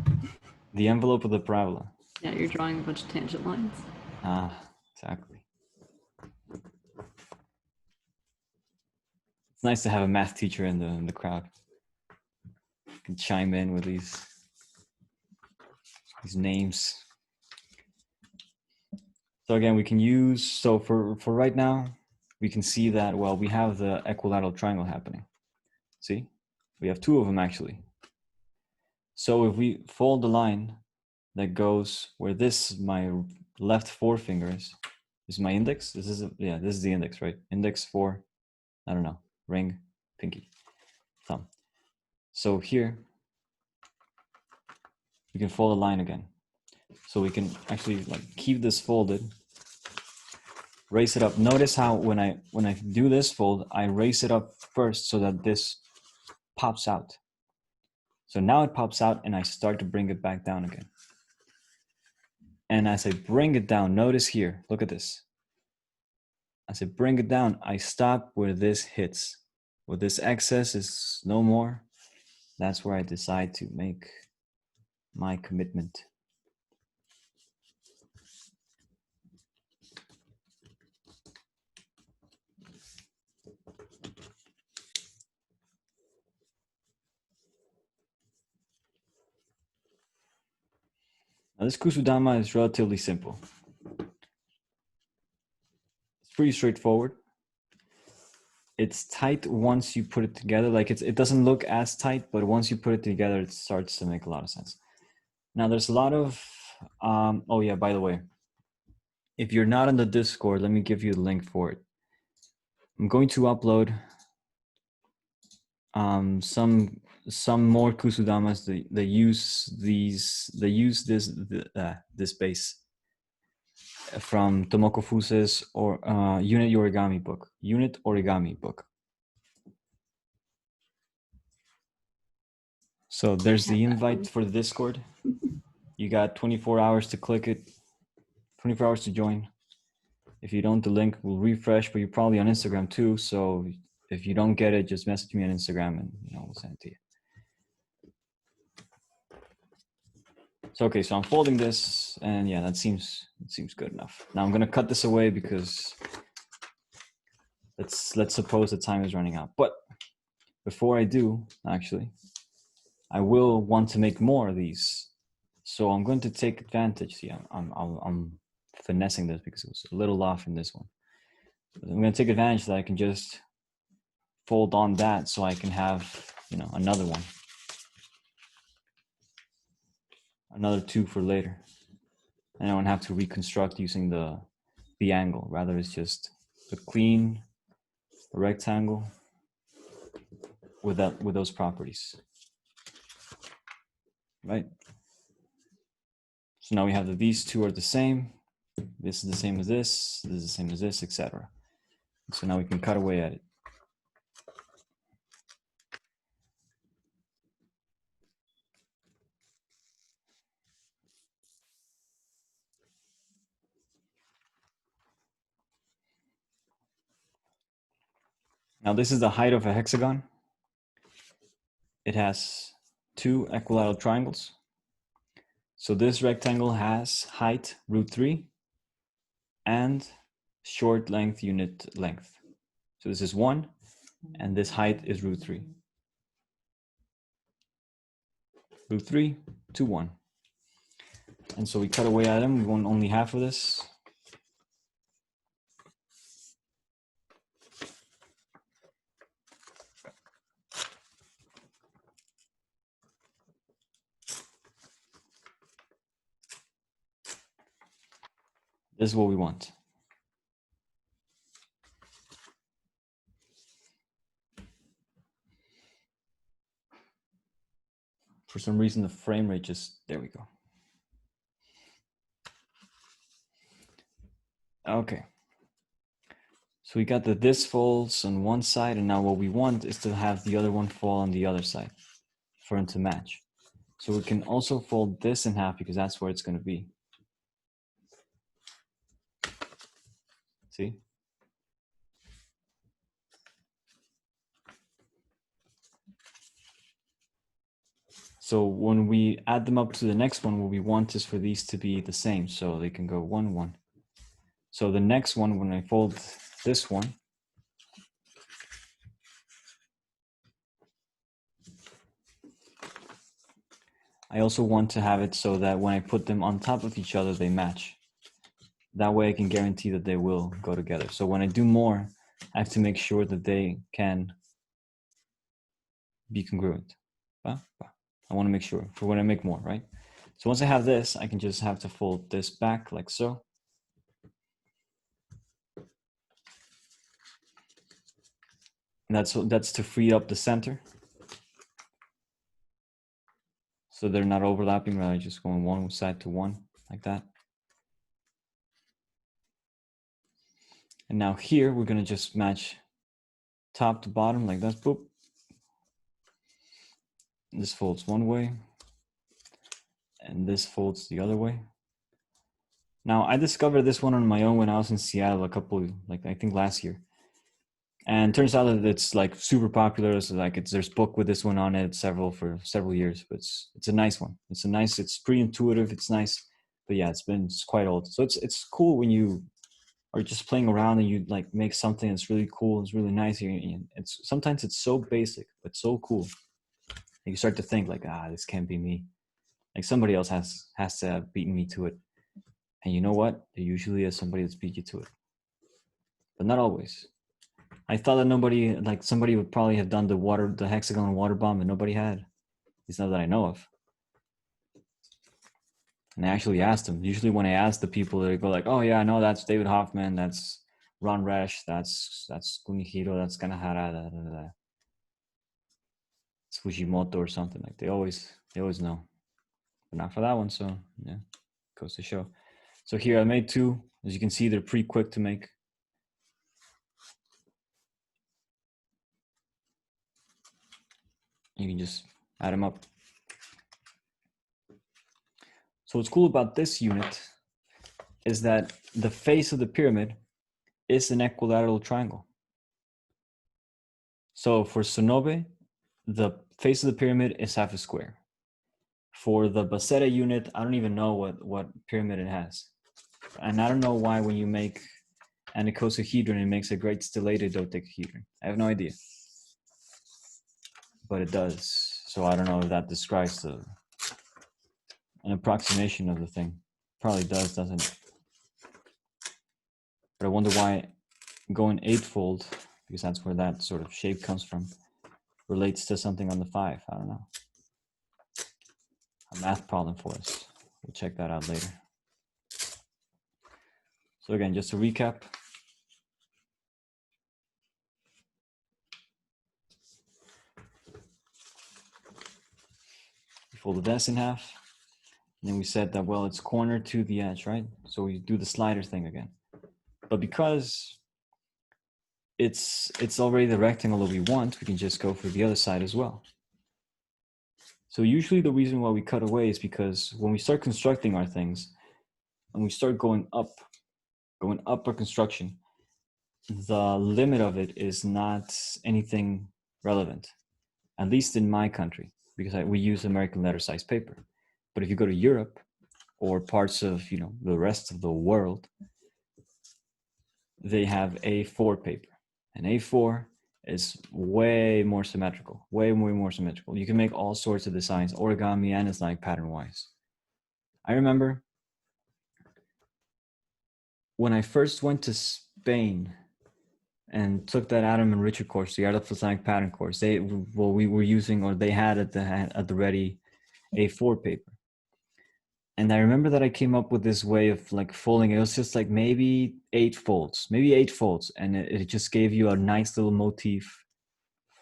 The envelope of the parabola. Yeah, you're drawing a bunch of tangent lines. Ah, exactly. It's nice to have a math teacher in the crowd. You can chime in with these names. So again, we can use, so for right now, we can see that, well, we have the equilateral triangle happening. See? We have two of them actually. So if we fold the line that goes where this, my left forefinger is my index. This is, yeah, this is the index, right? Index, for, I don't know, ring, pinky, thumb. So here, we can fold a line again. So we can actually like keep this folded, raise it up. Notice how when I do this fold, I raise it up first so that this pops out. So now it pops out and I start to bring it back down again. And as I bring it down, notice here, look at this. As I bring it down, I stop where this hits. Where this excess is no more, that's where I decide to make my commitment. Now this Kusudama is relatively simple. It's pretty straightforward. It's tight once you put it together. Like it doesn't look as tight, but once you put it together, it starts to make a lot of sense. Now there's a lot of, oh yeah, by the way, if you're not on the Discord, let me give you the link for it. I'm going to upload some more Kusudamas that use this base from Tomoko Fuse's or Unit Origami book. So there's the invite for the Discord. You got 24 hours to click it, 24 hours to join. If you don't, the link will refresh, but you're probably on Instagram too. So if you don't get it, just message me on Instagram and we'll send it to you. So okay, so I'm folding this, and yeah, it seems good enough. Now I'm gonna cut this away because let's suppose the time is running out. But before I do, actually, I will want to make more of these. So I'm going to take advantage. See, I'm finessing this because it was a little off in this one. But I'm going to take advantage that I can just fold on that so I can have, another one. Another two for later. And I don't have to reconstruct using the angle. Rather, it's just a clean rectangle with those properties. Right? So now we have that these two are the same. This is the same as this. This is the same as this, etc. So now we can cut away at it. Now this is the height of a hexagon. It has two equilateral triangles. So this rectangle has height √3 and short length unit length. So this is 1 and this height is √3. √3 to 1. And so we cut away at them. We want only half of this. This is what we want. For some reason, the frame rate there we go. Okay. So we got this falls on one side, and now what we want is to have the other one fall on the other side for them to match. So we can also fold this in half because that's where it's going to be. See? So when we add them up to the next one, what we want is for these to be the same. So they can go 1, 1. So the next one, when I fold this one, I also want to have it so that when I put them on top of each other, they match. That way I can guarantee that they will go together. So when I do more, I have to make sure that they can be congruent. I want to make sure for when I make more, right? So once I have this, I can just have to fold this back like so. And that's to free up the center. So they're not overlapping, rather just going one side to one like that. And now here, we're gonna just match top to bottom like that, boop. This folds one way and this folds the other way. Now I discovered this one on my own when I was in Seattle I think last year. And turns out that it's like super popular. So like there's book with this one on it, for several years, but it's a nice one. It's pretty intuitive. It's nice, but yeah, it's quite old. So it's cool when you are just playing around and you like make something that's really cool. It's really nice. Sometimes it's so basic, but so cool. And you start to think like, this can't be me. Like somebody else has to have beaten me to it. And you know what? There usually is somebody that's beat you to it, but not always. I thought that somebody would probably have done the hexagon water bomb, and nobody had. At least not that I know of. And I actually asked them. Usually when I ask the people, they go like, oh yeah, no, that's David Hoffman, that's Ron Resch, that's Kunihiro, that's Kanahara, it's Fujimoto or something. Like they always know. But not for that one, so yeah, goes to show. So here I made 2. As you can see, they're pretty quick to make. You can just add them up. So what's cool about this unit is that the face of the pyramid is an equilateral triangle. So for Sonobe, the face of the pyramid is half a square. For the Basetta unit, I don't even know what pyramid it has. And I don't know why when you make an icosahedron, it makes a great stellated dodecahedron. I have no idea. But it does. So I don't know if that describes an approximation of the thing. Probably does, doesn't it? But I wonder why going 8-fold, because that's where that sort of shape comes from, relates to something on the 5. I don't know. A math problem for us. We'll check that out later. So again, just to recap. We fold the S in half. And then we said that, well, it's corner to the edge, right? So we do the slider thing again. But because it's already the rectangle that we want, we can just go for the other side as well. So usually the reason why we cut away is because when we start constructing our things and we start going up our construction, the limit of it is not anything relevant, at least in my country, because we use American letter size paper. But if you go to Europe or parts of the rest of the world, they have A4 paper, and A4 is way more symmetrical, way more symmetrical. You can make all sorts of designs, origami and Islamic pattern wise. I remember when I first went to Spain and took that Adam and Richard course, the Art of Islamic Pattern course, they were using, or they had at the ready, A4 paper. And I remember that I came up with this way of like folding. It was just like maybe 8 folds, and it just gave you a nice little motif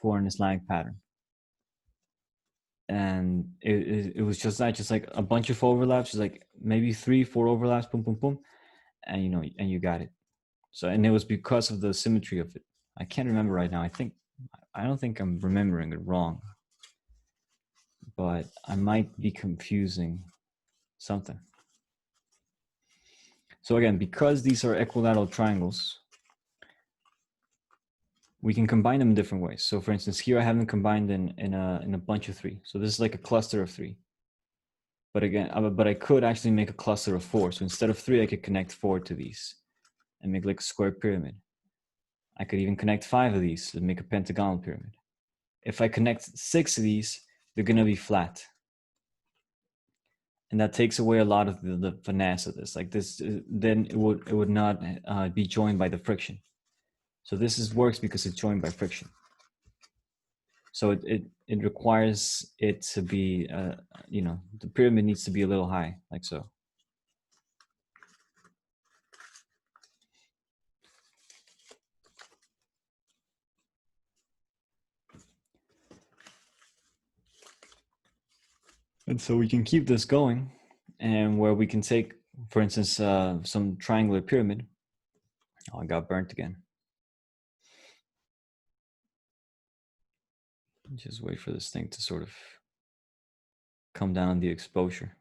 for an Islamic pattern. And it was just like a bunch of overlaps, just like maybe 3-4 overlaps, boom, boom, boom, and you got it. So, and it was because of the symmetry of it. I can't remember right now. I don't think I'm remembering it wrong, but I might be confusing something. So again, because these are equilateral triangles, we can combine them in different ways. So for instance, here I have them combined in a bunch of 3. So this is like a cluster of 3. But again, but I could actually make a cluster of 4. So instead of 3, I could connect 4 to these and make like a square pyramid. I could even connect 5 of these and make a pentagonal pyramid. If I connect 6 of these, they're gonna be flat. And that takes away a lot of the finesse of this. Like this, then it would not be joined by the friction. So this works because it's joined by friction. So it requires it to be, you know, the pyramid needs to be a little high, like so. And so we can keep this going, and where we can take, for instance, some triangular pyramid. Oh, I got burnt again. Just wait for this thing to sort of come down the exposure.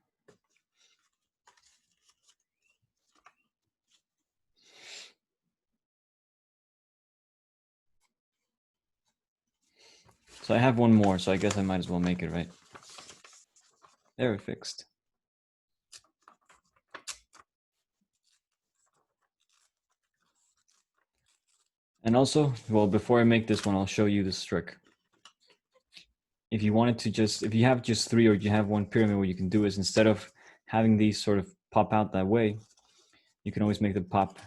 So I have one more, so I guess I might as well make it, right? There, it fixed. And also, well, before I make this one, I'll show you this trick. If you wanted to if you have just 3 or you have one pyramid, what you can do is instead of having these sort of pop out that way, you can always make them pop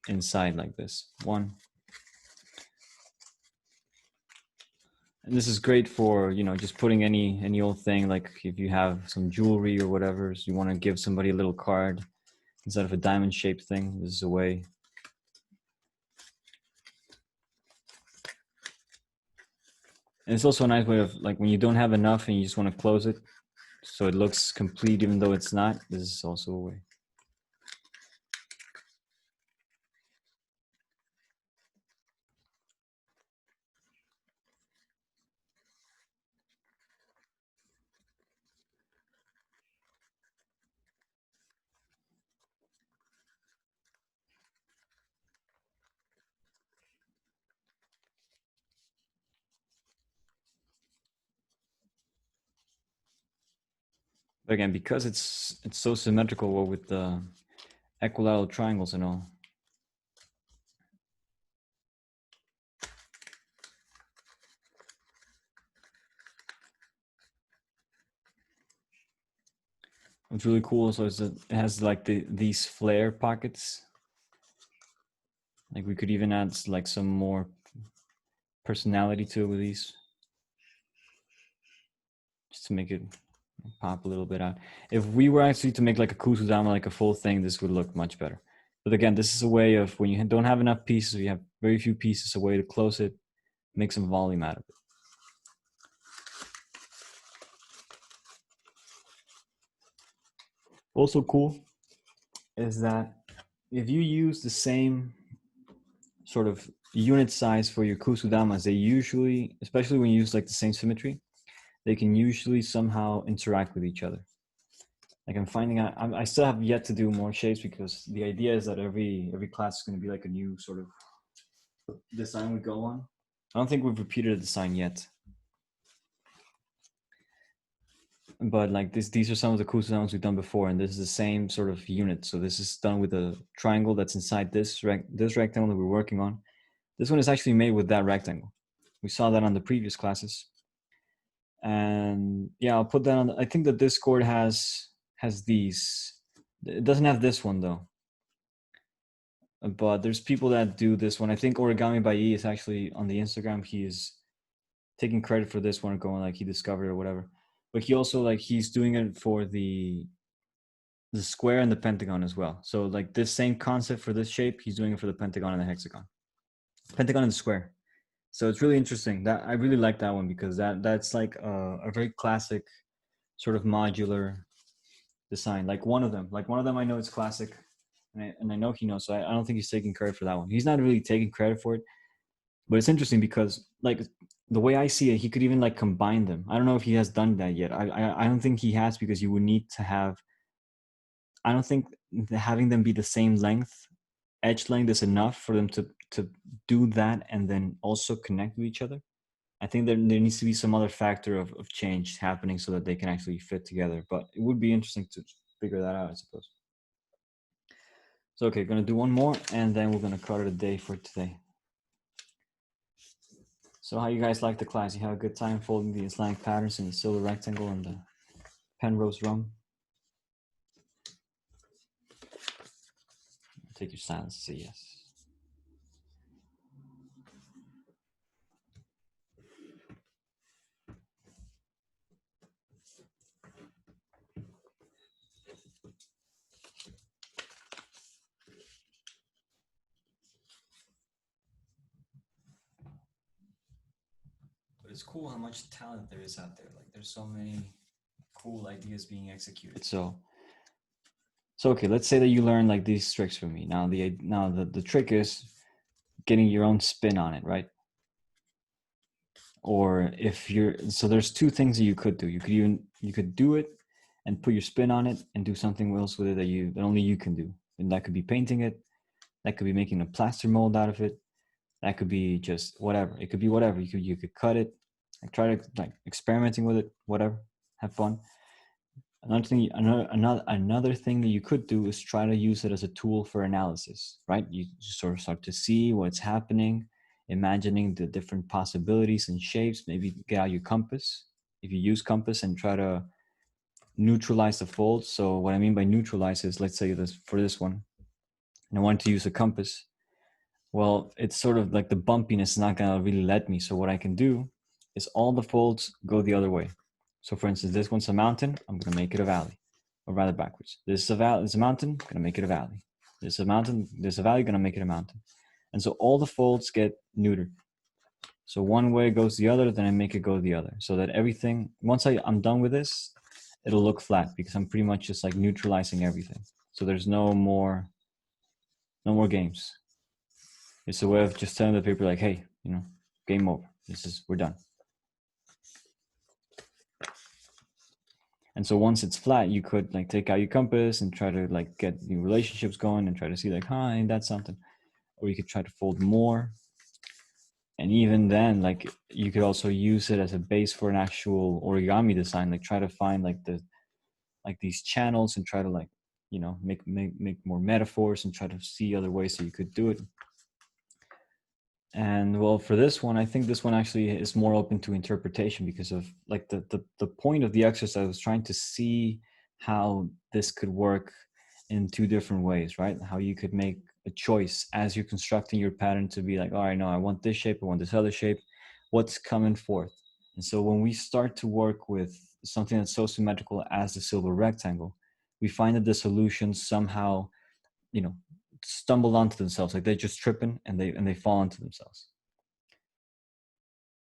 inside like this. 1. And this is great for, you know, just putting any old thing, like if you have some jewelry or whatever, so you want to give somebody a little card instead of a diamond shaped thing, this is a way. And it's also a nice way of, like, when you don't have enough and you just want to close it so it looks complete even though it's not, this is also a way. But again, because it's so symmetrical with the equilateral triangles and all. What's really cool also is that it has like these flare pockets. Like we could even add like some more personality to it with these, just to make it pop a little bit out. If we were actually to make like a kusudama, like a full thing, this would look much better. But again, this is a way of, when you don't have enough pieces, you have very few pieces, a way to close it, make some volume out of it. Also cool is that if you use the same sort of unit size for your kusudamas, they usually, especially when you use like the same symmetry, they can usually somehow interact with each other. Like I'm finding out, I still have yet to do more shapes because the idea is that every class is going to be like a new sort of design we go on. I don't think we've repeated a design yet. But like these are some of the kusudamas we've done before, and this is the same sort of unit. So this is done with a triangle that's inside this rectangle that we're working on. This one is actually made with that rectangle. We saw that on the previous classes. And yeah, I'll put that on. I think the Discord has these. It doesn't have this one though. But there's people that do this one. I think Origami by E is actually on the Instagram. He is taking credit for this one, going like he discovered or whatever. But he also, like, he's doing it for the square and the pentagon as well. So like this same concept for this shape, he's doing it for the pentagon and the hexagon. Pentagon and the square. So it's really interesting. That I really like that one because that's like a very classic sort of modular design. Like one of them I know it's classic, and I know he knows. So I don't think he's taking credit for that one. He's not really taking credit for it, but it's interesting because like the way I see it, he could even like combine them. I don't know if he has done that yet. I don't think he has, because you would need to have. I don't think having them be the same length edge length is enough for them to do that and then also connect with each other. I think there needs to be some other factor of change happening so that they can actually fit together. But it would be interesting to figure that out, I suppose. So, okay, gonna do one more and then we're gonna call it a day for today. So how you guys like the class? You have a good time folding the Islamic patterns in the silver rectangle and the Penrose rum? Take your silence to say yes. But it's cool how much talent there is out there. Like there's so many cool ideas being executed. So okay, let's say that you learn like these tricks from me. Now the trick is getting your own spin on it, right? Or if you're, so there's two things that you could do. You could do it and put your spin on it and do something else with it that only you can do. And that could be painting it, that could be making a plaster mold out of it, that could be just whatever. It could be whatever. You could cut it, like try to like experimenting with it, whatever, have fun. Another thing that you could do is try to use it as a tool for analysis, right? You sort of start to see what's happening, imagining the different possibilities and shapes. Maybe get out your compass, if you use compass, and try to neutralize the folds. So what I mean by neutralize is, let's say this for this one, and I want to use a compass. Well, it's sort of like the bumpiness is not gonna really let me. So what I can do is all the folds go the other way. So for instance, this one's a mountain, I'm gonna make it a valley, or rather backwards. This is a valley, it's a mountain, gonna make it a valley. This is a mountain, there's a valley, gonna make it a mountain. And so all the folds get neutered. So one way goes the other, then I make it go the other. So that everything, once I'm done with this, it'll look flat because I'm pretty much just like neutralizing everything. So there's no more games. It's a way of just telling the paper like, hey, game over. We're done. And so once it's flat, you could like take out your compass and try to like get new relationships going and try to see like, hi, that's something. Or you could try to fold more. And even then, like you could also use it as a base for an actual origami design. Like try to find like these channels and try to like, make more metaphors and try to see other ways that you could do it. And well, for this one, I think this one actually is more open to interpretation because of like the point of the exercise was trying to see how this could work in two different ways, right? How you could make a choice as you're constructing your pattern to be like, all right, no, I want this shape, I want this other shape. What's coming forth? And so when we start to work with something that's so symmetrical as the silver rectangle, we find that the solutions somehow, stumble onto themselves, like they're just tripping and they fall onto themselves.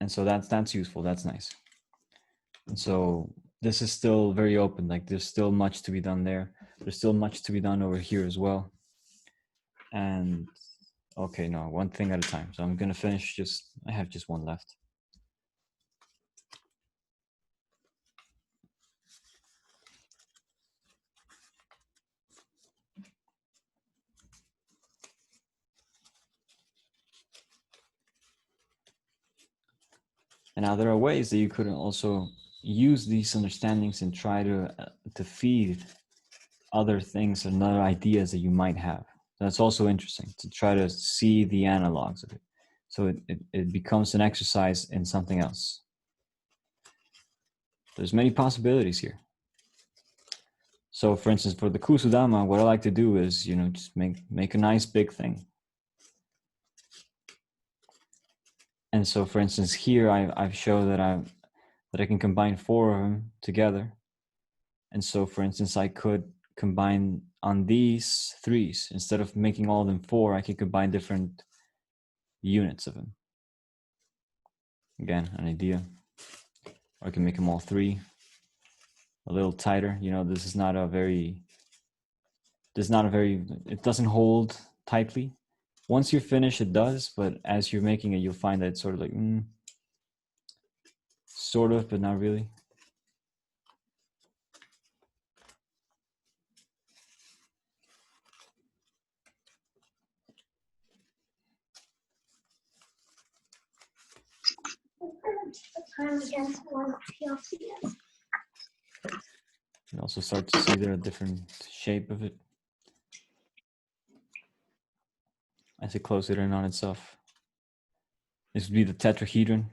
And so that's useful, that's nice. And so this is still very open, like there's still much to be done there. There's still much to be done over here as well. And okay, no, one thing at a time. So I'm gonna finish I have just one left. And now there are ways that you could also use these understandings and try to feed other things and other ideas that you might have. That's also interesting to try to see the analogs of it. So it becomes an exercise in something else. There's many possibilities here. So for instance, for the kusudama, what I like to do is, just make a nice big thing. And so for instance, here I've shown that I can combine 4 of them together. And so for instance, I could combine on these 3s, instead of making all of them 4, I could combine different units of them. Again, an idea. Or I can make them all 3, a little tighter. This is not a very, it doesn't hold tightly. Once you're finished, it does, but as you're making it, you'll find that it's sort of like, sort of, but not really. You also start to see the different shape of it as it closes it in on itself. This would be the tetrahedron.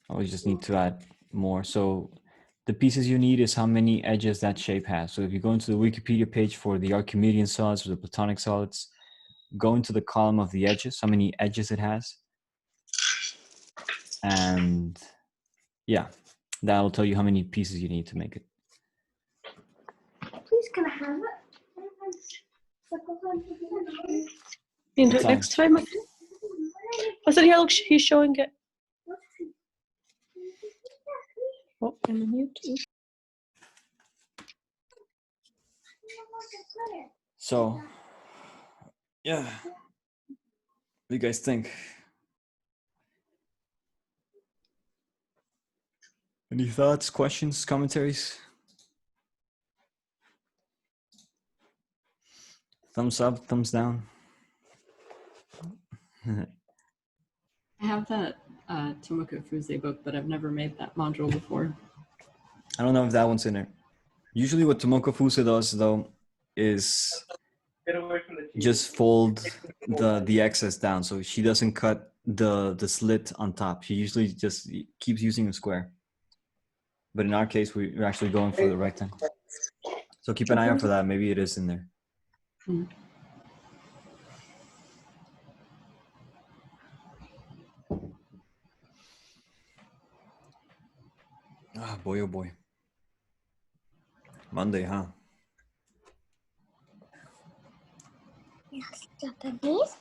Oh, we just need to add more. So the pieces you need is how many edges that shape has. So if you go into the Wikipedia page for the Archimedean solids or the Platonic solids, go into the column of the edges, how many edges it has. And yeah, that'll tell you how many pieces you need to make it. Please, can I have it? You can do it Time. next time. I said, yeah, look, he's showing it. Oh, I'm on mute. So, yeah, what do you guys think? Any thoughts, questions, commentaries? Thumbs up, thumbs down. I have that Tomoko Fuse book, but I've never made that module before. I don't know if that one's in there. Usually what Tomoko Fuse does though is just fold the excess down. So she doesn't cut the slit on top. She usually just keeps using a square. But in our case, we're actually going for the rectangle. So keep an eye out for that. Maybe it is in there. Hmm. Ah, boy, oh boy. Monday, huh? Yes, Japanese?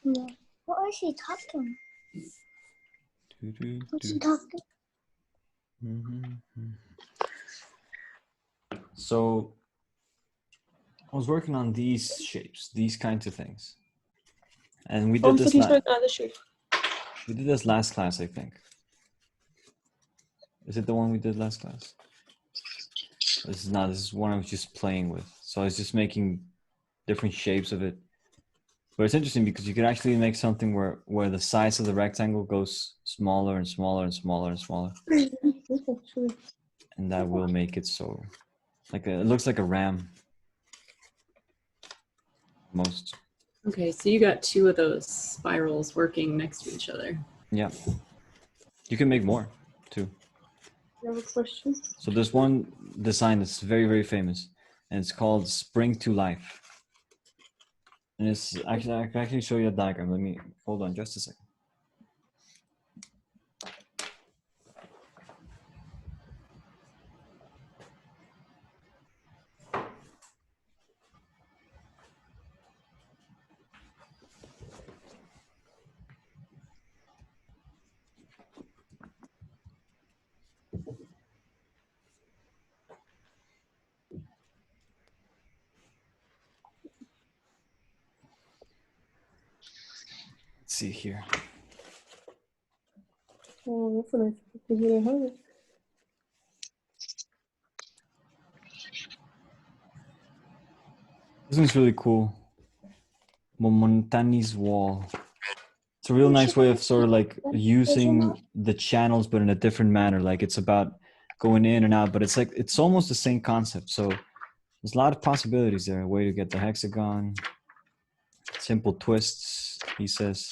No. What is she talking? What's she talking? So I was working on these shapes, these kinds of things. And we Oh, did so this he's showing another shape. we did this last class, I think. Is it the one we did last class? This is not. This is one I was just playing with. So I was just making different shapes of it. But it's interesting because you could actually make something where the size of the rectangle goes smaller and smaller and smaller and smaller. And that will make it so, it looks like a ram. Most. Okay, so you got two of those spirals working next to each other. Yeah. You can make more too. You have a question? So there's one design that's very, very famous, and it's called Spring to Life. And it's actually, I can actually show you a diagram. Let me, hold on just a second. Let's see here. Oh, that's a nice picture. This one's really cool. Momontani's wall. It's a real nice way of sort of like using the channels, but in a different manner. Like it's about going in and out, but it's like, it's almost the same concept. So there's a lot of possibilities there. A way to get the hexagon. Simple twists, he says.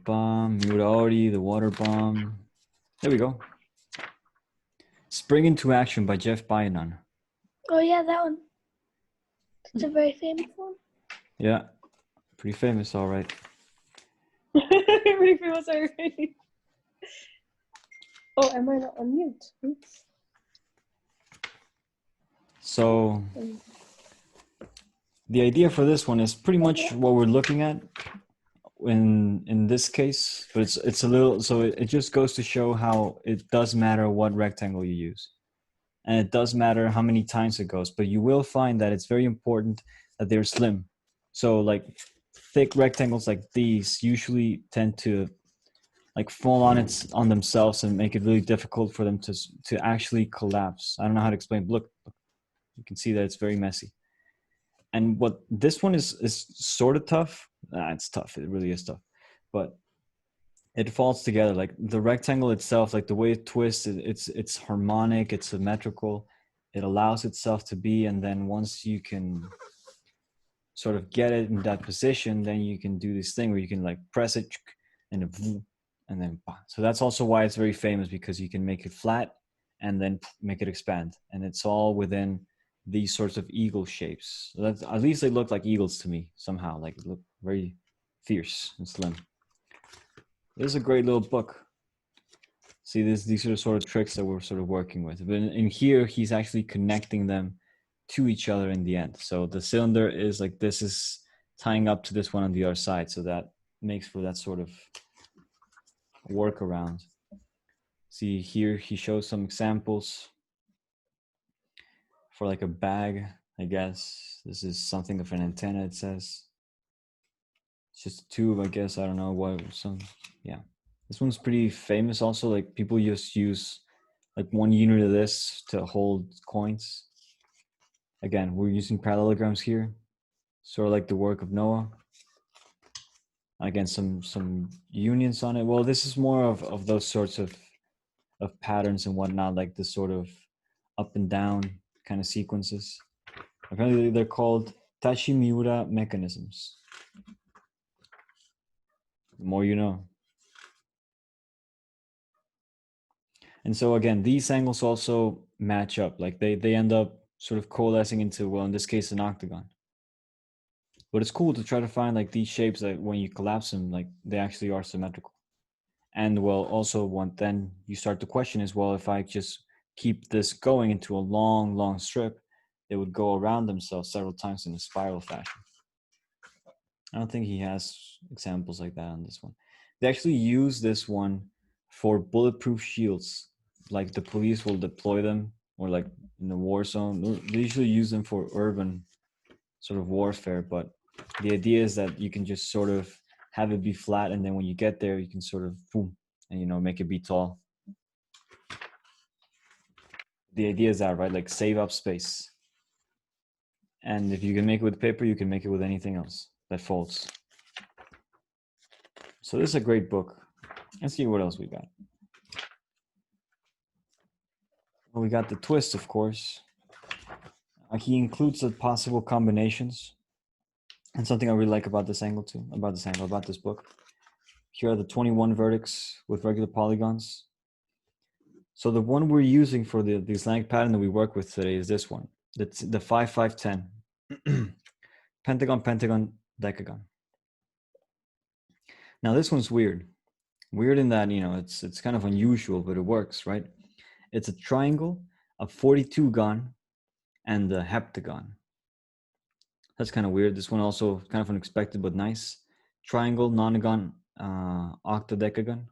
Muraori, the water bomb. There we go. Spring into Action by Jeff Baianon. Oh yeah, that one. It's a very famous one. Yeah, pretty famous, all right. Pretty famous already. Oh, am I not on mute? Oops. So the idea for this one is pretty much what we're looking at in this case, but it's a little, so it just goes to show how it does matter what rectangle you use. And it does matter how many times it goes, but you will find that it's very important that they're slim. So like thick rectangles like these usually tend to like fall on themselves and make it really difficult for them to actually collapse. I don't know how to explain. Look, you can see that it's very messy. And what this one is sort of tough. It's tough. It really is tough, but it falls together. Like the rectangle itself, like the way it twists, it's harmonic, it's symmetrical. It allows itself to be, and then once you can sort of get it in that position, then you can do this thing where you can like press it and then so that's also why it's very famous, because you can make it flat and then make it expand, and it's all within these sorts of eagle shapes. So that's, at least they look like eagles to me somehow, like look very fierce and slim. This is a great little book. See, these are the sort of tricks that we're sort of working with, but in here he's actually connecting them to each other in the end. So the cylinder is like, this is tying up to this one on the other side, so that makes for that sort of workaround. See here he shows some examples for like a bag, I guess. This is something of an antenna, it says. It's just a tube, I guess. I don't know what, yeah. This one's pretty famous also. Like people just use like 1 unit of this to hold coins. Again, we're using parallelograms here, sort of like the work of Noah. Again, some unions on it. Well, this is more of those sorts of patterns and whatnot, like this sort of up and down kind of sequences. Apparently they're called Tachimiura mechanisms. The more you know. And so again, these angles also match up. Like they end up sort of coalescing into, well, in this case, an octagon. But it's cool to try to find like these shapes that when you collapse them, like they actually are symmetrical. And well, also then you start to question is, well, if I just keep this going into a long, long strip, they would go around themselves several times in a spiral fashion. I don't think he has examples like that on this one. They actually use this one for bulletproof shields. Like the police will deploy them, or like in the war zone. They usually use them for urban sort of warfare, but the idea is that you can just sort of have it be flat, and then when you get there, you can sort of boom, and make it be tall. The idea is that, right? Like save up space. And if you can make it with paper, you can make it with anything else that folds. So this is a great book. Let's see what else we got. Well, we got the twist, of course. He includes the possible combinations. And something I really like about this angle too, about this book. Here are the 21 verdicts with regular polygons. So the one we're using for the Islamic pattern that we work with today is this one. That's the 5-5-10. Pentagon, pentagon, decagon. Now this one's weird. Weird in that, it's kind of unusual, but it works, right? It's a triangle, a 42gon, and a heptagon. That's kind of weird. This one also kind of unexpected, but nice. Triangle, nonagon, octadecagon.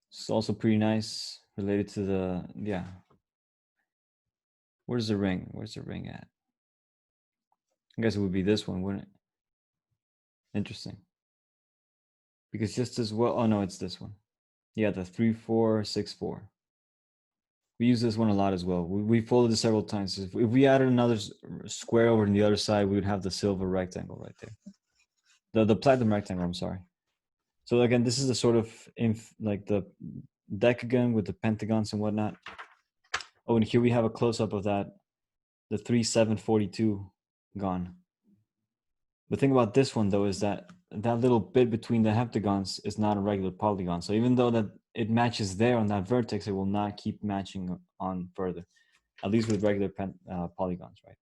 It's also pretty nice, related to the, yeah. Where's the ring? Where's the ring at? I guess it would be this one, wouldn't it? Interesting. Because just as well, oh no, it's this one. Yeah, the 3-4-6-4. We use this one a lot as well. We folded it several times. If we added another square over on the other side, we would have the silver rectangle right there. The platinum rectangle, I'm sorry. So again, this is the sort of, like the decagon with the pentagons and whatnot. Oh, and here we have a close-up of that, the 3-7-42 gon. The thing about this one, though, is that little bit between the heptagons is not a regular polygon. So even though that it matches there on that vertex, it will not keep matching on further, at least with regular polygons, right?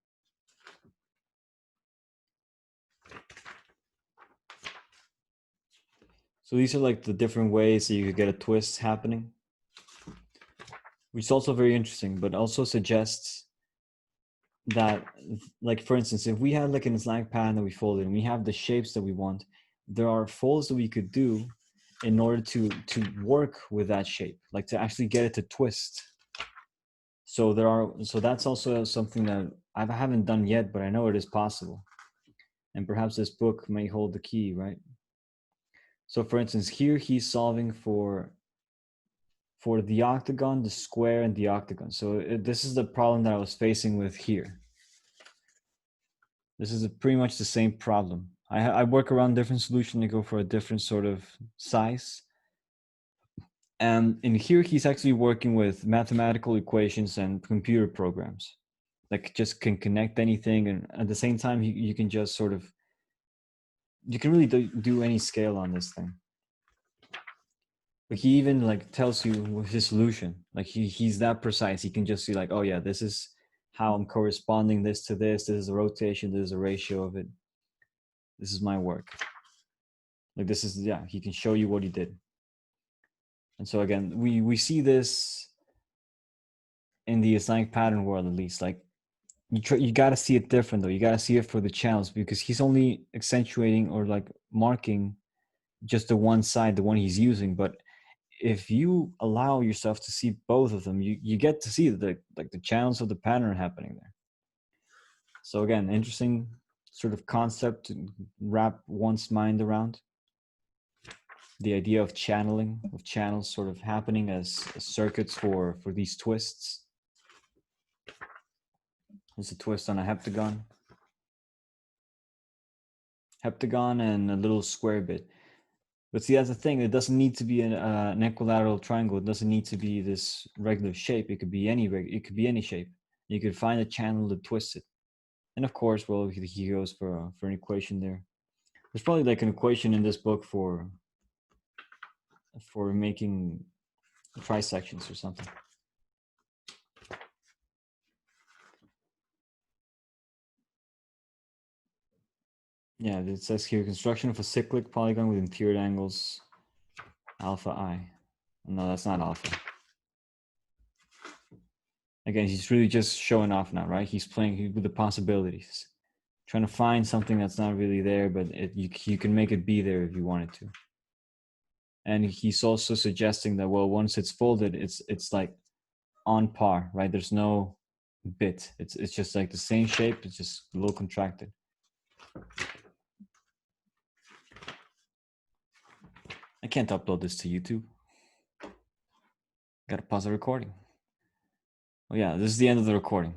So these are like the different ways that you could get a twist happening, which is also very interesting, but also suggests that, like, for instance, if we had like an Islamic pattern that we folded and we have the shapes that we want, there are folds that we could do in order to work with that shape, like to actually get it to twist. So that's also something that I haven't done yet, but I know it is possible. And perhaps this book may hold the key, right? So for instance, here he's solving for for the octagon, the square, and the octagon. So this is the problem that I was facing with here. This is pretty much the same problem. I work around different solutions and go for a different sort of size. And in here, he's actually working with mathematical equations and computer programs that just can connect anything. And at the same time, you can just sort of, you can really do any scale on this thing. But he even like tells you his solution. Like he's that precise. He can just see like, oh yeah, this is how I'm corresponding this to this. This is a rotation. This is a ratio of it. This is my work. Like this is, yeah, he can show you what he did. And so again, we see this in the Islamic pattern world, at least. Like you got to see it different though. You got to see it for the channels, because he's only accentuating or like marking just the one side, the one he's using. But if you allow yourself to see both of them, you get to see the channels of the pattern happening there. So again, interesting sort of concept to wrap one's mind around. The idea of channeling, of channels sort of happening as circuits for these twists. There's a twist on a heptagon. Heptagon and a little square bit. But see, that's the thing. It doesn't need to be an equilateral triangle. It doesn't need to be this regular shape. It could be any shape. You could find a channel to twist it. And of course, well, he goes for an equation there. There's probably like an equation in this book for making trisections or something. Yeah, it says here, construction of a cyclic polygon with interior angles alpha I. No, that's not alpha. Again, he's really just showing off now, right? He's playing with the possibilities, trying to find something that's not really there, but you can make it be there if you wanted to. And he's also suggesting that, well, once it's folded, it's like on par, right? There's no bit. It's just like the same shape. It's just a little contracted. I can't upload this to YouTube. Gotta pause the recording. Oh yeah, this is the end of the recording.